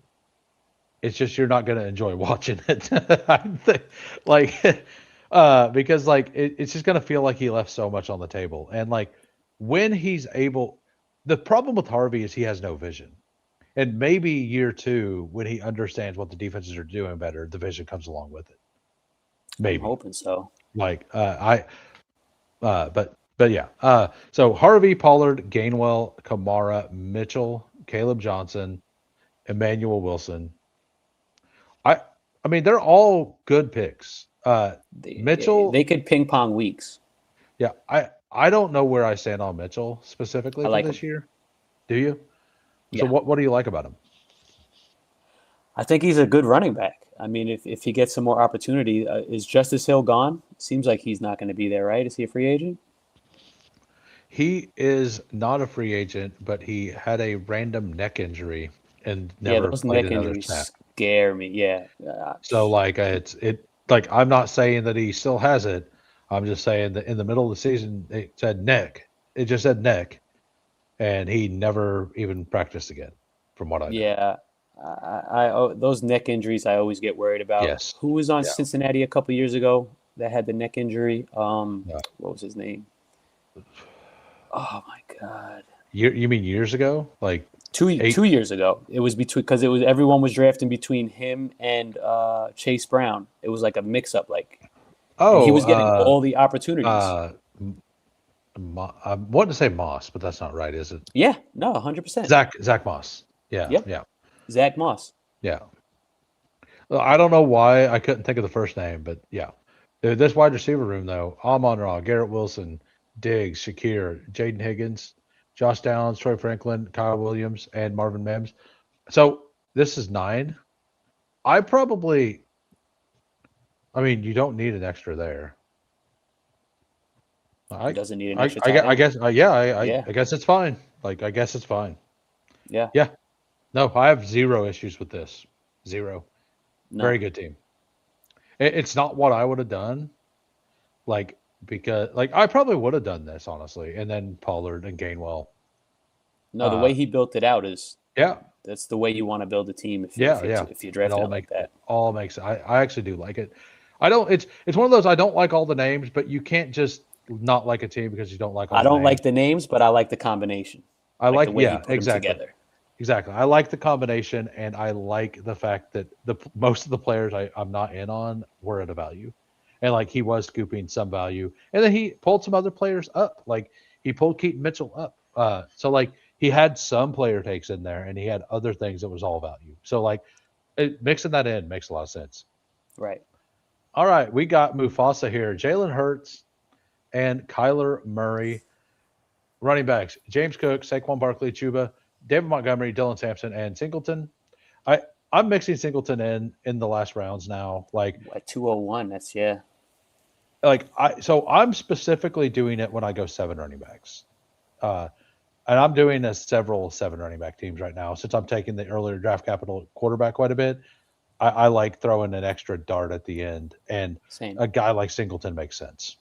It's just you're not going to enjoy watching it. I think, because it's just going to feel like he left so much on the table. And like when he's able, the problem with Harvey is he has no vision. And maybe year 2, when he understands what the defenses are doing better, the vision comes along with it. Maybe. I'm hoping so. But yeah. So Harvey, Pollard, Gainwell, Kamara, Mitchell, Caleb Johnson, Emmanuel Wilson. I mean, they're all good picks. Mitchell, they could ping pong weeks. Yeah, I don't know where I stand on Mitchell specifically for this year. Do you? So what do you like about him? I think he's a good running back. I mean, if he gets some more opportunity, is Justice Hill gone? Seems like he's not going to be there, right? Is he a free agent? He is not a free agent, but he had a random neck injury and never those played neck another injuries snap. Scare me. Yeah. So I'm not saying that he still has it. I'm just saying that in the middle of the season it said neck. It just said neck, and he never even practiced again, from what I know. Yeah. Those neck injuries I always get worried about. Yes. Who was on Cincinnati a couple years ago that had the neck injury? What was his name? Oh my God! You mean years ago? Like 2 years ago? It was because everyone was drafting between him and Chase Brown. It was like a mix-up. He was getting all the opportunities. I wanted to say Moss, but that's not right, is it? Yeah, no, 100%. Zach Moss. Yeah, yep. Yeah. Zach Moss. Yeah. Well, I don't know why I couldn't think of the first name, but yeah. This wide receiver room, though, Amon-Ra, Garrett Wilson, Diggs, Shakir, Jaden Higgins, Josh Downs, Troy Franklin, Kyle Williams, and Marvin Mims. So this is 9. I mean, you don't need an extra there. He doesn't need an extra. I guess it's fine. I guess it's fine. Yeah. Yeah. No, I have 0 issues with this. 0. No. Very good team. It's not what I would have done. Because I probably would have done this, honestly, and then Pollard and Gainwell. No, the way he built it out is that's the way you want to build a team if you draft it like that. All makes I actually do like it. I don't it's one of those I don't like all the names, but you can't just not like a team because you don't like all the names. I don't like the names, but I like the combination. I like the way he put exactly. them together. Exactly. I like the combination, and I like the fact that most of the players I'm not in on were at a value. And he was scooping some value. And then he pulled some other players up. He pulled Keaton Mitchell up. So he had some player takes in there, and he had other things that was all value. So mixing that in makes a lot of sense. Right. All right. We got Mufasa here. Jalen Hurts and Kyler Murray. Running backs, James Cook, Saquon Barkley, Chuba, David Montgomery, Dylan Sampson, and Singleton. I'm mixing Singleton in the last rounds now. At 201, that's So I'm specifically doing it when I go 7 running backs. And I'm doing several 7 running back teams right now. Since I'm taking the earlier draft capital quarterback quite a bit, I like throwing an extra dart at the end. And a guy like Singleton makes sense.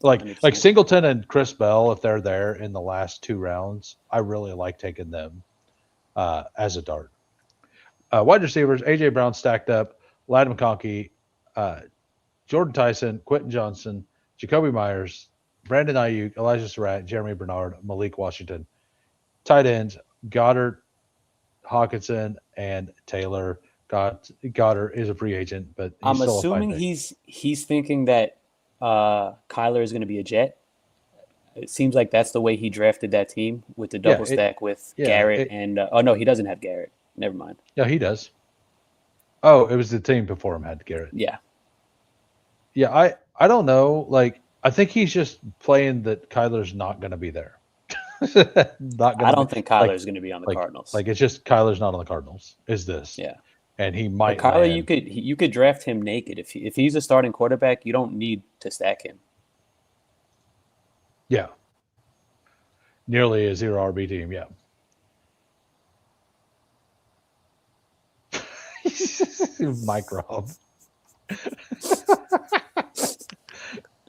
Like Singleton and Chris Bell, if they're there in the last 2 rounds, I really like taking them as a dart. Wide receivers, A.J. Brown stacked up, Ladd McConkey, Jordan Tyson, Quentin Johnson, Jacoby Myers, Brandon Ayuk, Elijah Surratt, Jeremy Bernard, Malik Washington. Tight ends, Goddard, Hawkinson, and Taylor. Goddard is a free agent, but I'm assuming he's thinking that Kyler is going to be a Jet. It seems like that's the way he drafted that team with the double stack with Garrett and no, he doesn't have Garrett. Never mind. Yeah, he does. Oh, it was the team before him had Garrett. Yeah. Yeah, I don't know. I think he's just playing that Kyler's not going to be there. I don't think Kyler is going to be on the Cardinals. It's just Kyler's not on the Cardinals. Is this? Yeah. And he might. But Kyler, you could draft him naked if he's a starting quarterback. You don't need to stack him. Yeah. Nearly a 0 RB team. Yeah. Mike Rob.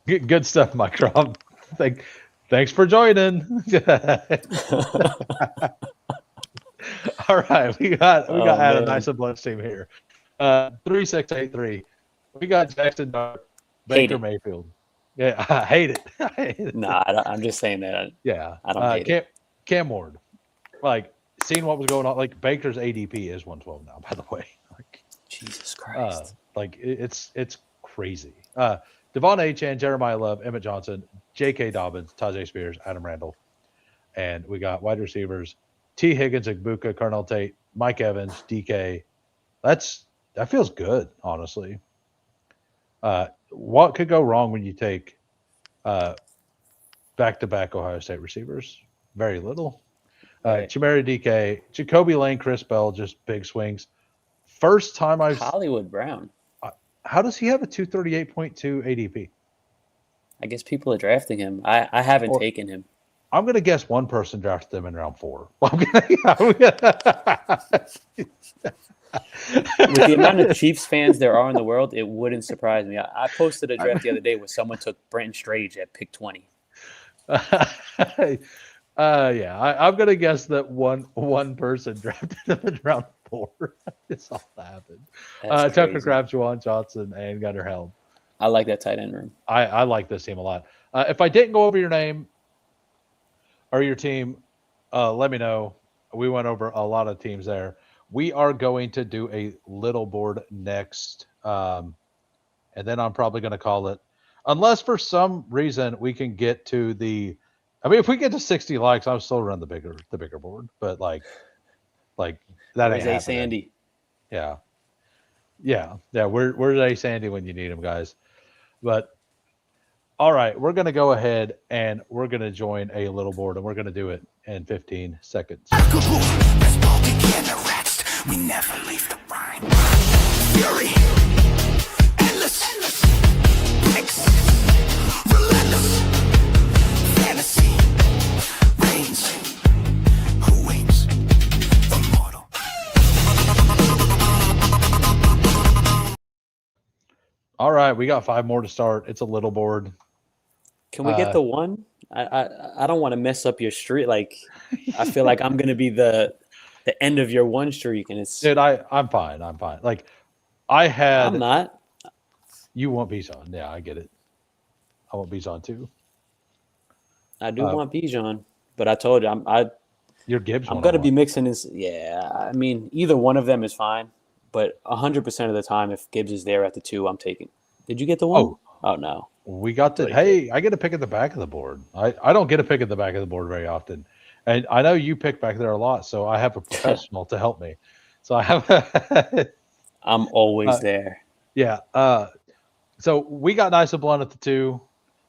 Good stuff, Mike Rob. Thanks for joining. All right, we got Adam man. Nice and Blood's team here. 3683. We got Jackson Dart, Hate Baker it. Mayfield. Yeah, I hate it. I hate it. Nah, I'm just saying that. Yeah. I don't hate it. Cam Ward. Like, seeing what was going on, like Baker's ADP is 112 now, by the way. Like, Jesus Christ. It's crazy. Devon Achane, Jeremiah Love, Emmett Johnson, J.K. Dobbins, Tajay Spears, Adam Randall. And we got wide receivers, T. Higgins, Igbuka, Carnell Tate, Mike Evans, DK. That feels good, honestly. What could go wrong when you take back-to-back Ohio State receivers? Very little. Right. Chimera DK, Jacoby Lane, Chris Bell, just big swings. First time Hollywood Brown. How does he have a 238.2 ADP? I guess people are drafting him. I haven't taken him. I'm going to guess one person drafted him in round 4. With the amount of Chiefs fans there are in the world, it wouldn't surprise me. I posted a draft the other day where someone took Brenton Strange at pick 20. Yeah, I'm going to guess that one person drafted him in round 4. That's all that happened. Tucker Kraft, Juwan Johnson, and Gunnar Helm. I like that tight end room. I like this team a lot. If I didn't go over your name or your team, let me know. We went over a lot of teams there. We are going to do a little board next, and then I'm probably going to call it. Unless for some reason we can get to the, I mean, if we get to 60 likes, I'll still run the bigger board. But like that ain't happening. Sandy. Yeah. Where's A Sandy when you need him, guys? But all right, we're gonna go ahead and we're gonna join a little board, and we're gonna do it in 15 seconds. Bestball began erased. We never leave the rhyme. Fury, endless, mix, relentless, fantasy, reigns. Who waits? Immortal. All right, we got 5 more to start. It's a little board. Can we get the one? I don't want to mess up your streak. Like, I feel like I'm gonna be the end of your one streak, and it's. Dude, I'm fine. Like, I'm not. You want Bijan? Yeah, I get it. I want Bijan too. I do want Bijan, but I told you Your Gibbs. I'm gonna be mixing this. Yeah, I mean, either one of them is fine, but 100% of the time, if Gibbs is there at the 2, I'm taking. Did you get the 1? Oh no. We got the I get a pick at the back of the board. I don't get a pick at the back of the board very often. And I know you pick back there a lot, so I have a professional to help me. So I have I'm always there. Yeah. So we got Nice and Blunt at the 2.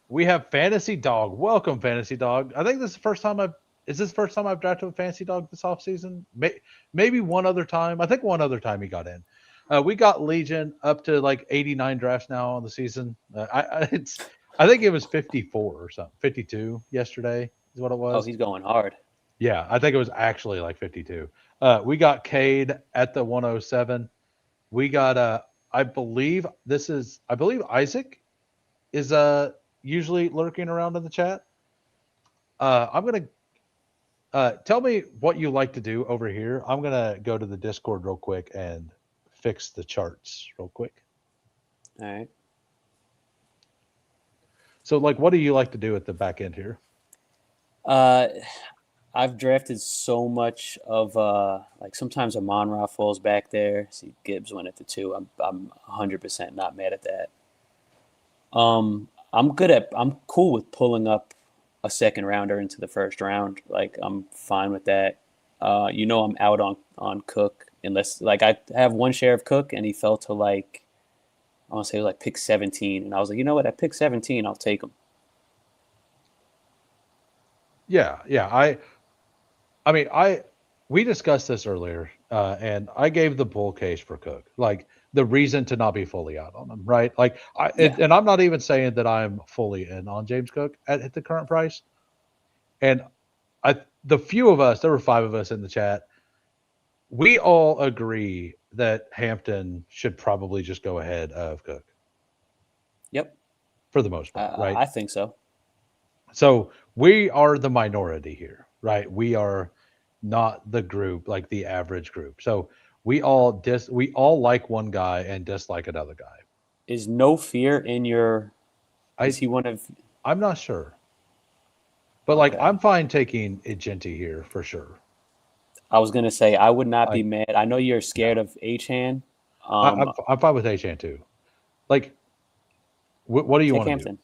We have Fantasy Dog. Welcome, Fantasy Dog. I think this is the first time I've drafted a Fantasy Dog this offseason? Maybe one other time. I think one other time he got in. We got Legion up to like 89 drafts now on the season. I think it was 54 or something. 52 yesterday is what it was. Oh, he's going hard. Yeah, I think it was actually like 52. We got Cade at the 107. We got I believe Isaac is usually lurking around in the chat. I'm gonna tell me what you like to do over here. I'm gonna go to the Discord real quick and fix the charts real quick. All right. So, like, what do you like to do at the back end here? I've drafted so much of like sometimes Amon-Ra falls back there. See, Gibbs went at the 2. I'm 100% not mad at that. I'm cool with pulling up a second rounder into the first round. Like, I'm fine with that. I'm out on Cook unless like I have one share of Cook and he fell to like I want to say it was like pick 17, and I was like, you know what, at pick 17 I'll take him. Yeah. We discussed this earlier, and I gave the bull case for Cook. Like, the reason to not be fully out on him, right? Like, Yeah. and I'm not even saying that I'm fully in on James Cook at the current price. And the few of us, there were 5 of us in the chat, we all agree that Hampton should probably just go ahead of Cook Yep. for the most part, right? I think so. So we are the minority here, right? We are not the group, like the average group. So we all like one guy and dislike another guy. Is No Fear in your? Is he one of? I'm not sure, but like Okay. I'm fine taking Agenti here for sure. I was gonna say I would not be mad. I know you're scared of Achan. I'm fine with Achan too. Like, what do you want to do?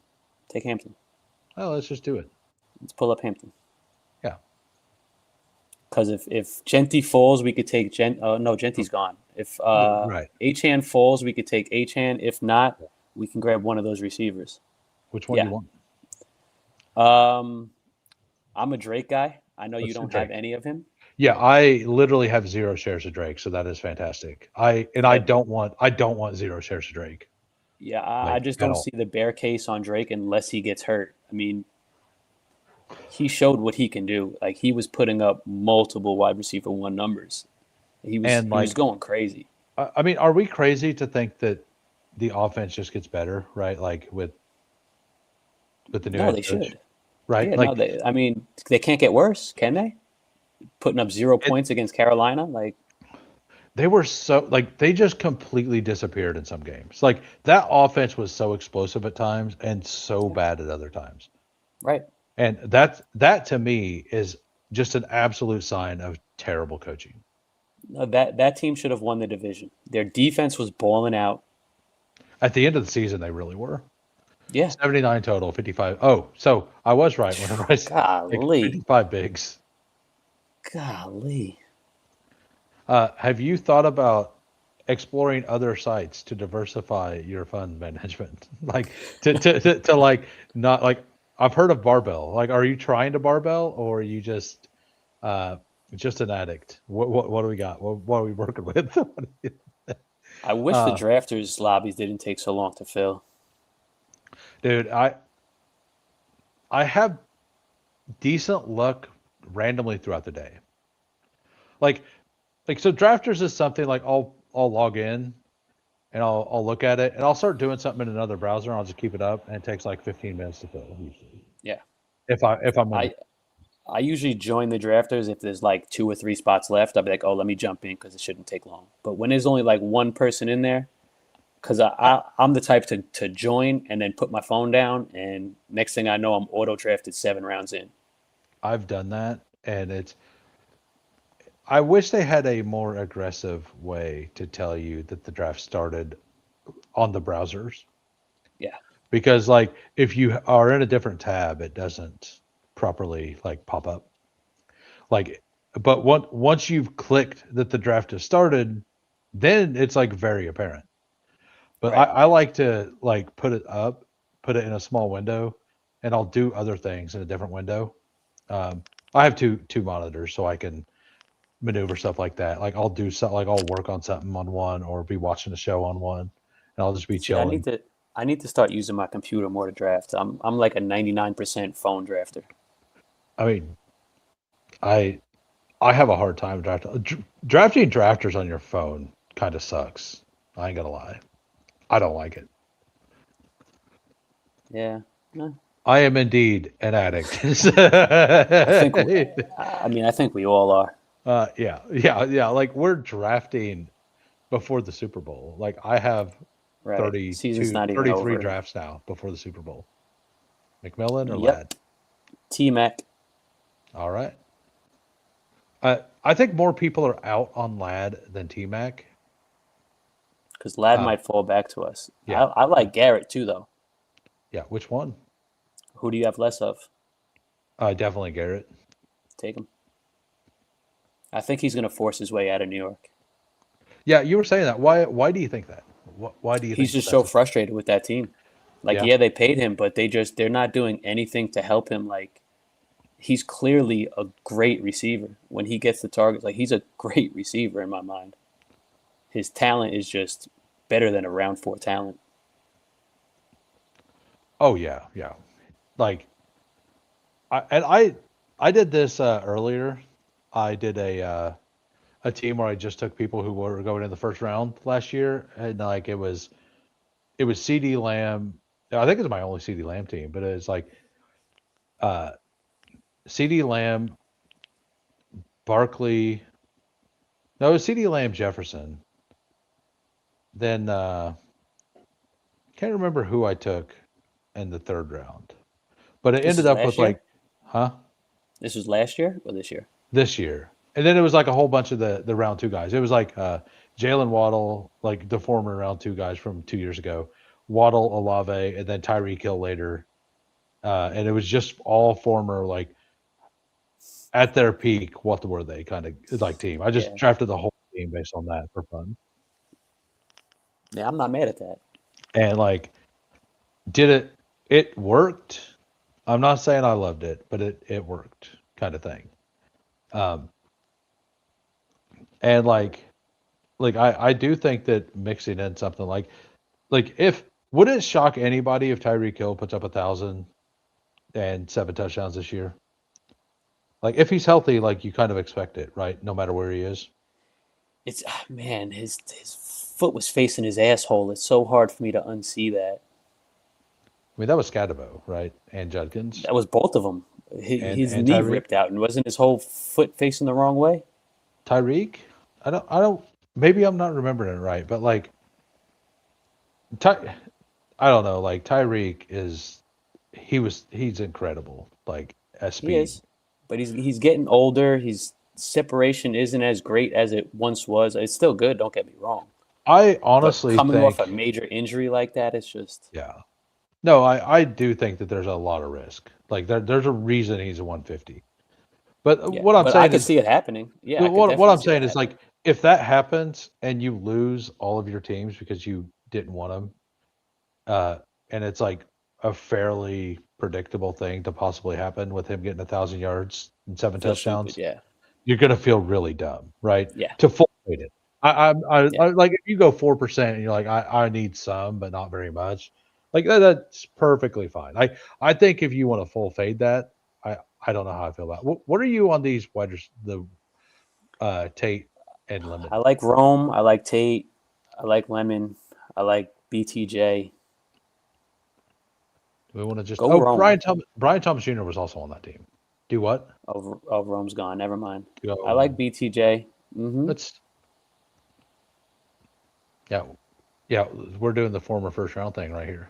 Take Hampton. Oh, let's just do it. Let's pull up Hampton. Yeah. Because if Genti falls, we could take no, Genti's gone. If Right. Achan falls, we could take Achan. If not, we can grab one of those receivers. Which one do you want? I'm a Drake guy. I know Let's you do don't Drake. have any of him. Yeah, I literally have 0 shares of Drake, so that is fantastic. I don't want 0 shares of Drake. Yeah, I just don't see the bear case on Drake unless he gets hurt. I mean, he showed what he can do. Like, he was putting up multiple wide receiver 1 numbers. He was going crazy. I mean, are we crazy to think that the offense just gets better, right? Like with the new head coach, should. Right? Yeah, like, I mean, they can't get worse, can they? Putting up 0 points against Carolina, like they were they just completely disappeared in some games. Like, that offense was so explosive at times and so bad at other times. Right. And that to me is just an absolute sign of terrible coaching. That team should have won the division. Their defense was balling out. At the end of the season, they really were. Yeah. 79 total, 55. Oh, so I was right whenever I said 55 bigs. Golly. Have you thought about exploring other sites to diversify your fund management? Like to like not like I've heard of barbell. Like, are you trying to barbell or are you just an addict? What do we got? What are we working with? I wish the drafters lobbies didn't take so long to fill. Dude, I have decent luck randomly throughout the day. Like so drafters is something like I'll log in and I'll look at it and I'll start doing something in another browser and I'll just keep it up and it takes like 15 minutes to fill usually. Yeah. If I'm I usually join the drafters if there's like 2 or 3 spots left. I'll be like, oh, let me jump in because it shouldn't take long. But when there's only like one person in there, because I'm the type to join and then put my phone down, and next thing I know, I'm auto drafted 7 rounds in. I've done that, and I wish they had a more aggressive way to tell you that the draft started on the browsers. Yeah. Because like if you are in a different tab, it doesn't properly like pop up. Like, but once you've clicked that the draft has started, then it's like very apparent. But right. I like to like put it in a small window, and I'll do other things in a different window. I have two monitors, so I can maneuver stuff like that. Like I'll do something, like I'll work on something on one, or be watching a show on one, and I'll just be chilling. I need to start using my computer more to draft. I'm like a 99% phone drafter. I mean, I have a hard time drafting drafters on your phone. Kind of sucks. I ain't gonna lie. I don't like it. Yeah. No. I am indeed an addict. I think we all are. Yeah. Like we're drafting before the Super Bowl. like I have 33 drafts now before the Super Bowl. McMillan or Ladd? T-Mac. All right. I think more people are out on Ladd than T-Mac. Because Ladd might fall back to us. Yeah. I like Garrett too, though. Yeah, which one? Who do you have less of? Definitely Garrett. Take him. I think he's going to force his way out of New York. Yeah, you were saying that. Why do you think that? Why do you think he's just so frustrated with that team? Like, yeah, they paid him, but they're not doing anything to help him. Like, he's clearly a great receiver when he gets the targets. Like, he's a great receiver in my mind. His talent is just better than a round 4 talent. Oh yeah, yeah. Like I did this earlier. I did a team where I just took people who were going in the first round last year, and like it was CD Lamb. I think it's my only CD Lamb team, but it's like uh, CD Lamb, Barkley. No, it was CD Lamb, Jefferson. Then can't remember who I took in the third round, but it This ended is up with last year? like, huh? This was last year or this year? This year. And then it was like a whole bunch of the round two guys. It was like Jalen Waddle, like the former round two guys from 2 years ago, Waddle, Olave, and then Tyreek Hill later. And it was just all former, like at their peak, what were they kind of like team. I just Yeah. drafted the whole team based on that for fun. Yeah, I'm not mad at that. And like, it worked. I'm not saying I loved it, but it worked kind of thing. Um, and like I do think that mixing in something like if would it shock anybody if Tyreek Hill puts up 1,007 touchdowns this year? Like if he's healthy, like you kind of expect it, right? No matter where he is. It's man, his foot was facing his asshole. It's so hard for me to unsee that. I mean that was Scadabo, right? And Judkins That was both of them. His and knee Tyreek. ripped out, and wasn't his whole foot facing the wrong way? Tyreek. I don't. Maybe I'm not remembering it right, but like I don't know. Like Tyreek he's incredible. Like at He speed. is, but he's getting older. His separation isn't as great as it once was. It's still good. Don't get me wrong. I But honestly coming think, off a major injury like that, it's just yeah. No, I do think that there's a lot of risk. Like there's a reason he's a 150. But yeah. what I'm But I saying could is, see it happening. Yeah, I could what definitely I'm see that saying is happening. like if that happens and you lose all of your teams because you didn't want them, and it's like a fairly predictable thing to possibly happen with him getting 1,000 yards and seven Feel stupid. touchdowns, Yeah, you're gonna feel really dumb, right? yeah, To full weight it. yeah. I like if you go 4% and you're like I need some but not very much, like that's perfectly fine. I think if you want to full fade that, I don't know how I feel about it. What are you on these the Tate and Lemon? I like Rome. I like Tate. I like Lemon. I like BTJ. We want to just Go Rome. Brian Thomas Jr. was also on that team. Do what? Oh, Rome's gone. Never mind. Go, I like BTJ. let's yeah yeah we're doing the former first round thing right here,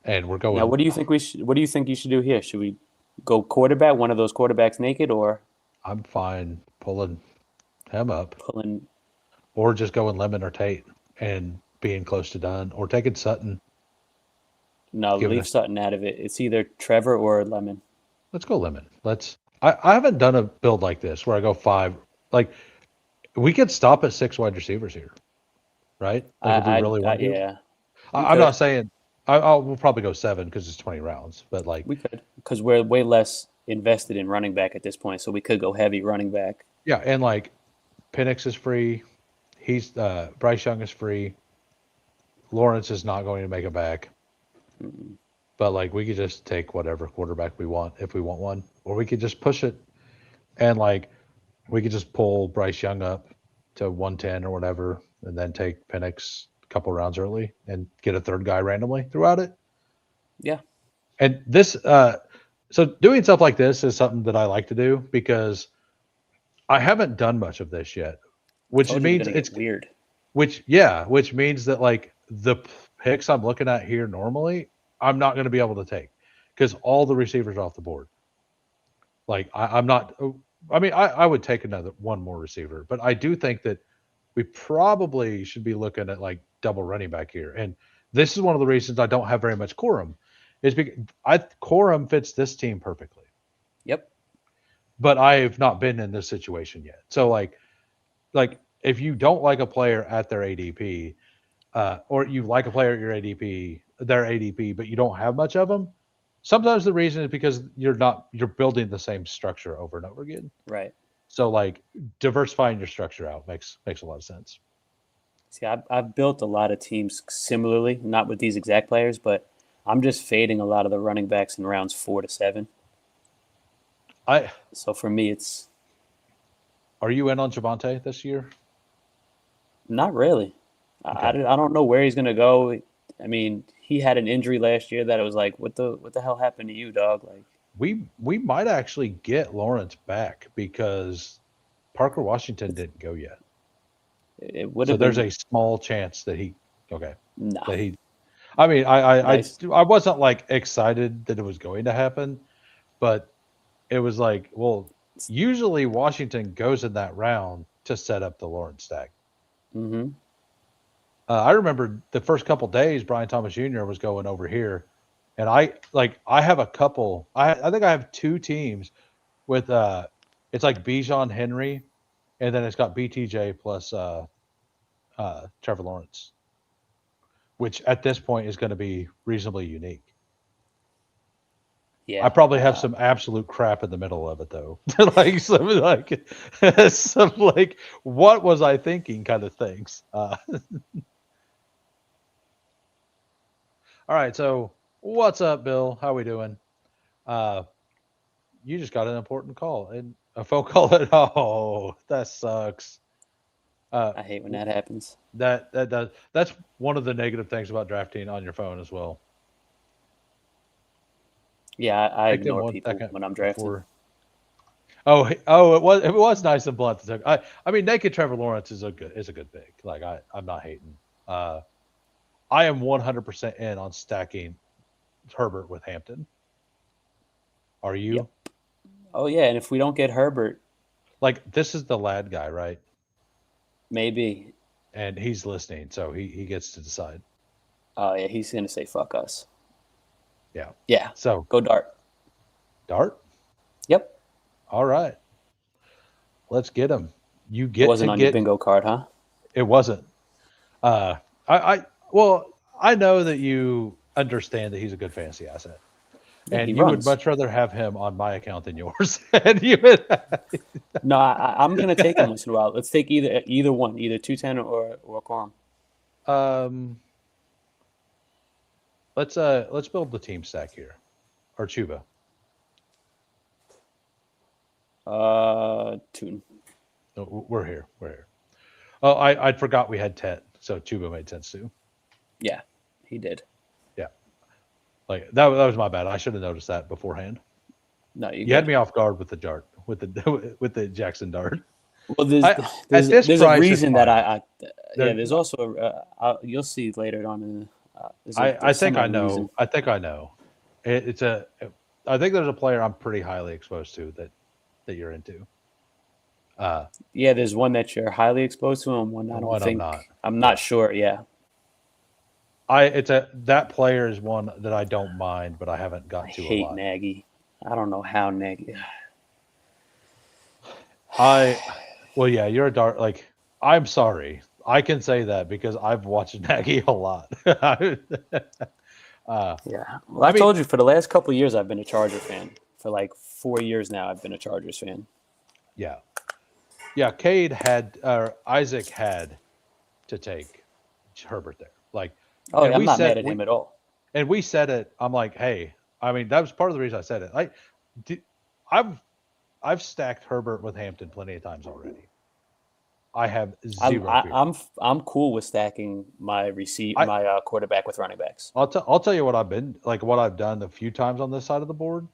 and we're Now, going. what do you think What do you think you should do here? Should we go quarterback, one of those quarterbacks naked, or I'm fine pulling him up, pulling? or just going Lemon or Tate and being close to done, or taking Sutton. No, Giving leave us, Sutton out of it. It's either Trevor or Lemon. let's go Lemon. I haven't done a build like this where I go five. Like we could stop at 6 wide receivers here, right? Like if we really want to. Yeah, we I'm could. not saying we'll probably go 7 because it's 20 rounds, but like We could, because we're way less invested in running back at this point, so we could go heavy running back. yeah, and like Penix is free. He's Bryce Young is free. Lawrence is not going to make it back. But like we could just take whatever quarterback we want if we want one, or we could just push it and like we could just pull Bryce Young up to 110 or whatever, and then take Penix a couple rounds early and get a third guy randomly throughout it. Yeah, And this, so doing stuff like this is something that I like to do because I haven't done much of this yet, which told you we're means gonna it's get weird. which means that like the picks I'm looking at here normally, I'm not going to be able to take because all the receivers are off the board. Like I'm not. I mean, I would take one more receiver, but I do think that we probably should be looking at like double running back here. And this is one of the reasons I don't have very much quorum, is because quorum fits this team perfectly. Yep. But I've not been in this situation yet. So like if you don't like a player at their ADP, or you like a player at their ADP, but you don't have much of them, sometimes the reason is because you're building the same structure over and over again. Right. So like diversifying your structure out makes a lot of sense. See, I've built a lot of teams similarly, not with these exact players, but I'm just fading a lot of the running backs in rounds 4 to 7. I So for me, it's Are you in on Javante this year? not really. Okay. I don't know where he's gonna go. I mean, he had an injury last year that it was like, what the hell happened to you, dog? Like, We might actually get Lawrence back because Parker Washington didn't go yet. it would So have there's been a small chance that he okay. no That he I mean, nice. I wasn't like excited that it was going to happen, but it was like, well, usually Washington goes in that round to set up the Lawrence stack. Mm-hmm. I remember the first couple days Brian Thomas Jr. was going over here, and I have a couple. I think I have two teams with it's like Bijan Henry, and then it's got BTJ plus Trevor Lawrence, which at this point is going to be reasonably unique. I Yeah. probably have some absolute crap in the middle of it though, some like what was I thinking kind of things. All right, so what's up, Bill? How we doing? Uh, you just got an important call and a phone call. Oh, that sucks. Uh, I hate when that happens. that does. That's one of the negative things about drafting on your phone as well. Yeah, I Take them ignore one people second when I'm drafting. before. It was nice and blunt. I mean, naked Trevor Lawrence is a good pick. Like I'm not hating. I am 100% in on stacking Herbert with Hampton. Are you? Yep. Oh yeah, and if we don't get Herbert, Like this is the lad guy, right? maybe. And he's listening, so he gets to decide. Oh yeah, he's gonna say fuck us. Yeah. Yeah, So go Dart. Dart. Yep. All right. Let's get him. You It get wasn't to on your get. bingo card, huh? It wasn't. Well, I know that you understand that he's a good fantasy asset, Yeah, and he you would runs. much rather have him on my account than yours. And you would, No, I'm gonna take him once in a while. Let's take either one, either 210 or Quorum. um, let's build the team stack here, or Chuba. Tune. No, we're here. We're here. Oh, I forgot we had Tet, so Chuba made sense too. Yeah, he did. Yeah, like that was my bad. I should have noticed that beforehand. No, You had me off guard with the dart, with the with the Jackson dart. Well, there's At this there's a price, it's reason that fine. yeah. There's also you'll see later on in. I there's think some I other know. reason. I think I know. It's a. I think there's a player I'm pretty highly exposed to that you're into. Yeah, there's one that you're highly exposed to, and one I And don't one I'm think. not. I'm not sure. Yeah. That player is one that I don't mind, but I haven't I got to a hate lot. Nagy. I don't know how Nagy. Well, yeah, you're a dart. Like, I'm sorry. I can say that because I've watched Nagy a lot. Yeah. Well, I mean- told you for the last couple of years I've been a Charger fan. For like 4 years now, I've been a Chargers fan. Yeah. Isaac had to take Herbert there. Like, Oh, and yeah, I'm we not said- mad at him at all. and we said it. I'm like, hey, I mean, that was part of the reason I said it. I've stacked Herbert with Hampton plenty of times already. I have zero fear. I'm cool with stacking my quarterback with running backs. I'll tell you what I've done a few times on this side of the board.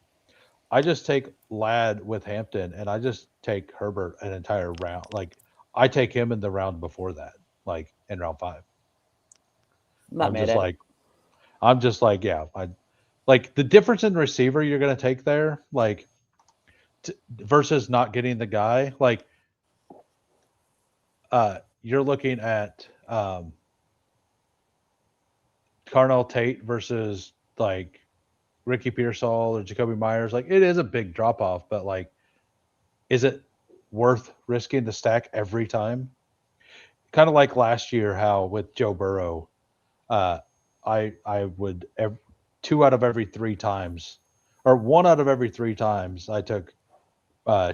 I just take Ladd with Hampton, and I just take Herbert an entire round. Like I take him in the round before that, like in round 5. I'm not mad at it. I'm just like, yeah, I like the difference in receiver you're going to take there, like versus not getting the guy. Like, you're looking at Carnell Tate versus like Ricky Pearsall or Jacoby Myers. Like, it is a big drop off, but like, is it worth risking the stack every time? Kind of like last year, how with Joe Burrow, I would 2 out of every 3 times, or 1 out of every 3 times I took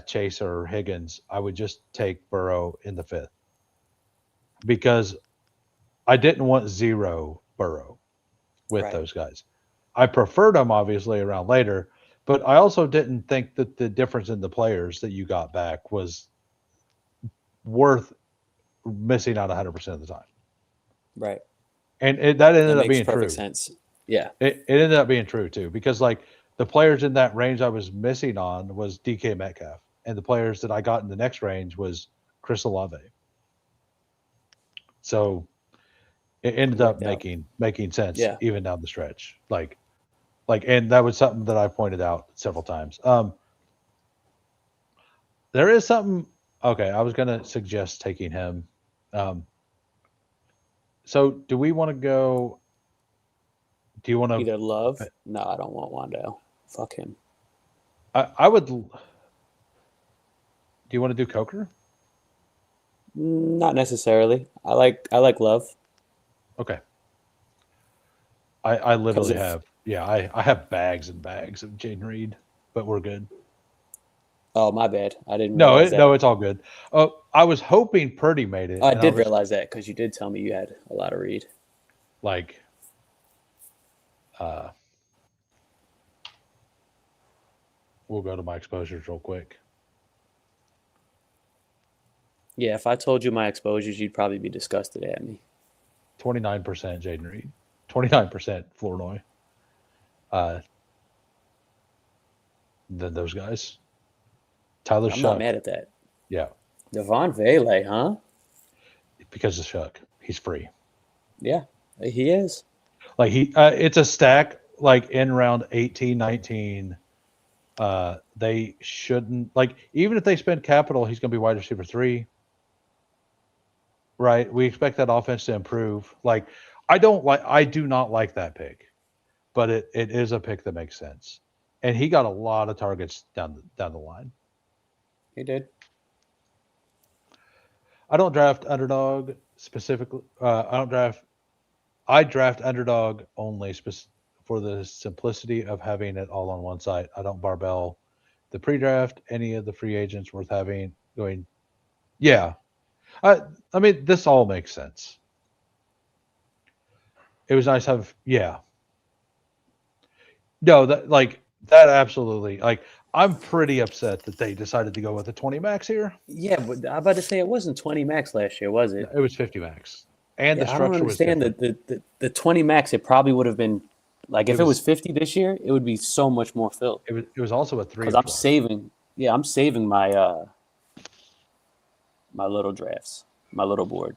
Chase or Higgins, I would just take Burrow in the 5th because I didn't want zero Burrow with Right. those guys. I preferred them obviously around later, but I also didn't think that the difference in the players that you got back was worth missing out 100% of the time. Right. And that ended That up makes being perfect true. sense. Yeah. It ended up being true too, because like the players in that range I was missing on was DK Metcalf, and the players that I got in the next range was Chris Olave. So it ended up worked out. making sense Yeah. even down the stretch. And that was something that I pointed out several times. There is something. Okay, I was gonna suggest taking him. So do we want to go? Do you want to? Either Love. No, I don't want Wandale. Fuck him. I would. Do you want to do Coker? Not necessarily. I like Love. Okay. I literally if- have I have bags and bags of Jaden Reed, but we're good. Oh, my bad. I didn't No, realize that. no, it's all good. I was hoping Purdy made it. I and did was realize that because you did tell me you had a lot of Reed. like, we'll go to my exposures real quick. Yeah, if I told you my exposures, you'd probably be disgusted at me. 29% Jaden Reed, 29% Flournoy. Then those guys. Tyler I'm Shuck. not mad at that. Yeah, Devon Vele, huh? because of Shuck, he's free. Yeah, he is. Like it's a stack. Like in round 18, 19. They shouldn't even if they spend capital, he's going to be wide receiver 3. Right? We expect that offense to improve. I do not like that pick, but it is a pick that makes sense. And he got a lot of targets down the line. He did. I don't draft underdog specifically. I draft underdog only for the simplicity of having it all on one site. I don't barbell the pre-draft, any of the free agents worth having going. Yeah. I mean, this all makes sense. It was nice to have, yeah. No, that absolutely, I'm pretty upset that they decided to go with a 20 max here. Yeah, but I'm about to say it wasn't 20 max last year, was it? It was 50 max. And the I don't structure was understand different. the 20 max. It probably would have been if it was was 50 this year, it would be so much more filled. It was also a 3 Because of I'm 12. saving. Yeah, I'm saving my my little drafts, my little board.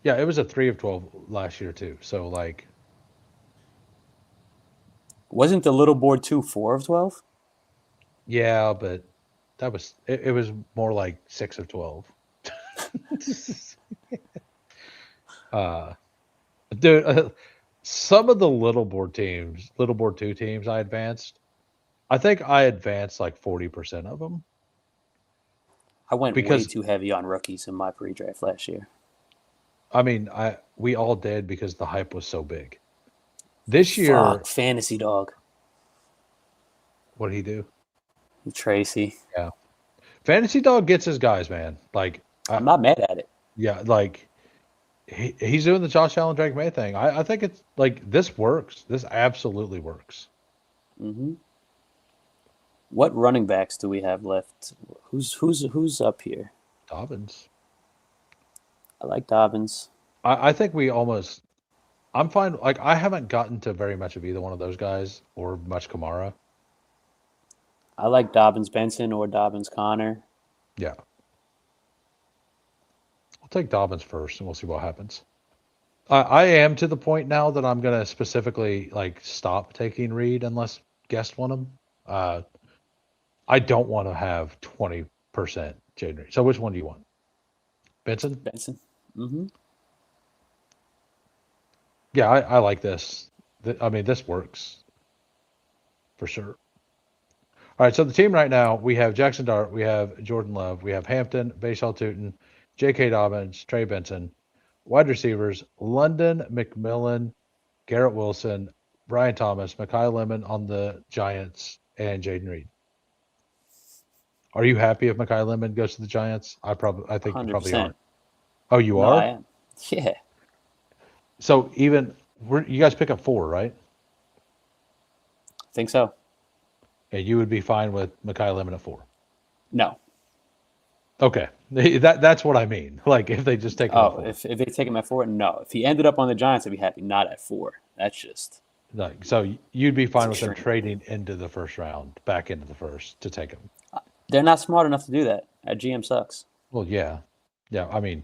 Yeah, it was a 3 of 12 last year too. So Wasn't the little board 4 of 12? yeah, but that was it was more like 6 of 12. Dude, some of the little board 2 teams I advanced. I think I advanced like 40% of them. I went way too heavy on rookies in my pre-draft last year. I mean, we all did because the hype was so big. This year, Fuck, fantasy dog. what did he do? Tracy. Yeah, fantasy dog gets his guys, man. I'm not mad at it. Yeah, he's doing the Josh Allen Drake May thing. I think it's this works. This absolutely works. Mm-hmm. What running backs do we have left? Who's up here? Dobbins. I like Dobbins. I think we almost. I'm fine. I haven't gotten to very much of either one of those guys or much Kamara. I like Dobbins Benson or Dobbins Connor. Yeah. I'll take Dobbins first, and we'll see what happens. I am to the point now that I'm gonna specifically stop taking Reed unless guests want him. I don't want to have 20% Jaden Reed. So which one do you want? Benson? Benson. Mm-hmm. Yeah, I like this. I mean, this works for sure. All right, so the team right now, we have Jackson Dart, we have Jordan Love, we have Hampton, Bashaw Tootin, J.K. Dobbins, Trey Benson. Wide receivers, London, McMillan, Garrett Wilson, Brian Thomas, Mekhi Lemon on the Giants, and Jaden Reed. Are you happy if Mekhi Lemon goes to the Giants? I think you probably 100%. are. Oh, you No, are? I am. Yeah. So even you guys pick up 4, right? I think so. And you would be fine with Mekhi Lemon at 4. No. Okay, that's what I mean. Like if they just take him at Oh, 4. if they take him at 4, no. If he ended up on the Giants, I'd be happy. Not at 4. That's just Like, so you'd be fine with them extreme. trading into the first round, back into the first to take him. They're not smart enough to do that. That GM sucks. Well, yeah. I mean,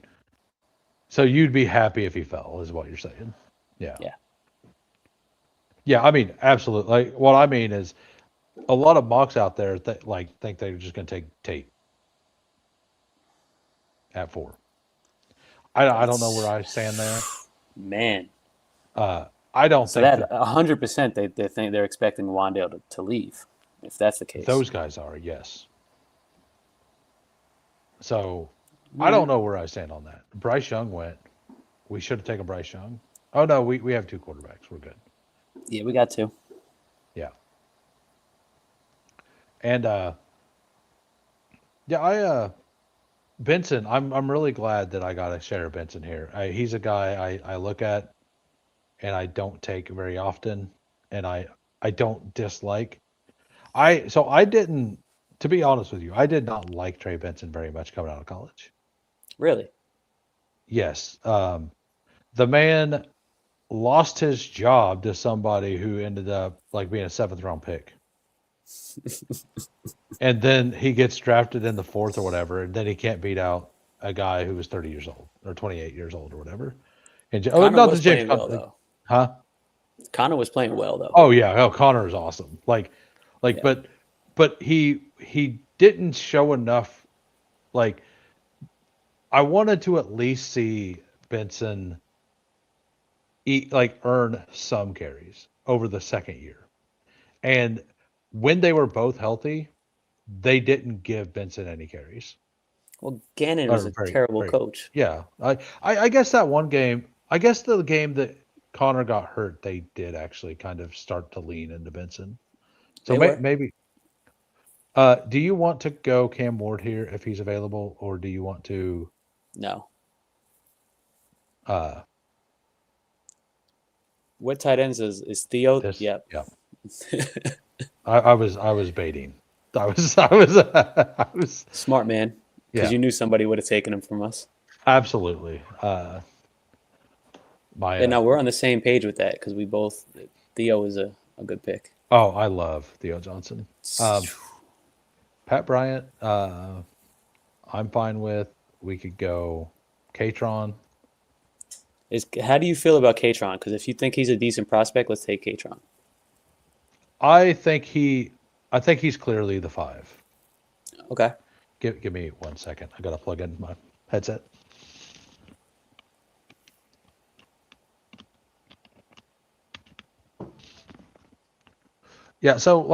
so you'd be happy if he fell, is what you're saying. Yeah. Yeah. Yeah, I mean, absolutely. Like, what I mean is, a lot of mocks out there that think they're just going to take Tate at 4. I don't know where I stand there. Man. I don't So think that 100% they think they're expecting Wandale to leave, if that's the case. those guys are, yes. So I don't know where I stand on that. Bryce Young went. We should have taken Bryce Young. Oh no, we have 2 quarterbacks. We're good. Yeah, we got 2. Yeah. And Benson, I'm really glad that I got a share of Benson here. He's a guy I look at and I don't take very often, and I don't dislike. I didn't, to be honest with you, I did not like Trey Benson very much coming out of college. Really? Yes. The man lost his job to somebody who ended up like being a 7th round pick. And then he gets drafted in the 4th or whatever, and then he can't beat out a guy who was 30 years old or 28 years old or whatever. And Connor was playing well, though. Huh? Connor was playing well, though. Oh yeah, Connor is awesome. Yeah. But he didn't show enough. Like, I wanted to at least see Benson earn some carries over the second year. And when they were both healthy, they didn't give Benson any carries. Well, Gannon was a terrible coach. Yeah. I guess that one game, I guess the game that Connor got hurt, they did actually kind of start to lean into Benson. So maybe. Do you want to go Cam Ward here if he's available, or do you want to? No. What tight ends is Theo? Yep. Yeah. I was baiting. I was smart man, because you knew somebody would have taken him from us. Absolutely. And now we're on the same page with that, because Theo is a good pick. Oh, I love Theo Johnson. Pat Bryant, I'm fine with. We could go Katron. How do you feel about Katron? Because if you think he's a decent prospect, let's take Katron. I think he's clearly the 5. Okay. Give me 1 second. I gotta plug in my headset. Yeah, so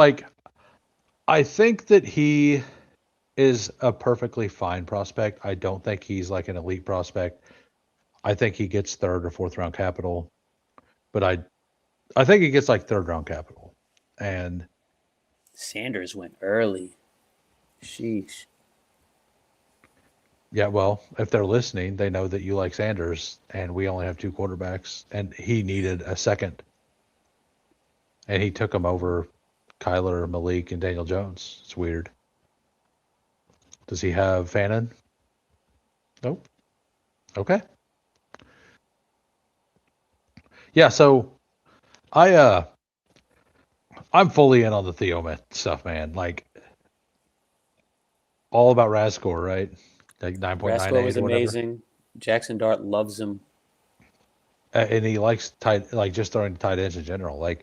I think that he is a perfectly fine prospect. I don't think he's like an elite prospect. I think he gets 3rd or 4th round capital, but I think he gets like 3rd round capital. And Sanders went early. Sheesh. Yeah, well, if they're listening, they know that you like Sanders, and we only have 2 quarterbacks, and he needed a second. And he took him over Kyler, Malik, and Daniel Jones. It's weird. Does he have Fannin? Nope. Okay. Yeah, so I'm fully in on the Theo stuff, man. Like, all about Rascore, right? Like 9.98. Rascore was amazing. Jackson Dart loves him. And he likes just throwing tight ends in general.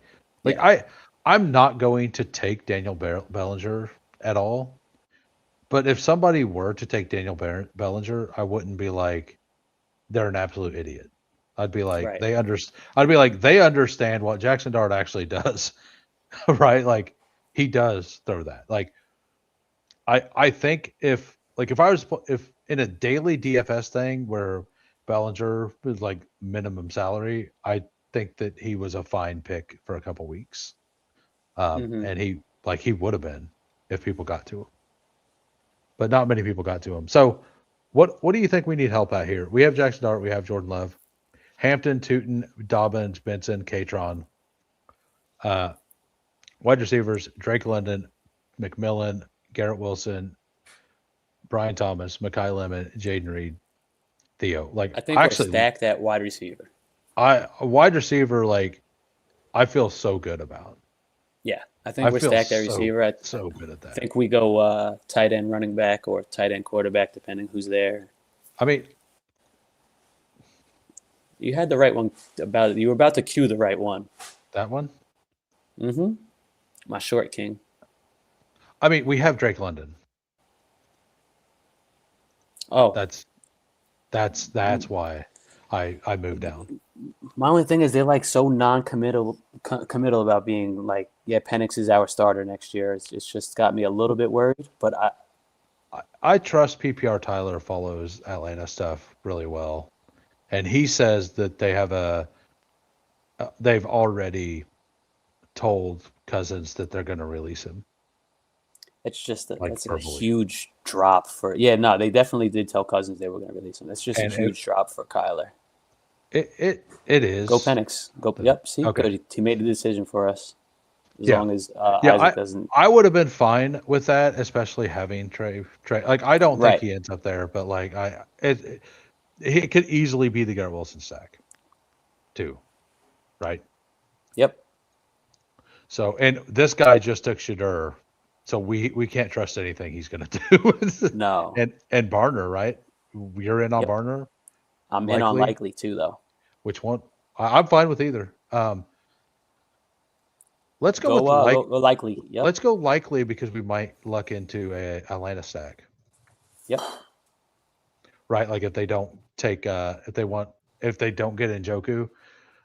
I'm not going to take Daniel Bellinger at all. But if somebody were to take Daniel Bellinger, I wouldn't be like, they're an absolute idiot. I'd be like, Right. they understand what Jackson Dart actually does, right? Like, he does throw that. Like, I think if in a daily DFS thing where Bellinger was like minimum salary, I think that he was a fine pick for a couple weeks. And he would have been if people got to him. But not many people got to him. So what do you think we need help at here? We have Jackson Dart, we have Jordan Love. Hampton, Tootin, Dobbins, Benson, Catron. Wide receivers, Drake London, McMillan, Garrett Wilson, Brian Thomas, Mekhi Lemon, Jaden Reed, Theo. Like I think actually, we're stacked at wide receiver. a wide receiver, like I feel so good about. Yeah, I think we're feel stacked at receiver. I so good at that. think we go tight end running back or tight end quarterback, depending who's there. I mean, You had the right one about it. You were about to cue the right one. that one. Mm-hmm. My short king. I mean, we have Drake London. Oh, That's why I moved down. my only thing is they're like so non-committal about being like, yeah, Penix is our starter next year. It's just got me a little bit worried. But I trust PPR Tyler follows Atlanta stuff really well, and he says that they've already told Cousins that they're going to release him. it's just Like that's a verbally. huge drop for. Yeah, no, they definitely did tell Cousins they were going to release him. That's just And a huge drop for Kyler. It is. Go Penix. Go. Yep. See, Okay. good. He made the decision for us. As Yeah. long as Yeah, Isaac doesn't. I would have been fine with that, especially having Trey. Like I don't think Right. he ends up there, but like it could easily be the Garrett Wilson stack, too, right? Yep. So and this guy just took Shadur, so we can't trust anything he's going to do. No. And Barner, right? You're in on Yep. Barner. I'm in on likely. likely too, though. Which one? I'm fine with either. Let's go, with go likely. Yep. Let's go likely because we might luck into a Atlanta stack, Yep. right? Like if they don't take if they don't get Njoku,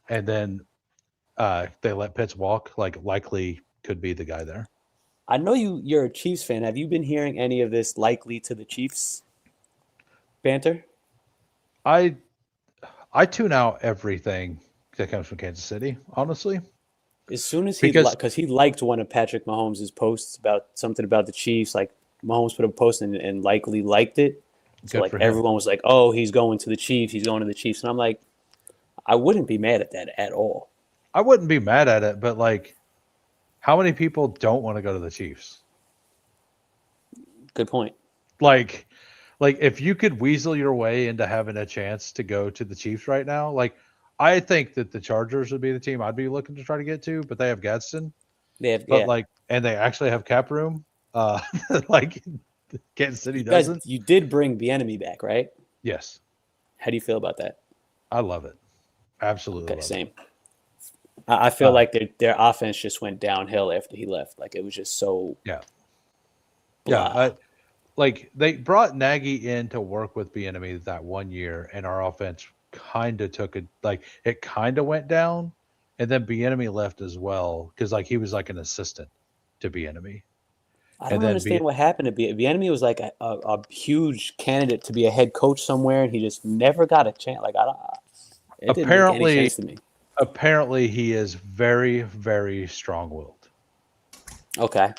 and then they let Pitts walk, like likely could be the guy there. I know you're a Chiefs fan. Have you been hearing any of this likely to the Chiefs banter? I tune out everything that comes from Kansas City, honestly. As soon as he Because- because he liked one of Patrick Mahomes' posts about something about the Chiefs, like Mahomes put a post and likely liked it. So Good like for him. everyone was like, "Oh, he's going to the Chiefs. He's going to the Chiefs." And I'm like, I wouldn't be mad at that at all. I wouldn't be mad at it, but like, how many people don't want to go to the Chiefs? Good point. Like if you could weasel your way into having a chance to go to the Chiefs right now, like I think that the Chargers would be the team I'd be looking to try to get to, but they have Gadsden, They have but and they actually have cap room. Like Kansas City you guys, doesn't. you did bring the enemy back, right? Yes, How do you feel about that? I love it. Absolutely. Okay, love same. I feel like their offense just went downhill after he left. Like it was just so. Yeah. blah. Yeah. Like they brought Nagy in to work with Bieniemy that 1 year, and our offense kind of took it kind of went down, and then Bieniemy left as well because like he was like an assistant to Bieniemy. I and don't then understand what happened to be. Bieniemy was like a huge candidate to be a head coach somewhere, and he just never got a chance. Like it didn't make any sense to me. Apparently, he is very, very strong-willed. Okay,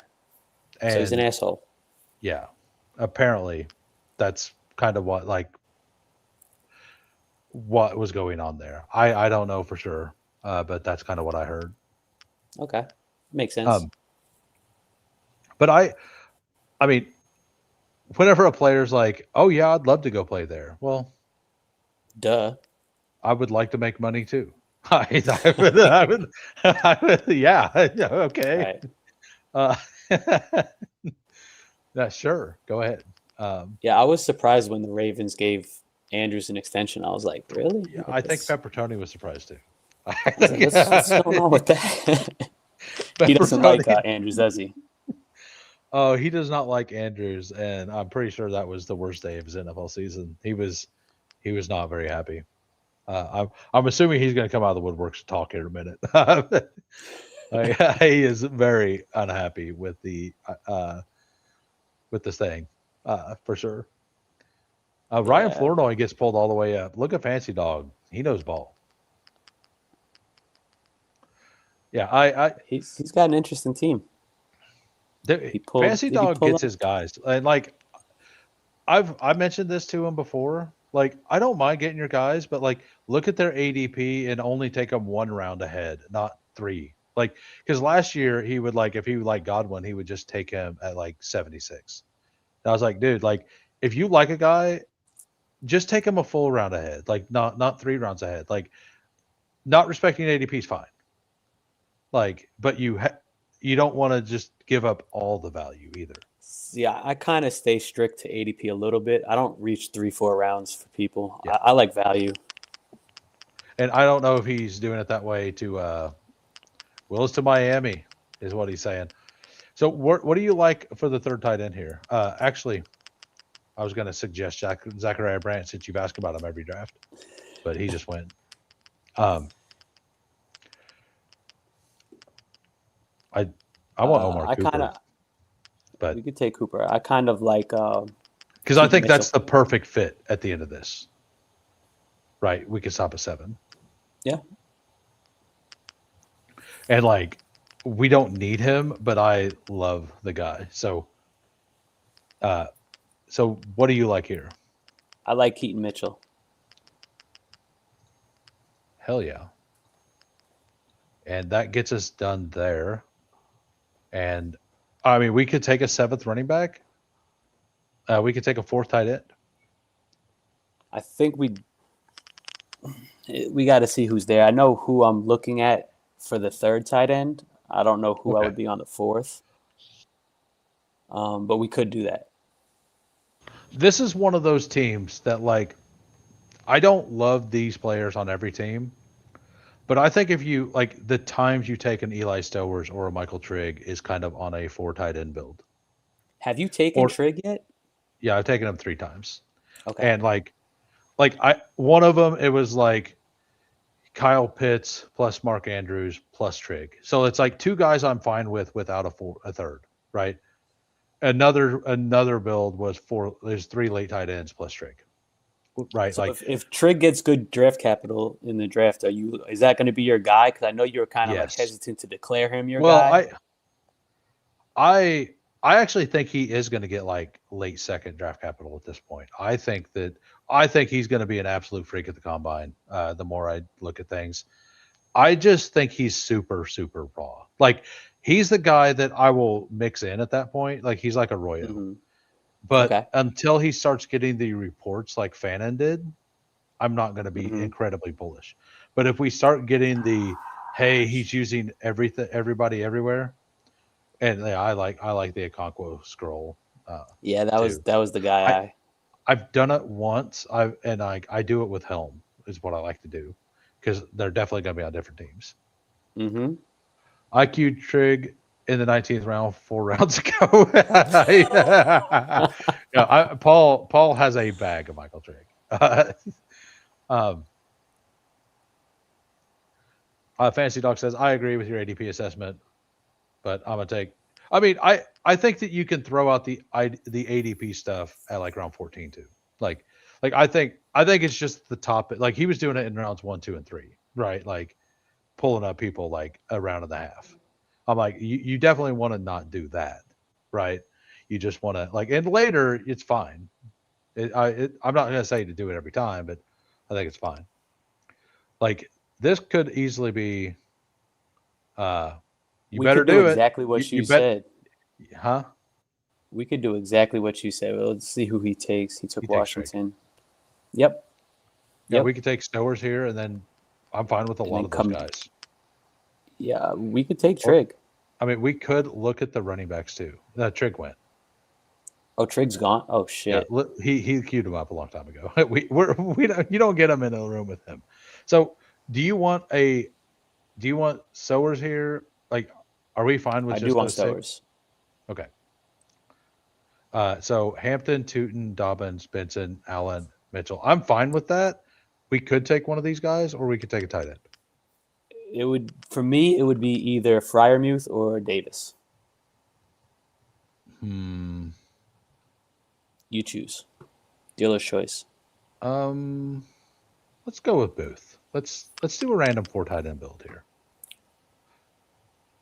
And so he's an asshole. yeah, apparently, that's kind of what was going on there. I don't know for sure, but that's kind of what I heard. Okay, makes sense. But I mean, whenever a player's like, "Oh yeah, I'd love to go play there," well, Duh. I would like to make money too. I would, yeah, okay. Right. Yeah, sure. Go ahead. Yeah, I was surprised when the Ravens gave Andrews an extension. I was like, really? Yeah, I think Pepperoni was surprised too. What's going on with that? He doesn't like Andrews, does he? Oh, he does not like Andrews, and I'm pretty sure that was the worst day of his NFL season. He was not very happy. I'm assuming he's going to come out of the woodworks to talk here in a minute. He is very unhappy with this thing, for sure. Ryan Flournoy gets pulled all the way up. Look at Fancy Dog. He knows ball. Yeah, He's got an interesting team. Fancy Dog gets his guys, and like I mentioned this to him before. Like, I don't mind getting your guys, but like, look at their ADP and only take them 1 round ahead, not 3. Like, because last year he would like, if he like Godwin, he would just take him at like 76. And I was like, dude, like, if you like a guy, just take him a full round ahead, like not 3 rounds ahead. Like, not respecting ADP is fine. Like, but you don't want to just give up all the value either. Yeah, I kind of stay strict to ADP a little bit. I don't reach 3-4 rounds for people. Yeah. I like value. And I don't know if he's doing it that way to Willis to Miami is what he's saying. So what do you like for the third tight end here? Actually, I was going to suggest Zachariah Brandt since you've asked about him every draft, but he just went. I want Omar Cooper. But we could take Cooper. I kind of like because I think that's the perfect fit at the end of this. Right, we could stop at 7. Yeah, and like we don't need him, but I love the guy. So, so what do you like here? I like Keaton Mitchell. Hell yeah! And that gets us done there. And I mean, we could take a 7th running back. We could take a 4th tight end. I think we got to see who's there. I know who I'm looking at for the 3rd tight end. I don't know who I would be on the 4th. But we could do that. This is one of those teams that, like, I don't love these players on every team. But I think if you like the times you take an Eli Stowers or a Michael Trigg is kind of on a 4 tight end build. Have you taken Trigg yet? Yeah, I've taken him 3 times. Okay. And like one of them, it was like Kyle Pitts plus Mark Andrews plus Trigg. So it's like 2 guys I'm fine with without a third, right? Another build was 4. There's 3 late tight ends plus Trigg. Right. So like if Trigg gets good draft capital in the draft, is that going to be your guy? Because I know you're kind of like hesitant to declare him your guy. I actually think he is going to get like late 2nd draft capital at this point. I think he's going to be an absolute freak at the combine. The more I look at things, I just think he's super, super raw. Like he's the guy that I will mix in at that point. Like he's like a Royo. Mm-hmm. But until he starts getting the reports like Fannin did, I'm not going to be incredibly bullish. But if we start getting hey, he's using everybody everywhere, and I like the Okonkwo scroll. That was the guy. I've done it once. I do it with Helm is what I like to do because they're definitely going to be on different teams. Mm-hmm. IQ Trigg in the 19th round 4 rounds ago. Paul has a bag of Michael Trigg. Fancy Dog says, I agree with your ADP assessment, but I'm going to take – I mean, I think that you can throw out the ADP stuff at like round 14 too. Like I think it's just the top – like he was doing it in rounds 1, 2, and 3, right? Like pulling up people like a round and a half. I'm like, you definitely want to not do that, right? You just want to like, and later it's fine. I'm not going to say to do it every time, but I think it's fine. Like this could easily be. We better do exactly what you said. Huh? We could do exactly what you said. Well, let's see who he takes. He took Washington. Yep. Yeah, we could take Stowers here, and then I'm fine with a lot of those guys. Yeah, we could take Trigg. I mean, we could look at the running backs too. Trigg went. Oh, Trigg's gone. Oh shit. Yeah, he queued him up a long time ago. You don't get him in a room with him. So, do you want Sowers here? Like, are we fine with? I do want Sowers. Okay. So Hampton, Tootin, Dobbins, Benson, Allen, Mitchell. I'm fine with that. We could take one of these guys, or we could take a tight end. For me, it would be either Freiermuth or Davis. You choose. Dealer's choice. Let's go with Booth. Let's do a random 4 tight end build here.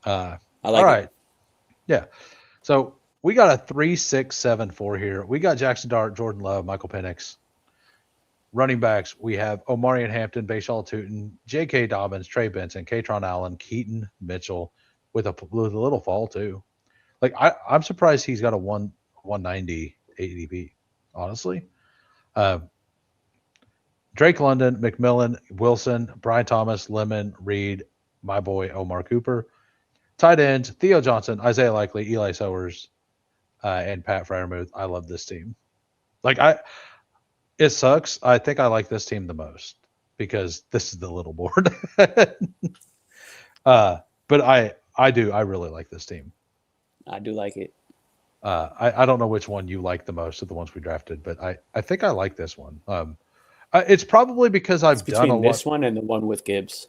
I like all right. It. Yeah. So we got a 3, 6, 7, 4 here. We got Jackson Dart, Jordan Love, Michael Penix. Running backs, we have Omarion Hampton, Bashal Tootin, J.K. Dobbins, Trey Benson, Katron Allen, Keaton Mitchell, with a little fall too. Like I'm surprised he's got a 190 ADP, honestly. Drake London, McMillan, Wilson, Brian Thomas, Lemon, Reed, my boy Omar Cooper. Tight ends, Theo Johnson, Isaiah Likely, Eli Sowers, and Pat Freiermuth. I love this team. It sucks. I think I like this team the most because this is the little board. But I really like this team. I do like it. I don't know which one you like the most of the ones we drafted, but I think I like this one. It's probably because I've done a lot. This one and the one with Gibbs.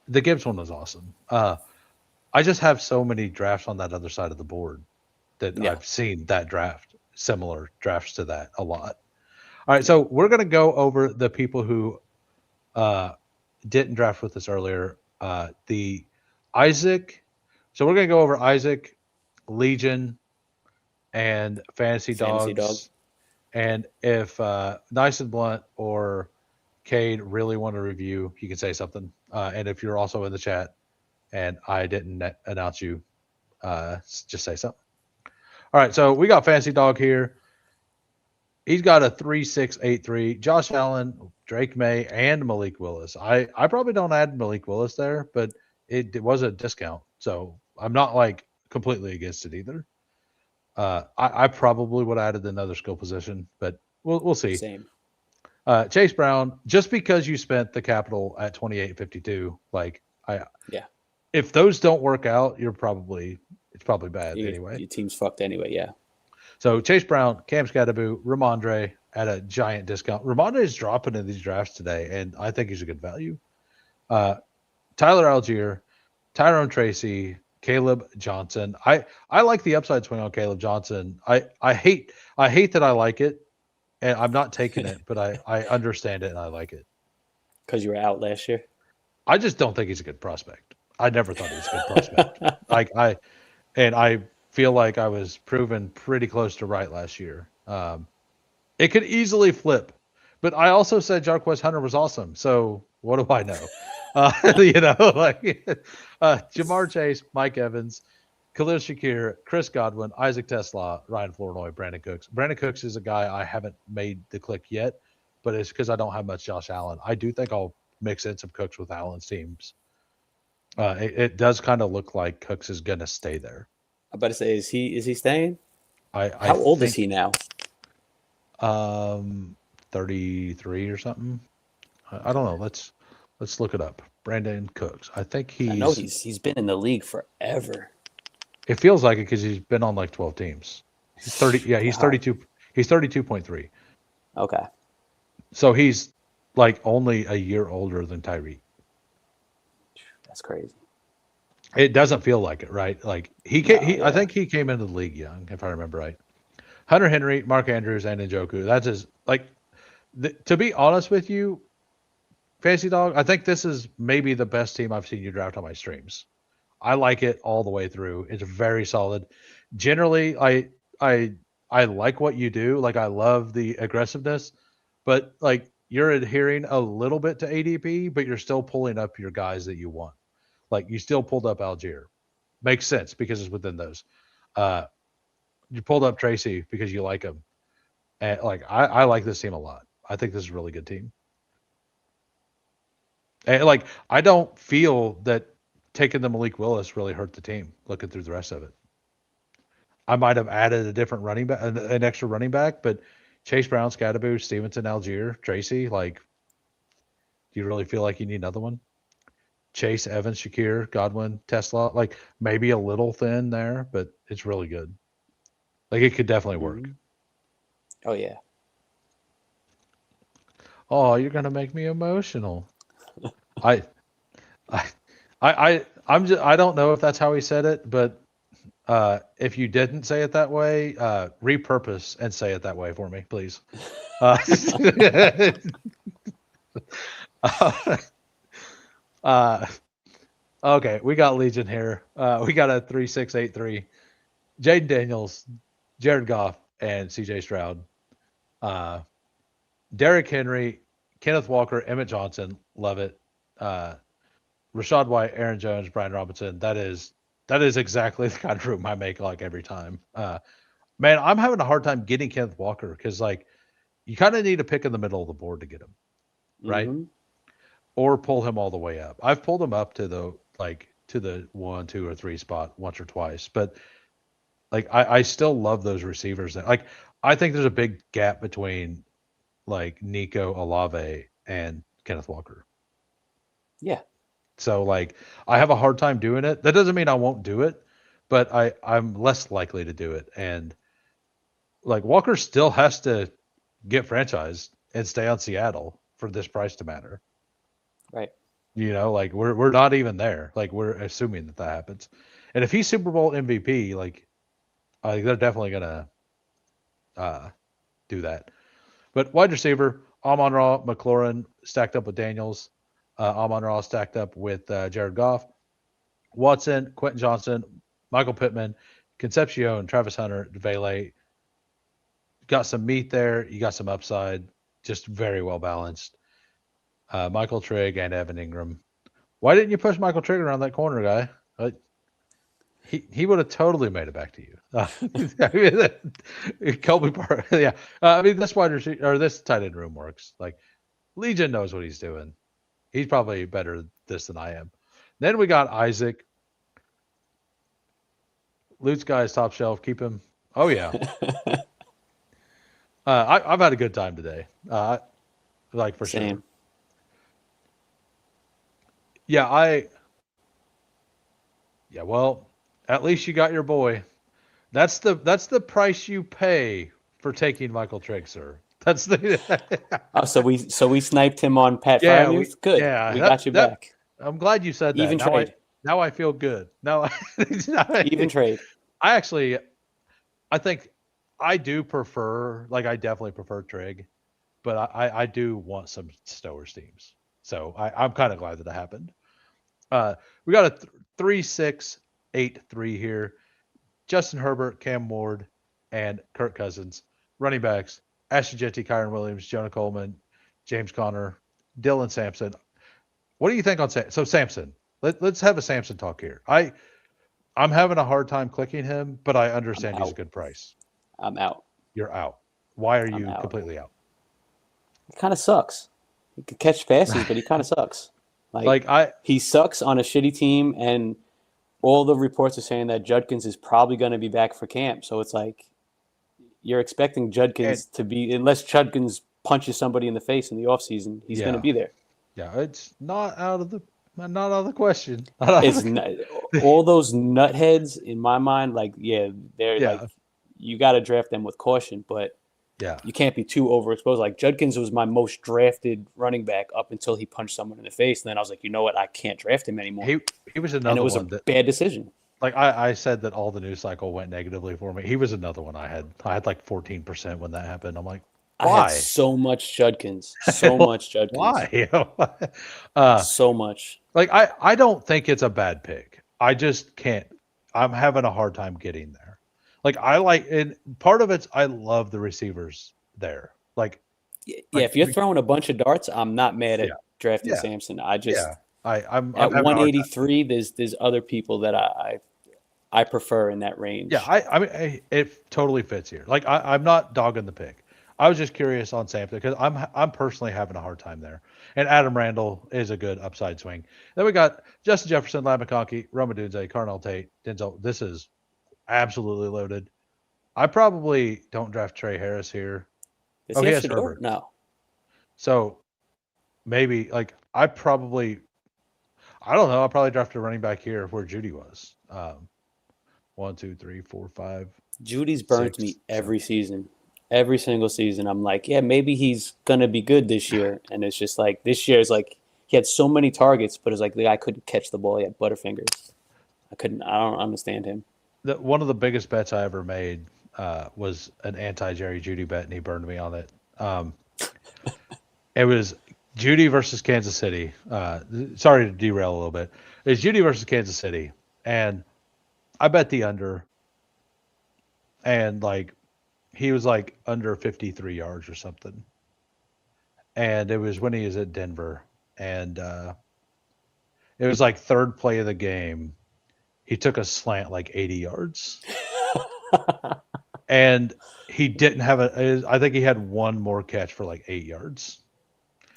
The Gibbs one was awesome. I just have so many drafts on that other side of the board that I've seen that draft, similar drafts to that a lot. All right, so we're going to go over the people who didn't draft with us earlier. The Isaac. So we're going to go over Isaac, Legion, and Fantasy Dogs. And if Nice and Blunt or Cade really want to review, you can say something. And if you're also in the chat and I didn't announce you, just say something. All right, so we got Fantasy Dog here. He's got a 3.683. Josh Allen, Drake May, and Malik Willis. I probably don't add Malik Willis there, but it was a discount. So I'm not like completely against it either. I probably would have added another skill position, but we'll see. Same. Chase Brown, just because you spent the capital at 28.52, if those don't work out, it's probably bad anyway. Your team's fucked anyway, yeah. So Chase Brown, Cam Scadaboo, Ramondre at a giant discount. Ramondre is dropping in these drafts today, and I think he's a good value. Tyler Algier, Tyrone Tracy, Caleb Johnson. I like the upside swing on Caleb Johnson. I hate that I like it, and I'm not taking it, but I understand it and I like it. Because you were out last year? I just don't think he's a good prospect. I never thought he was a good prospect. I feel like I was proven pretty close to right last year. It could easily flip, but I also said Jarquez Hunter was awesome. So what do I know? Jamar Chase, Mike Evans, Khalil Shakir, Chris Godwin, Isaac Tesla, Ryan Flournoy, Brandon Cooks. Brandon Cooks is a guy I haven't made the click yet, but it's because I don't have much Josh Allen. I do think I'll mix in some Cooks with Allen's teams. It does kind of look like Cooks is going to stay there. I better say, is he staying? How old is he now? 33 or something. I don't know. Let's look it up. Brandon Cooks. I think I know he's been in the league forever. It feels like it because he's been on like 12 teams. He's 30. Yeah, he's 32. He's 32.3. Okay. So he's like only a year older than Tyreek. That's crazy. It doesn't feel like it, right? Like I think he came into the league young, if I remember right. Hunter Henry, Mark Andrews, and Njoku. That's his to be honest with you, Fantasy Dog, I think this is maybe the best team I've seen you draft on my streams. I like it all the way through. It's very solid. Generally, I like what you do. Like I love the aggressiveness, but like you're adhering a little bit to ADP, but you're still pulling up your guys that you want. Like you still pulled up Algier. Makes sense because it's within those. You pulled up Tracy because you like him. And like I like this team a lot. I think this is a really good team. And like I don't feel that taking the Malik Willis really hurt the team looking through the rest of it. I might have added a different running back, an extra running back, but Chase Brown, Scadaboo, Stevenson, Algier, Tracy, like, do you really feel like you need another one? Chase, Evans, Shakir, Godwin, Tesla, like maybe a little thin there, but it's really good. Like it could definitely work. Oh yeah. Oh, you're gonna make me emotional. I don't know if that's how he said it, but if you didn't say it that way, repurpose and say it that way for me, please. Okay, we got Legion here. We got a 3.683. Jaden Daniels, Jared Goff, and CJ Stroud. Derrick Henry, Kenneth Walker, Emmett Johnson, love it. Rashad White, Aaron Jones, Brian Robinson. That is exactly the kind of room I make like every time. Man, I'm having a hard time getting Kenneth Walker because like you kind of need to pick in the middle of the board to get him, right? Mm-hmm. Or pull him all the way up. I've pulled him up to the 1, 2, or 3 spot once or twice, but like I still love those receivers. Like I think there's a big gap between like Nico Olave and Kenneth Walker. Yeah. So like I have a hard time doing it. That doesn't mean I won't do it, but I'm less likely to do it. And like Walker still has to get franchised and stay on Seattle for this price to matter. Right. You know, like we're not even there. Like we're assuming that happens. And if he's Super Bowl MVP, like they're definitely gonna do that. But wide receiver, Amon-Ra, McLaurin stacked up with Daniels. Amon-Ra stacked up with Jared Goff. Watson, Quentin Johnson, Michael Pittman, Concepcion, Travis Hunter, Vele. Got some meat there. You got some upside. Just very well balanced. Michael Trigg and Evan Ingram. Why didn't you push Michael Trigg around that corner, guy? He would have totally made it back to you. I mean, Colby Park, yeah. I mean, this wide receiver or this tight end room works. Like Legion knows what he's doing. He's probably better at this than I am. Then we got Isaac. Loot's guy's top shelf. Keep him. Oh yeah. I've had a good time today. Like for Same. sure. Yeah, well, at least you got your boy. That's the price you pay for taking Michael Trigg, sir. That's the Oh, so we sniped him on Pat Yeah, Freiermuth? Good. yeah, We that- got you that- back. I'm glad you said that. Even trade. Now I feel good. Now Even trade. I think I do prefer, like I definitely prefer Trigg, but I do want some Stowers teams. So I'm kind of glad that happened. We got a 3-6-8-3 here. Justin Herbert, Cam Ward, and Kirk Cousins. Running backs, Ashton Jetty, Kyron Williams, Jonah Coleman, James Conner, Dylan Sampson. What do you think on So Sampson? Let's have a Sampson talk here. I'm having a hard time clicking him, but I understand he's a good price. I'm out. You're out. Why are you out. completely out? It kind of sucks. He could catch passes, but he kind of sucks. He sucks on a shitty team, and all the reports are saying that Judkins is probably going to be back for camp. So it's like you're expecting Judkins to be, unless Judkins punches somebody in the face in the offseason, he's going to be there. Yeah, it's not out of the question. It's not, all those nutheads in my mind, like you got to draft them with caution, but you can't be too overexposed. Like Judkins was my most drafted running back up until he punched someone in the face, and then I was like, you know what, I can't draft him anymore. He was another one. And it was a bad decision. Like I said that all the news cycle went negatively for me. He was another one I had like 14% when that happened. I'm like, why? I had so much Judkins. Why? So much. Like I don't think it's a bad pick. I just can't. I'm having a hard time getting there. Like and part of it's I love the receivers there. If you're throwing a bunch of darts, I'm not mad at drafting Sampson. I'm at 183. There's other people that I prefer in that range. Yeah, I mean it totally fits here. Like I'm not dogging the pick. I was just curious on Sampson because I'm personally having a hard time there. And Adam Randall is a good upside swing. Then we got Justin Jefferson, Ladd McConkey, Roma Dunze, Carnell Tate, Denzel. This is absolutely loaded. I probably don't draft Trey Harris here. He has Herbert. No. So maybe I don't know. I'll probably draft a running back here where Judy was. 1, 2, 3, 4, 5. Judy's burnt me every season. Every single season, I'm like, yeah, maybe he's going to be good this year. And it's just like, this year is like, he had so many targets, but it's like the guy couldn't catch the ball. He had butterfingers. I don't understand him. One of the biggest bets I ever made was an anti-Jerry Judy bet, and he burned me on it. It was Judy versus Kansas City. Sorry to derail a little bit. It's Judy versus Kansas City. And I bet the under. And he was under 53 yards or something. and it was when he was at Denver, and it was like third play of the game. He took a slant like 80 yards, and he didn't have I think he had one more catch for like 8 yards.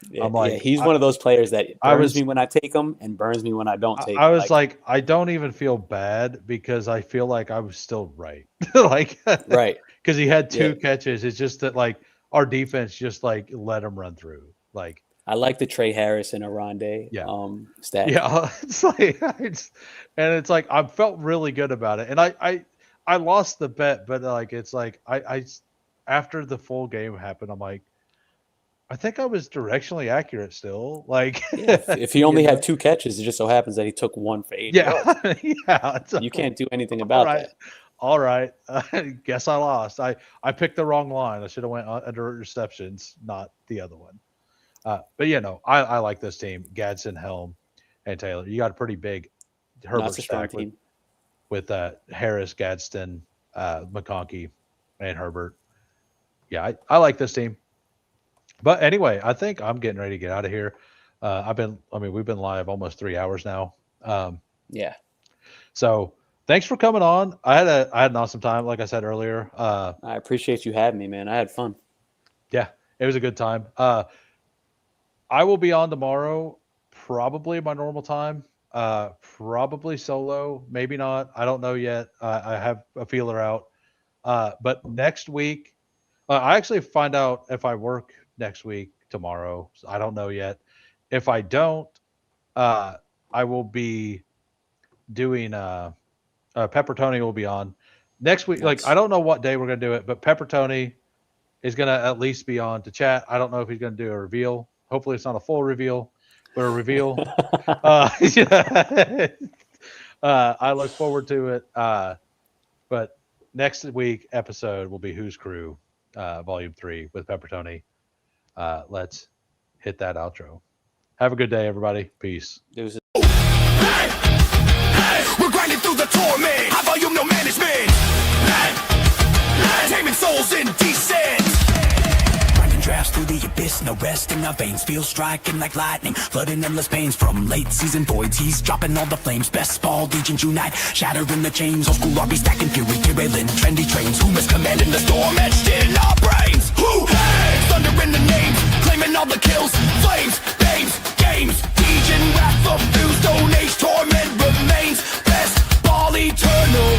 Yeah, I'm like, he's one of those players that burns me when I take him and burns me when I don't take him. I was like, I don't even feel bad because I feel like I was still right. Like, right. Because he had 2 catches. It's just that like our defense just like let him run through. Like, I like the Trey Harris and Aronde stat. Yeah, it's like, and it's like I felt really good about it, and I lost the bet, but like it's like I after the full game happened, I'm like, I think I was directionally accurate still. Like, if he only had 2 catches, it just so happens that he took 1 for 80 yards. Yeah, you can't do anything about that. All right, guess I lost. I picked the wrong line. I should have went under receptions, not the other one. But I like this team. Gadsden, Helm, and Taylor. You got a pretty big Herbert stack with Harris, Gadsden, McConkey, and Herbert. Yeah, I like this team. But anyway, I think I'm getting ready to get out of here. We've been live almost 3 hours now. Yeah. So thanks for coming on. I had an awesome time, like I said earlier. I appreciate you having me, man. I had fun. Yeah, it was a good time. I will be on tomorrow, probably my normal time. Probably solo, maybe not. I don't know yet. I have a feeler out. But next week, I actually find out if I work next week tomorrow. So I don't know yet. If I don't, I will be doing Pepper Tony will be on next week. Nice. Like, I don't know what day we're gonna do it, but Pepper Tony is gonna at least be on to chat. I don't know if he's gonna do a reveal. Hopefully it's not a full reveal, but a reveal. I look forward to it. But next week episode will be Who's Crew, Volume 3 with Pepper Tony. Let's hit that outro. Have a good day, everybody. Peace. We're grinding through the torment. High volume, no management. Taming souls indecent. Drafts through the abyss, no rest in our veins. Feel striking like lightning, flooding endless pains. From late season voids, he's dropping all the flames. Bestball, Degens unite, shattering the chains. Old school RB stacking fury, derailing trendy trains. Who is commanding the storm etched in our brains? Who has thunder in the names, claiming all the kills, flames, names, games. Degen wrath of fuse, stone age torment remains. Bestball eternal,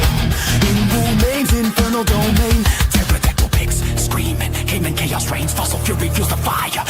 in remains infernal domain. Pterodactyl pigs screaming, came in chaos reigns. Fossil fury fuels the fire.